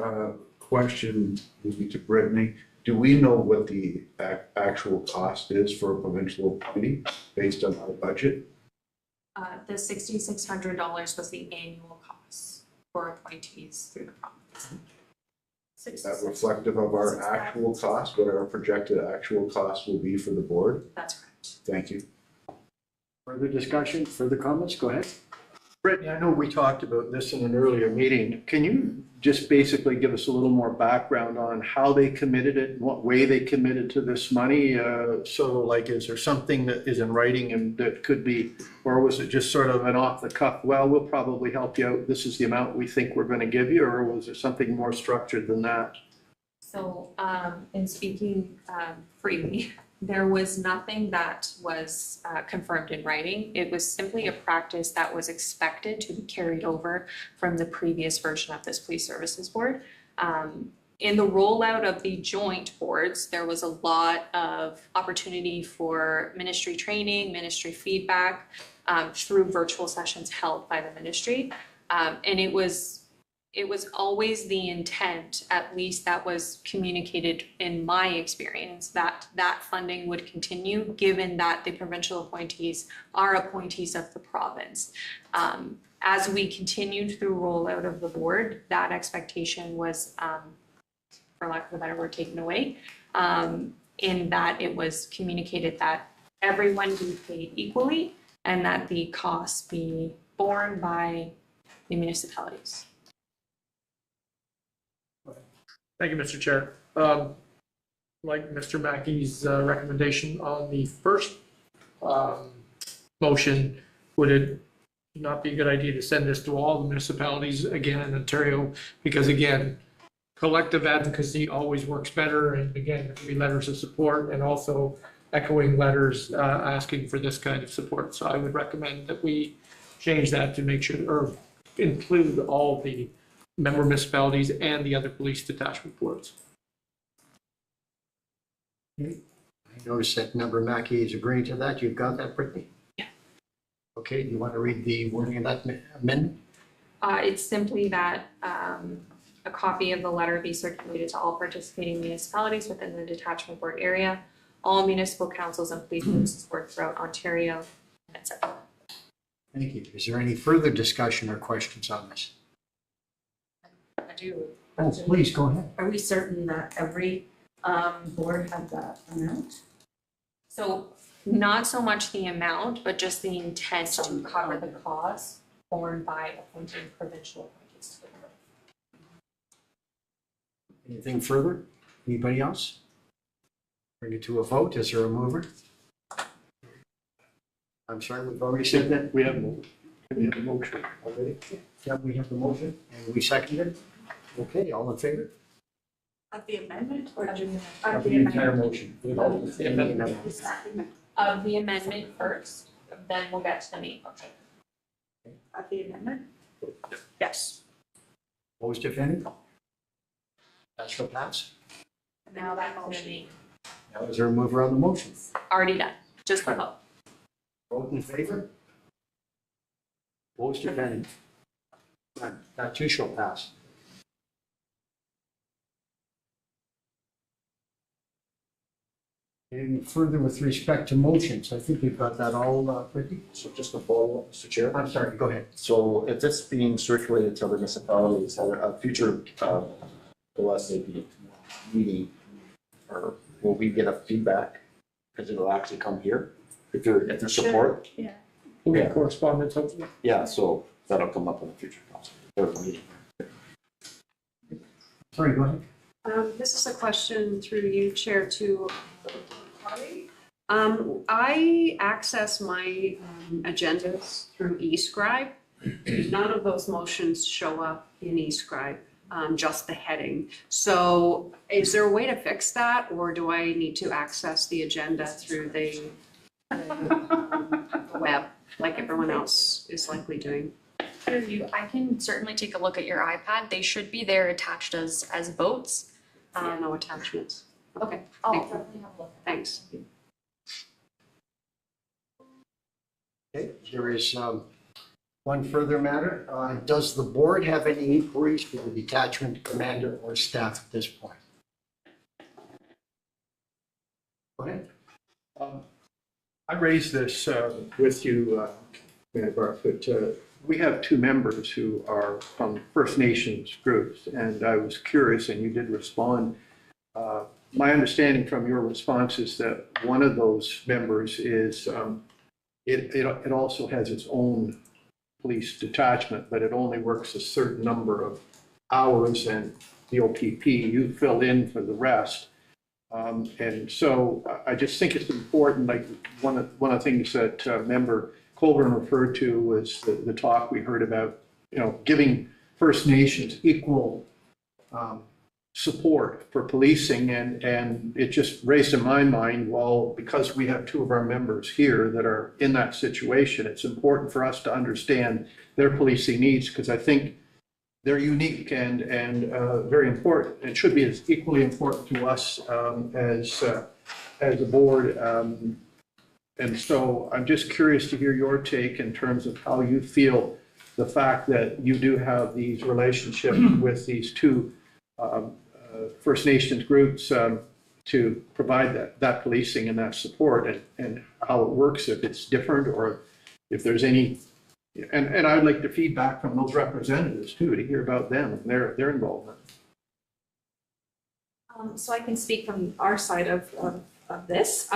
question maybe to Brittany, do we know what the actual cost is for a provincial appointee based on our budget? The $6,600 was the annual cost for appointees through the province. Is that reflective of our actual cost, what our projected actual cost will be for the board? That's correct. Thank you. Further discussion, further comments? Go ahead. Brittany, I know we talked about this in an earlier meeting. Can you just basically give us a little more background on how they committed it, and what way they committed to this money? So like, is there something that is in writing and that could be, or was it just sort of an off the cuff, well, we'll probably help you out, this is the amount we think we're going to give you, or was there something more structured than that? So in speaking freely, There was nothing that was confirmed in writing. It was simply a practice that was expected to be carried over from the previous version of this police services board. In the rollout of the joint boards, there was a lot of opportunity for ministry training, ministry feedback through virtual sessions held by the ministry. And it was always the intent, at least that was communicated in my experience, that that funding would continue, given that the provincial appointees are appointees of the province. As we continued through rollout of the board, that expectation was, for lack of a better word, taken away, in that it was communicated that everyone be paid equally and that the costs be borne by the municipalities. Thank you, Mr. Chair. Like Mr. Mackey's recommendation on the first motion, would it not be a good idea to send this to all the municipalities again in Ontario? Because again, collective advocacy always works better, and again, there can be letters of support and also echoing letters asking for this kind of support. So I would recommend that we change that to make sure, or include all the member municipalities and the other police detachment boards. Okay. I noticed that member Mackey is agreeing to that. You've got that, Brittany? Yeah. Okay, do you want to read the wording of that amendment? It's simply that a copy of the letter be circulated to all participating municipalities within the detachment board area, all municipal councils and police services boards throughout Ontario, etc. Thank you. Is there any further discussion or questions on this? I do. Oh, please, go ahead. Are we certain that every board had that amount? So not so much the amount, but just the intent to cover the costs borne by appointed provincial appointees to the board. Anything further? Anybody else? Bring it to a vote. Is there a mover? I'm sorry, we've already said that. We have a motion already. Yeah, we have the motion and we seconded it. Okay, all in favor? Of the amendment or Of the entire motion. Of the amendment first, then we'll get to the main motion. Of the amendment? Yes. Opposed, if any? That shall pass. Now that motion. Now, is there a mover on the motion? Already done, just the vote. Vote in favor? Opposed, if any? That too shall pass. Any further with respect to motions? I think we've got that all, Ricky. So just a follow-up, Mr. Chair. I'm sorry, go ahead. So if this being circulated to other municipalities, at a future OSAB meeting, or will we get a feedback? Because it'll actually come here, if there's support? Yeah. We'll get correspondence, hopefully. Yeah, so that'll come up in the future council, or meeting. Sorry, go ahead. This is a question through you, Chair, to I access my agendas through eScribe. None of those motions show up in eScribe, just the heading. So is there a way to fix that, or do I need to access the agenda through the web like everyone else is likely doing? I can certainly take a look at your iPad. They should be there attached as votes. No attachments. Okay. I'll definitely have a look. Thanks. Okay, there is one further matter. Does the board have any inquiries for the detachment commander or staff at this point? Go ahead. I raised this with you, Mayor Barth, but we have two members who are from First Nations groups, and I was curious, and you did respond. My understanding from your response is that one of those members is, it also has its own police detachment, but it only works a certain number of hours, and the OPP, you fill in for the rest. And so I just think it's important, like one of the things that member Colburn referred to was the talk we heard about, giving First Nations equal support for policing, and it just raised in my mind, well, because we have two of our members here that are in that situation, it's important for us to understand their policing needs, because I think they're unique and very important. It should be as equally important to us as a board. And so I'm just curious to hear your take in terms of how you feel the fact that you do have these relationships with these two First Nations groups to provide that policing and that support, and how it works, if it's different or if there's any. And I'd like the feedback from those representatives too, to hear about them and their involvement. So I can speak from our side of this.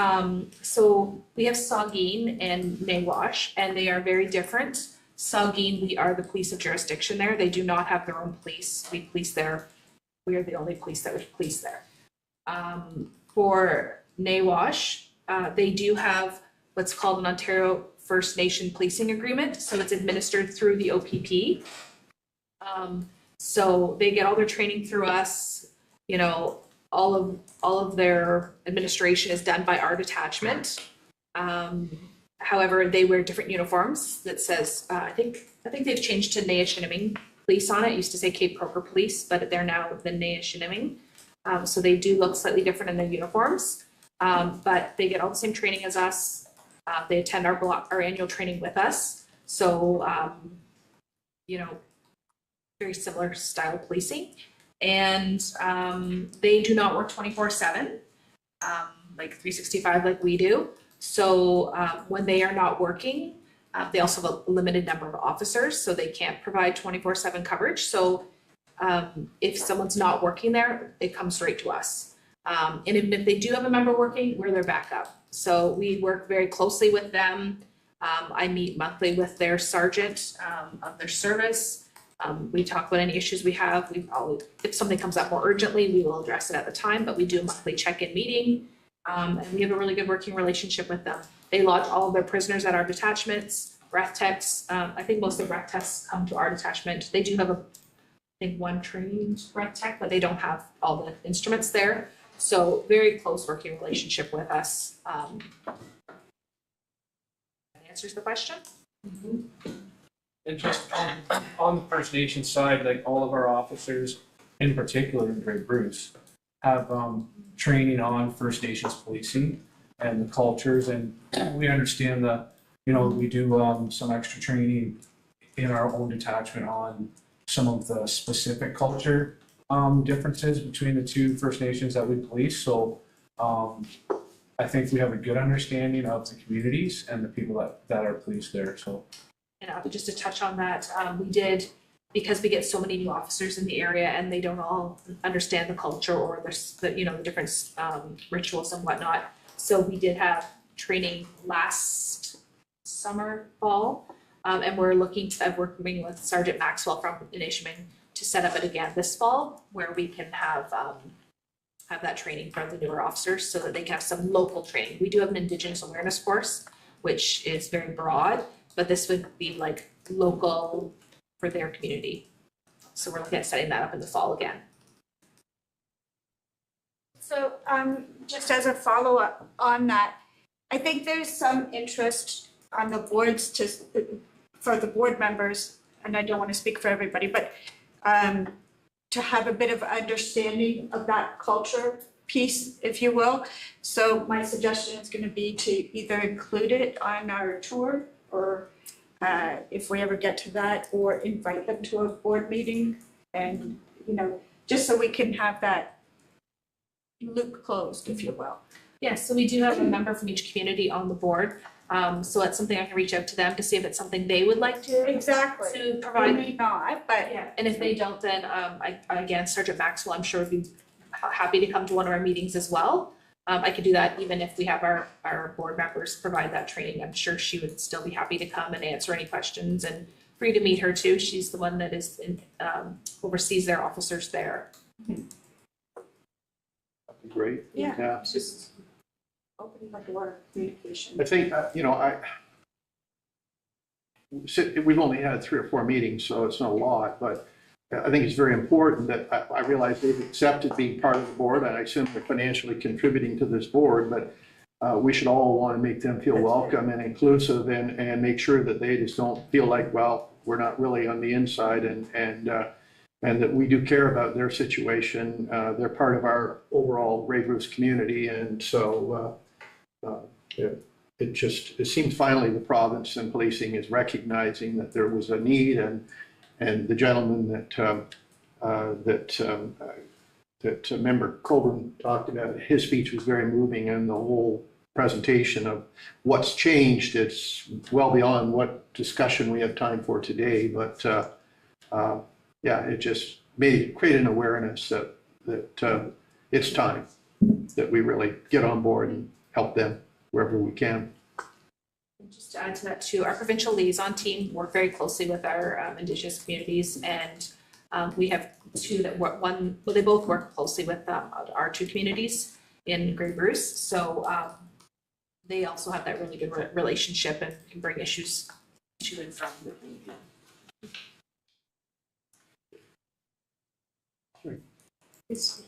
So we have Saugeen and Nawash, and they are very different. Saugeen, we are the police of jurisdiction there. They do not have their own police. We police there. We are the only police that would police there. For Nawash, they do have what's called an Ontario First Nation policing agreement. So it's administered through the OPP. So they get all their training through us. You know, all of their administration is done by our detachment. However, they wear different uniforms that says, I think they've changed to Nea-Shiniming Police on it. It used to say Cape Croker Police, but they're now the Nea-Shiniming. So they do look slightly different in their uniforms, but they get all the same training as us. They attend our annual training with us. So, you know, very similar style policing. And they do not work 24/7, like 365 like we do. So when they are not working, they also have a limited number of officers, so they can't provide 24/7 coverage. So if someone's not working there, it comes straight to us. And if they do have a member working, we're their backup. So we work very closely with them. I meet monthly with their sergeant of their service. We talk about any issues we have. If something comes up more urgently, we will address it at the time, but we do a monthly check-in meeting. And we have a really good working relationship with them. They lodge all of their prisoners at our detachments, breath techs. I think most of the breath techs come to our detachment. They do have I think one trained breath tech, but they don't have all the instruments there. So very close working relationship with us. That answers the question. Mm-hmm. And just on the First Nation side, like all of our officers, in particular in Great Bruce, have training on First Nations policing and the cultures, and we understand that, you know, we do some extra training in our own detachment on some of the specific culture differences between the two First Nations that we police. So I think we have a good understanding of the communities and the people that are policed there. So. And just to touch on that, we did, because we get so many new officers in the area and they don't all understand the culture or the different rituals and whatnot. So we did have training last summer, fall, and we're working with Sergeant Maxwell from Inishmin to set up it again this fall, where we can have that training for the newer officers so that they can have some local training. We do have an Indigenous awareness course, which is very broad, but this would be like local for their community. So we're looking at setting that up in the fall again. So just as a follow-up on that, I think there's some interest on the boards for the board members, and I don't want to speak for everybody, but to have a bit of understanding of that culture piece, if you will. So my suggestion is going to be to either include it on our tour, or if we ever get to that, or invite them to a board meeting, and, you know, just so we can have that loop closed, if you will. Yes, so we do have a member from each community on the board. So that's something I can reach out to them to see if it's something they would like to to provide. Maybe not, but yeah. And if they don't, then again, Sergeant Maxwell, I'm sure would be happy to come to one of our meetings as well. I could do that even if we have our board members provide that training. I'm sure she would still be happy to come and answer any questions, and for you to meet her too. She's the one that is oversees their officers there. That'd be great. Yeah. It's just opening the door of communication. I think, we've only had 3 or 4 meetings, so it's not a lot, but I think it's very important that I realize they've accepted being part of the board, and I assume they're financially contributing to this board, but we should all want to make them feel welcome and inclusive and make sure that they just don't feel like, well, we're not really on the inside and that we do care about their situation. They're part of our overall Grey Goose community. And so it seems finally the province and policing is recognizing that there was a need, and the gentleman that member Colburn talked about, his speech was very moving, and the whole presentation of what's changed, it's well beyond what discussion we have time for today, but yeah, it just create an awareness that it's time that we really get on board and help them wherever we can. Just to add to that too, our provincial liaison team work very closely with our Indigenous communities, and we have two that work, they both work closely with our two communities in Grey Bruce. So they also have that really good relationship and can bring issues to and from the community.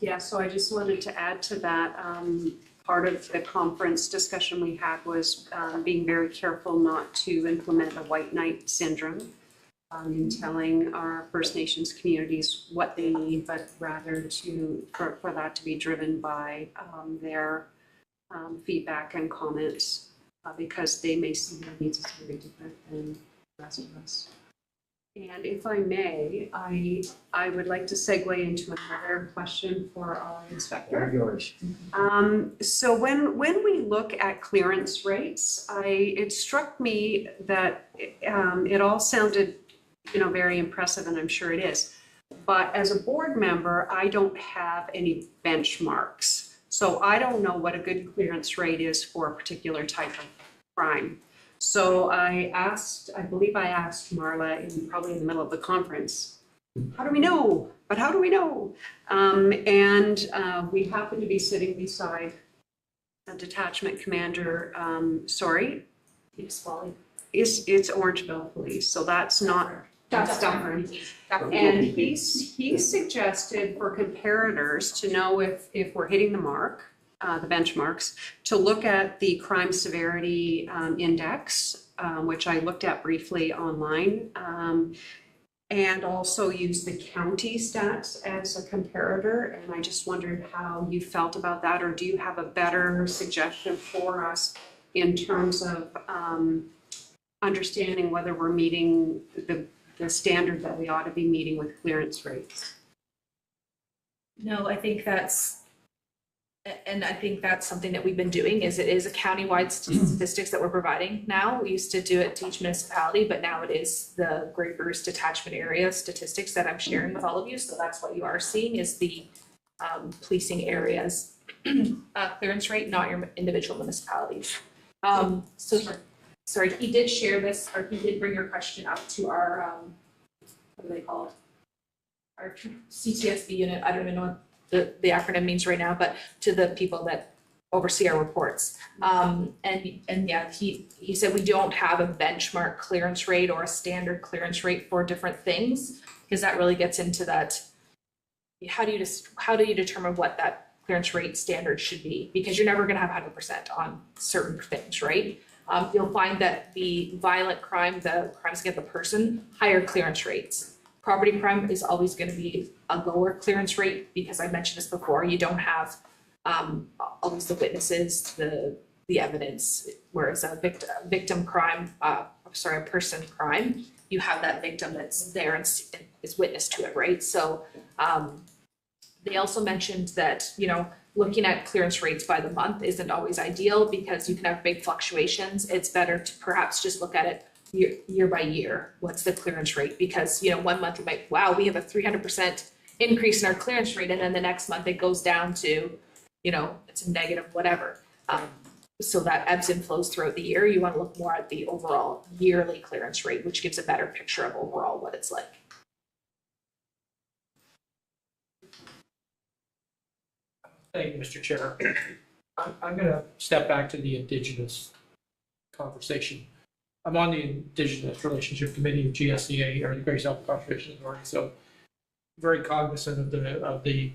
Yeah, so I just wanted to add to that. Part of the conference discussion we had was being very careful not to implement a white knight syndrome in telling our First Nations communities what they need, but rather for that to be driven by their feedback and comments, because they may see their needs as very different than the rest of us. And if I may, I would like to segue into another question for our inspector. So when we look at clearance rates, it struck me that it all sounded, very impressive, and I'm sure it is. But as a board member, I don't have any benchmarks. So I don't know what a good clearance rate is for a particular type of crime. So I believe I asked Marla probably in the middle of the conference, how do we know? But how do we know? And we happen to be sitting beside a detachment commander, it's Orangeville Police, so that's not, that's different. And he suggested for comparators to know if we're hitting the mark, the benchmarks, to look at the crime severity index, which I looked at briefly online, and also use the county stats as a comparator. And I just wondered how you felt about that, or do you have a better suggestion for us in terms of understanding whether we're meeting the standard that we ought to be meeting with clearance rates? No, I think that's something that we've been doing. It is a countywide statistics that we're providing now. We used to do it to each municipality, but now it is the Grey Bruce detachment area statistics that I'm sharing with all of you. So that's what you are seeing is the policing areas clearance rate, not your individual municipalities. Sorry, he did share this, or he did bring your question up to our, what do they call it? Our CTSB unit. I don't even know what the acronym means right now, but to the people that oversee our reports. And yeah, he said we don't have a benchmark clearance rate or a standard clearance rate for different things, because that really gets into that. How do you determine what that clearance rate standard should be? Because you're never going to have 100% on certain things, right? You'll find that the violent crime, the crimes against the person, higher clearance rates. Property crime is always going to be a lower clearance rate, because I mentioned this before, you don't have always the witnesses, the evidence, whereas a victim crime, a person crime, you have that victim that's there and is witness to it, right? So they also mentioned that, looking at clearance rates by the month isn't always ideal, because you can have big fluctuations. It's better to perhaps just look at it year by year. What's the clearance rate? Because 1 month you might, wow, we have a 300% increase in our clearance rate, and then the next month it goes down to, it's a negative whatever. So that ebbs and flows throughout the year. You want to look more at the overall yearly clearance rate, which gives a better picture of overall what it's like. Thank you, Mr. Chair. I'm going to step back to the Indigenous conversation. I'm on the Indigenous Relationship Committee of GSCA, or the Grey South Conservation Authority. So very cognizant of the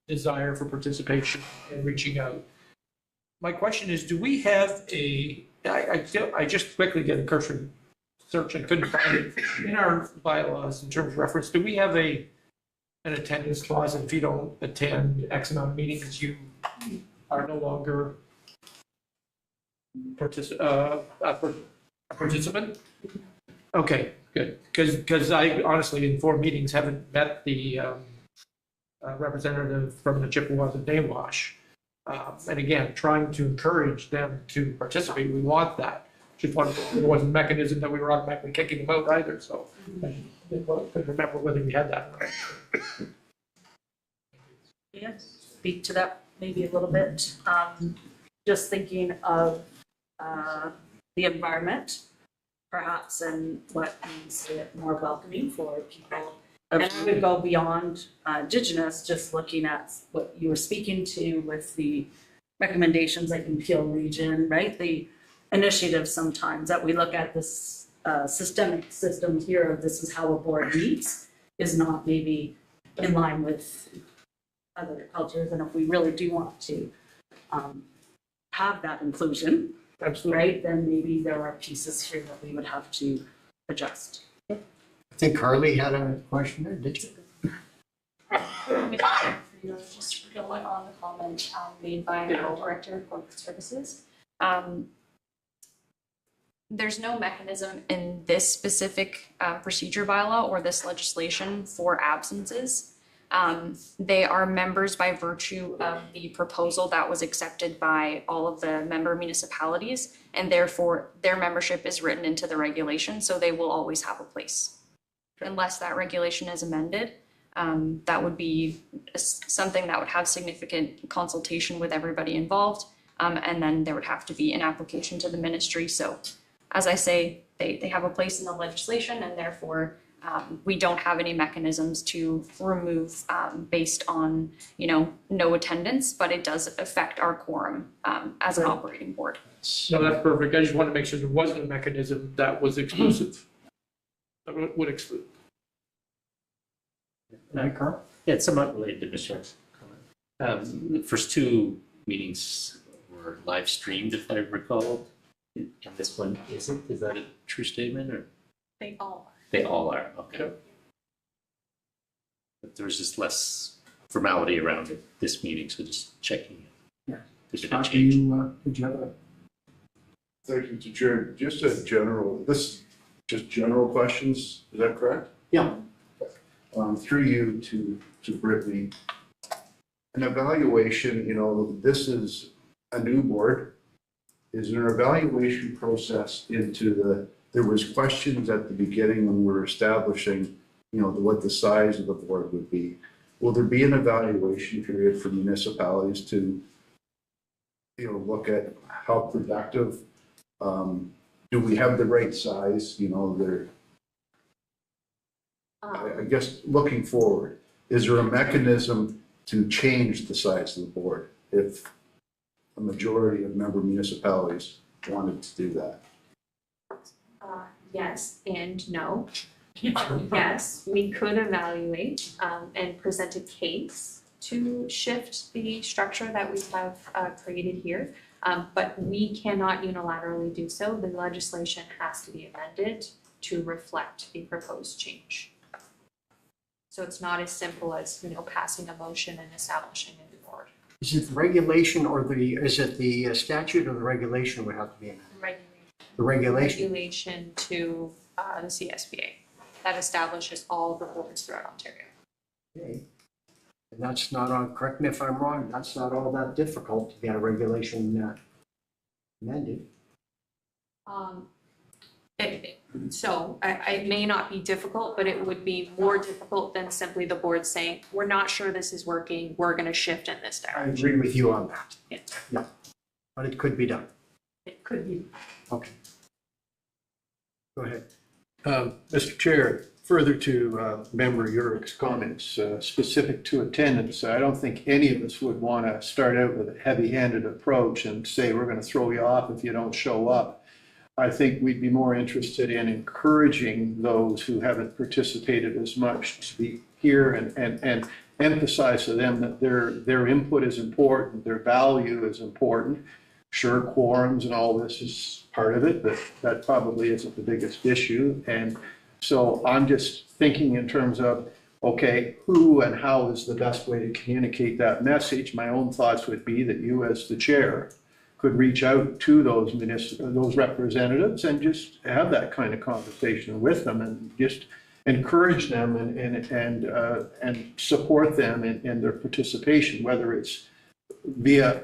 desire for participation and reaching out. My question is, do we have I just quickly did a cursory search and couldn't find it in our bylaws in terms of reference. Do we have an attendance clause, and if you don't attend X amount of meetings, you are no longer a participant? Okay, good. Because I honestly, in 4 meetings, haven't met the representative from the Chippewas and Nawash. And again, trying to encourage them to participate. We want that. Just wanted, there wasn't a mechanism that we were automatically kicking them out either, so I couldn't remember whether we had that or not. Yeah, speak to that maybe a little bit. Just thinking of the environment, perhaps, and what makes it more welcoming for people. And I would go beyond Indigenous, just looking at what you were speaking to with the recommendations like in Peel region, right? The initiative sometimes that we look at this systemic system here of this is how a board meets is not maybe in line with other cultures. And if we really do want to have that inclusion, absolutely, right, then maybe there are pieces here that we would have to adjust. I think Carly had a question there, did you? Just going on the comment made by our Director of Corporate Services. There's no mechanism in this specific procedure bylaw or this legislation for absences. They are members by virtue of the proposal that was accepted by all of the member municipalities, and therefore their membership is written into the regulation, so they will always have a place. Unless that regulation is amended, that would be something that would have significant consultation with everybody involved, and then there would have to be an application to the ministry. So as I say, they have a place in the legislation, and therefore we don't have any mechanisms to remove based on, no attendance, but it does affect our quorum as an operating board. No, that's perfect. I just want to make sure there wasn't a mechanism that was exclusive, that would exclude. Carl? Yeah, it's somewhat related to Michelle's comment. The first 2 meetings were live streamed, if I recall. And this one isn't. Is that a true statement, or? They all are. They all are, okay. But there's just less formality around it, this meeting, so just checking. Yeah. Did it Scott, change? did you have a? Thank you, Mr. Chair. Just a general, just general questions, is that correct? Yeah. Through you to Brittany. An evaluation, this is a new board. Is there an evaluation process into there was questions at the beginning when we were establishing, what the size of the board would be. Will there be an evaluation period for municipalities to, look at how productive, do we have the right size, I guess looking forward, is there a mechanism to change the size of the board if a majority of member municipalities wanted to do that? Yes and no. Yes, we could evaluate and present a case to shift the structure that we have created here, but we cannot unilaterally do so. The legislation has to be amended to reflect the proposed change. So it's not as simple as, passing a motion and establishing a new board. Is it the regulation or is it the statute or the regulation would have to be amended? The regulation? Regulation to the CSBA that establishes all the boards throughout Ontario. Okay. And that's not, correct me if I'm wrong, that's not all that difficult to get a regulation amended. So it may not be difficult, but it would be more difficult than simply the board saying, we're not sure this is working, we're going to shift in this I direction. agree with you on that. Yeah. Yeah. But it could be done. It could be. Okay. Go ahead. Mr. Chair, further to Member Urick's comments, specific to attendance, I don't think any of us would want to start out with a heavy-handed approach and say we're going to throw you off if you don't show up. I think we'd be more interested in encouraging those who haven't participated as much to be hear and emphasize to them that their input is important, their value is important. Sure, quorums and all this is part of it, but that probably isn't the biggest issue. And so I'm just thinking in terms of, okay, who and how is the best way to communicate that message? My own thoughts would be that you as the chair could reach out to those representatives and just have that kind of conversation with them and just encourage them and support them in their participation, whether it's via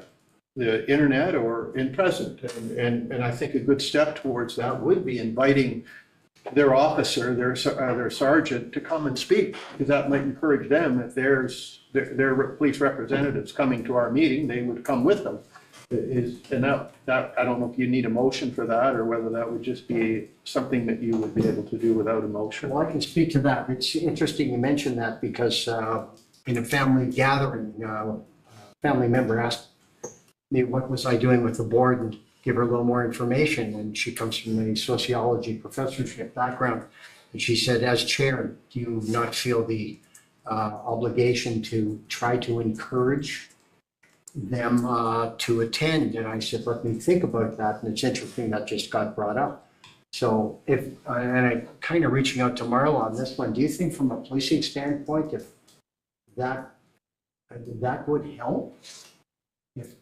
the internet or in person. And I think a good step towards that would be inviting their officer, their sergeant to come and speak, because that might encourage them. If there's their police representatives coming to our meeting, they would come with them. And that I don't know if you need a motion for that, or whether that would just be something that you would be able to do without a motion. Well, I can speak to that. It's interesting you mentioned that, because in a family gathering, a family member asked me what was I doing with the board and give her a little more information. And she comes from a sociology professorship background. And she said, as chair, do you not feel the obligation to try to encourage them to attend? And I said, let me think about that. And it's interesting that just got brought up. So if, and I'm kind of reaching out to Marla on this one, do you think from a policing standpoint, if that would help? If,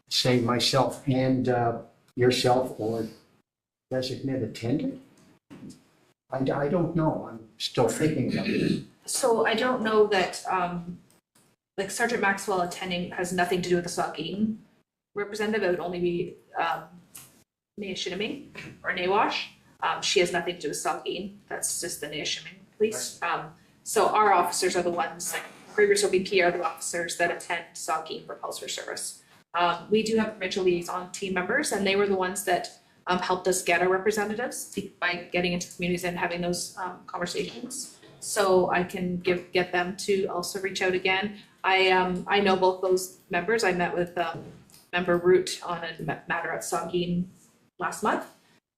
say, myself and yourself or designate attendant? I don't know. I'm still thinking about it. So I don't know that, like Sergeant Maxwell attending has nothing to do with the Saugeen representative. It would only be Neheshinimi or Nawash. She has nothing to do with Saugeen. That's just the Neheshinimi police. So our officers are the ones, like Gravers OPP are the officers that attend Saugeen for Pulsar service. We do have provincial liaison team members, and they were the ones that helped us get our representatives by getting into communities and having those conversations. So I can get them to also reach out again. I know both those members. I met with member Root on a matter at Saugeen last month,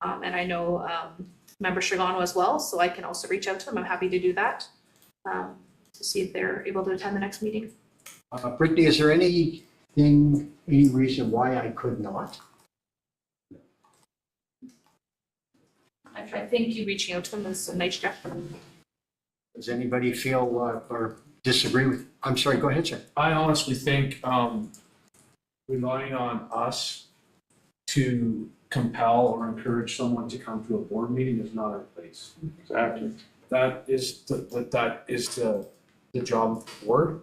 and I know member Shigano as well. So I can also reach out to them. I'm happy to do that to see if they're able to attend the next meeting. Brittany, is there any reason why I could not? I think you reaching out to them is a nice gesture. Does anybody feel or disagree with? I'm sorry, go ahead, sir. I honestly think relying on us to compel or encourage someone to come to a board meeting is not our place. Exactly. That is the job of the board.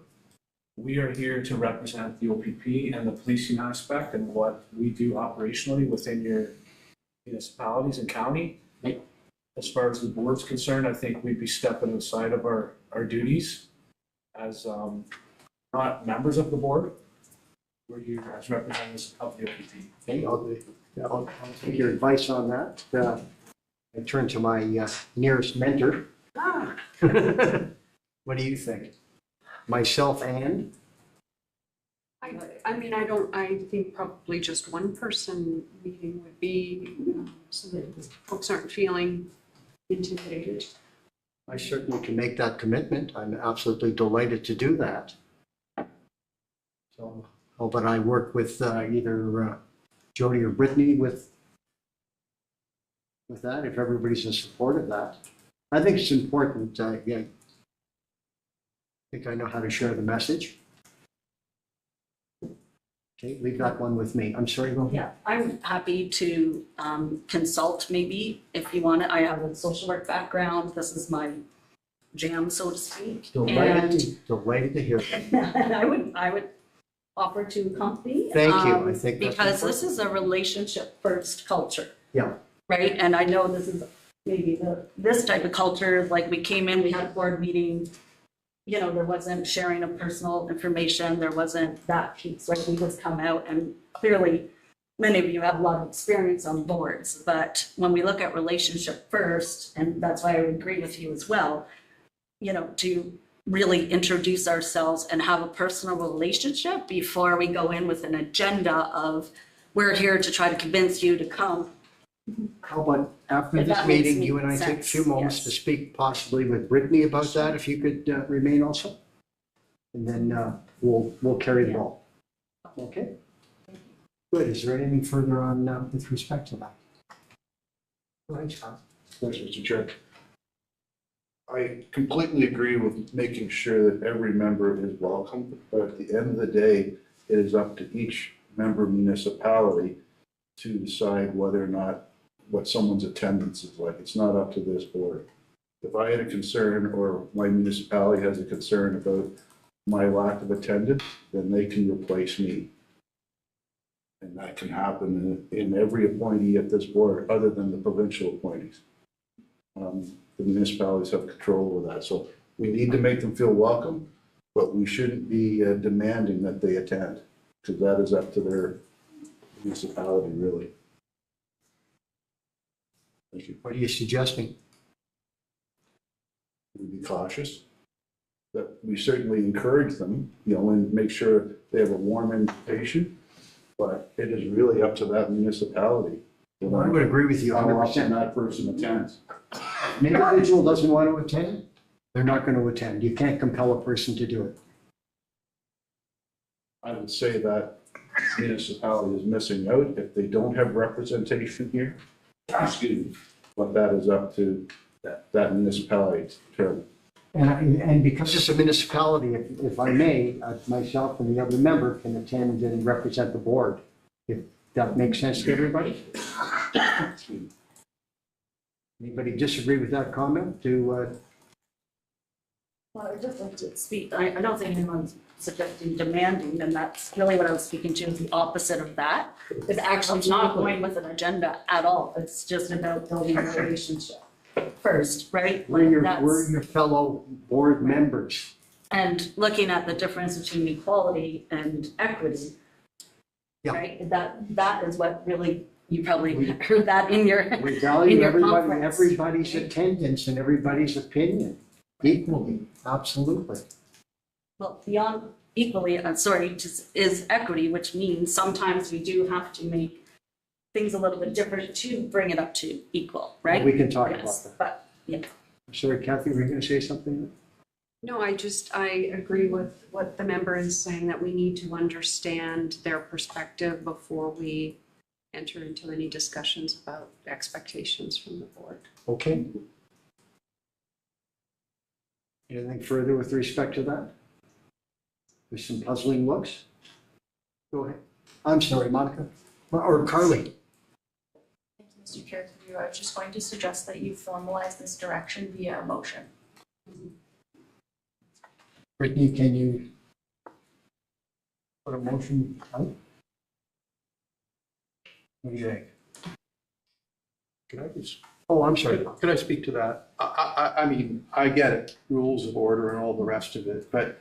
We are here to represent the OPP and the policing aspect and what we do operationally within your municipalities and county. As far as the board's concerned, I think we'd be stepping outside of our duties as not members of the board. We're here as representatives of the OPP. Okay, I'll take your advice on that. I turn to my nearest mentor. What do you think? Myself and? I mean, I think probably just one person meeting would be so that folks aren't feeling intimidated. I certainly can make that commitment. I'm absolutely delighted to do that. So, but I work with either Jody or Brittany with that, if everybody's in support of that. I think it's important. Yeah, I think I know how to share the message. Okay, leave that one with me. I'm sorry, go ahead. Yeah, I'm happy to consult maybe if you want it. I have a social work background. This is my jam, so to speak. Delighted to hear that. I would offer to accompany. Thank you. I think that's because this important. is a relationship first culture. Yeah. Right, and I know this is maybe this type of culture. Like we came in, we had a board meeting. You know, there wasn't sharing of personal information. There wasn't that piece, right? We just come out and clearly many of you have a lot of experience on boards, but when we look at relationship first, and that's why I would agree with you as well, you know, to really introduce ourselves and have a personal relationship before we go in with an agenda of we're here to try to convince you to come How about after If this that makes meeting, you and I take a sense, few moments yes. to speak possibly with Brittany about that, if you could remain also? And then we'll carry the ball. Okay? Good. Is there anything further on with respect to that? Go ahead, Scott. Thanks, Mr. Chair. I completely agree with making sure that every member is welcome, but at the end of the day, it is up to each member municipality to decide whether or not what someone's attendance is like. It's not up to this board. If I had a concern or my municipality has a concern about my lack of attendance, then they can replace me. And that can happen in every appointee at this board, other than the provincial appointees. The municipalities have control over that. So we need to make them feel welcome, but we shouldn't be demanding that they attend, because that is up to their municipality, really. Thank you. What are you suggesting? We be cautious. That we certainly encourage them, and make sure they have a warm invitation, but it is really up to that municipality. Well, I would agree with you How 100%. often that person attends. If an individual doesn't want to attend, they're not going to attend. You can't compel a person to do it. I would say that municipality is missing out if they don't have representation here. Excuse me, but that is up to that municipality to determine. And because it's a municipality, if I may, myself and the other member can attend and represent the board. If that makes sense to everybody? Anybody disagree with that comment? Well, I just like to speak, I don't think anyone's suggesting demanding, and that's really what I was speaking to, is the opposite of that. It's actually not going with an agenda at all, it's just about building a relationship first, right? We're Like your fellow board members. And looking at the difference between equality and equity. Yeah. Right, that is what really, you probably heard that in your, We in value your conference. everybody's attendance and everybody's opinion equally, absolutely. Well, beyond equally, is equity, which means sometimes we do have to make things a little bit different to bring it up to equal, right? Well, we can talk about Yes, that. but, yeah. Sorry, Kathy, were you going to say something? No, I agree with what the member is saying, that we need to understand their perspective before we enter into any discussions about expectations from the board. Okay. Anything further with respect to that? There's some puzzling looks. Go ahead. I'm sorry, Monica, or Carly. Thank you, Mr. Chair, through you. I was just going to suggest that you formalize this direction via a motion. Brittany, can you put a motion out? What do you think? Can I just, Oh, I'm sorry. can I speak to that? I mean, I get it, rules of order and all the rest of it, but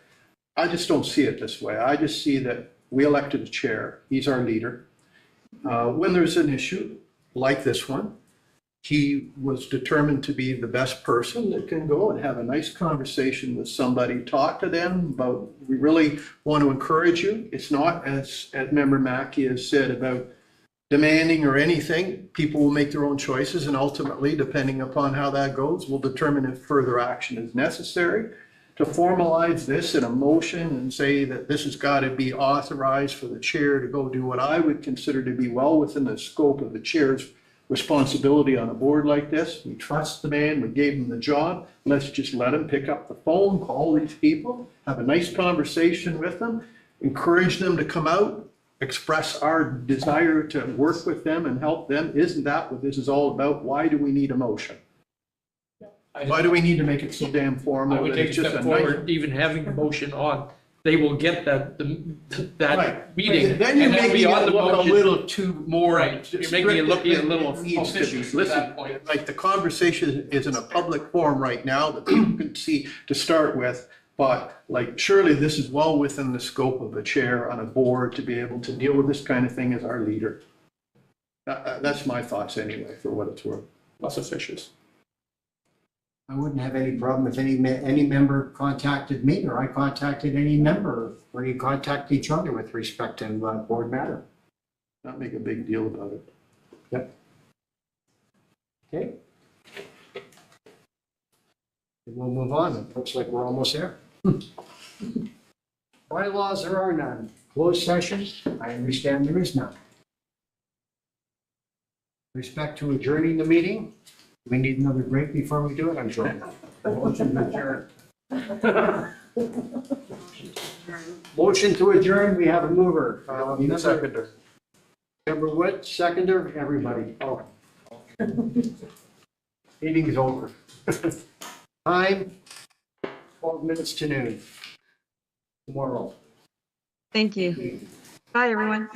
I just don't see it this way. I just see that we elected a chair, he's our leader. When there's an issue like this one, he was determined to be the best person that can go and have a nice conversation with somebody, talk to them about, we really want to encourage you. It's not, as Member Mackey has said, about demanding or anything. People will make their own choices, and ultimately, depending upon how that goes, we'll determine if further action is necessary. To formalize this in a motion and say that this has got to be authorized for the chair to go do what I would consider to be well within the scope of the chair's responsibility on a board like this. We trust the man, we gave him the job. Let's just let him pick up the phone, call these people, have a nice conversation with them, encourage them to come out, express our desire to work with them and help them. Isn't that what this is all about? Why do we need a motion? Why do we need to make it so damn formal? I would that take a it's just step nice- forward, even having the motion on, they will get that Right. meeting. Then you're and that'll be making on it the look a motion. little too more. Right, you're making it look a little It needs to be. officious at Listen, that point. like the conversation is in a public forum right now that people can see to start with. But like surely this is well within the scope of a chair on a board to be able to deal with this kind of thing as our leader. That's my thoughts anyway, for what it's worth. Less officious. I wouldn't have any problem if any member contacted me or I contacted any member or you contact each other with respect to board matter. Not make a big deal about it. Yep. Okay. We'll move on. It looks like we're almost there. Bylaws, there are none. Closed session, I understand there is none. Respect to adjourning the meeting, we need another break before we do it, I'm sure. Motion to adjourn. Motion to adjourn, we have a mover. Seconder. Member Wood, seconder, everybody. Oh. Meeting is over. Time, 12 minutes to noon. Tomorrow. Thank you. Bye, everyone.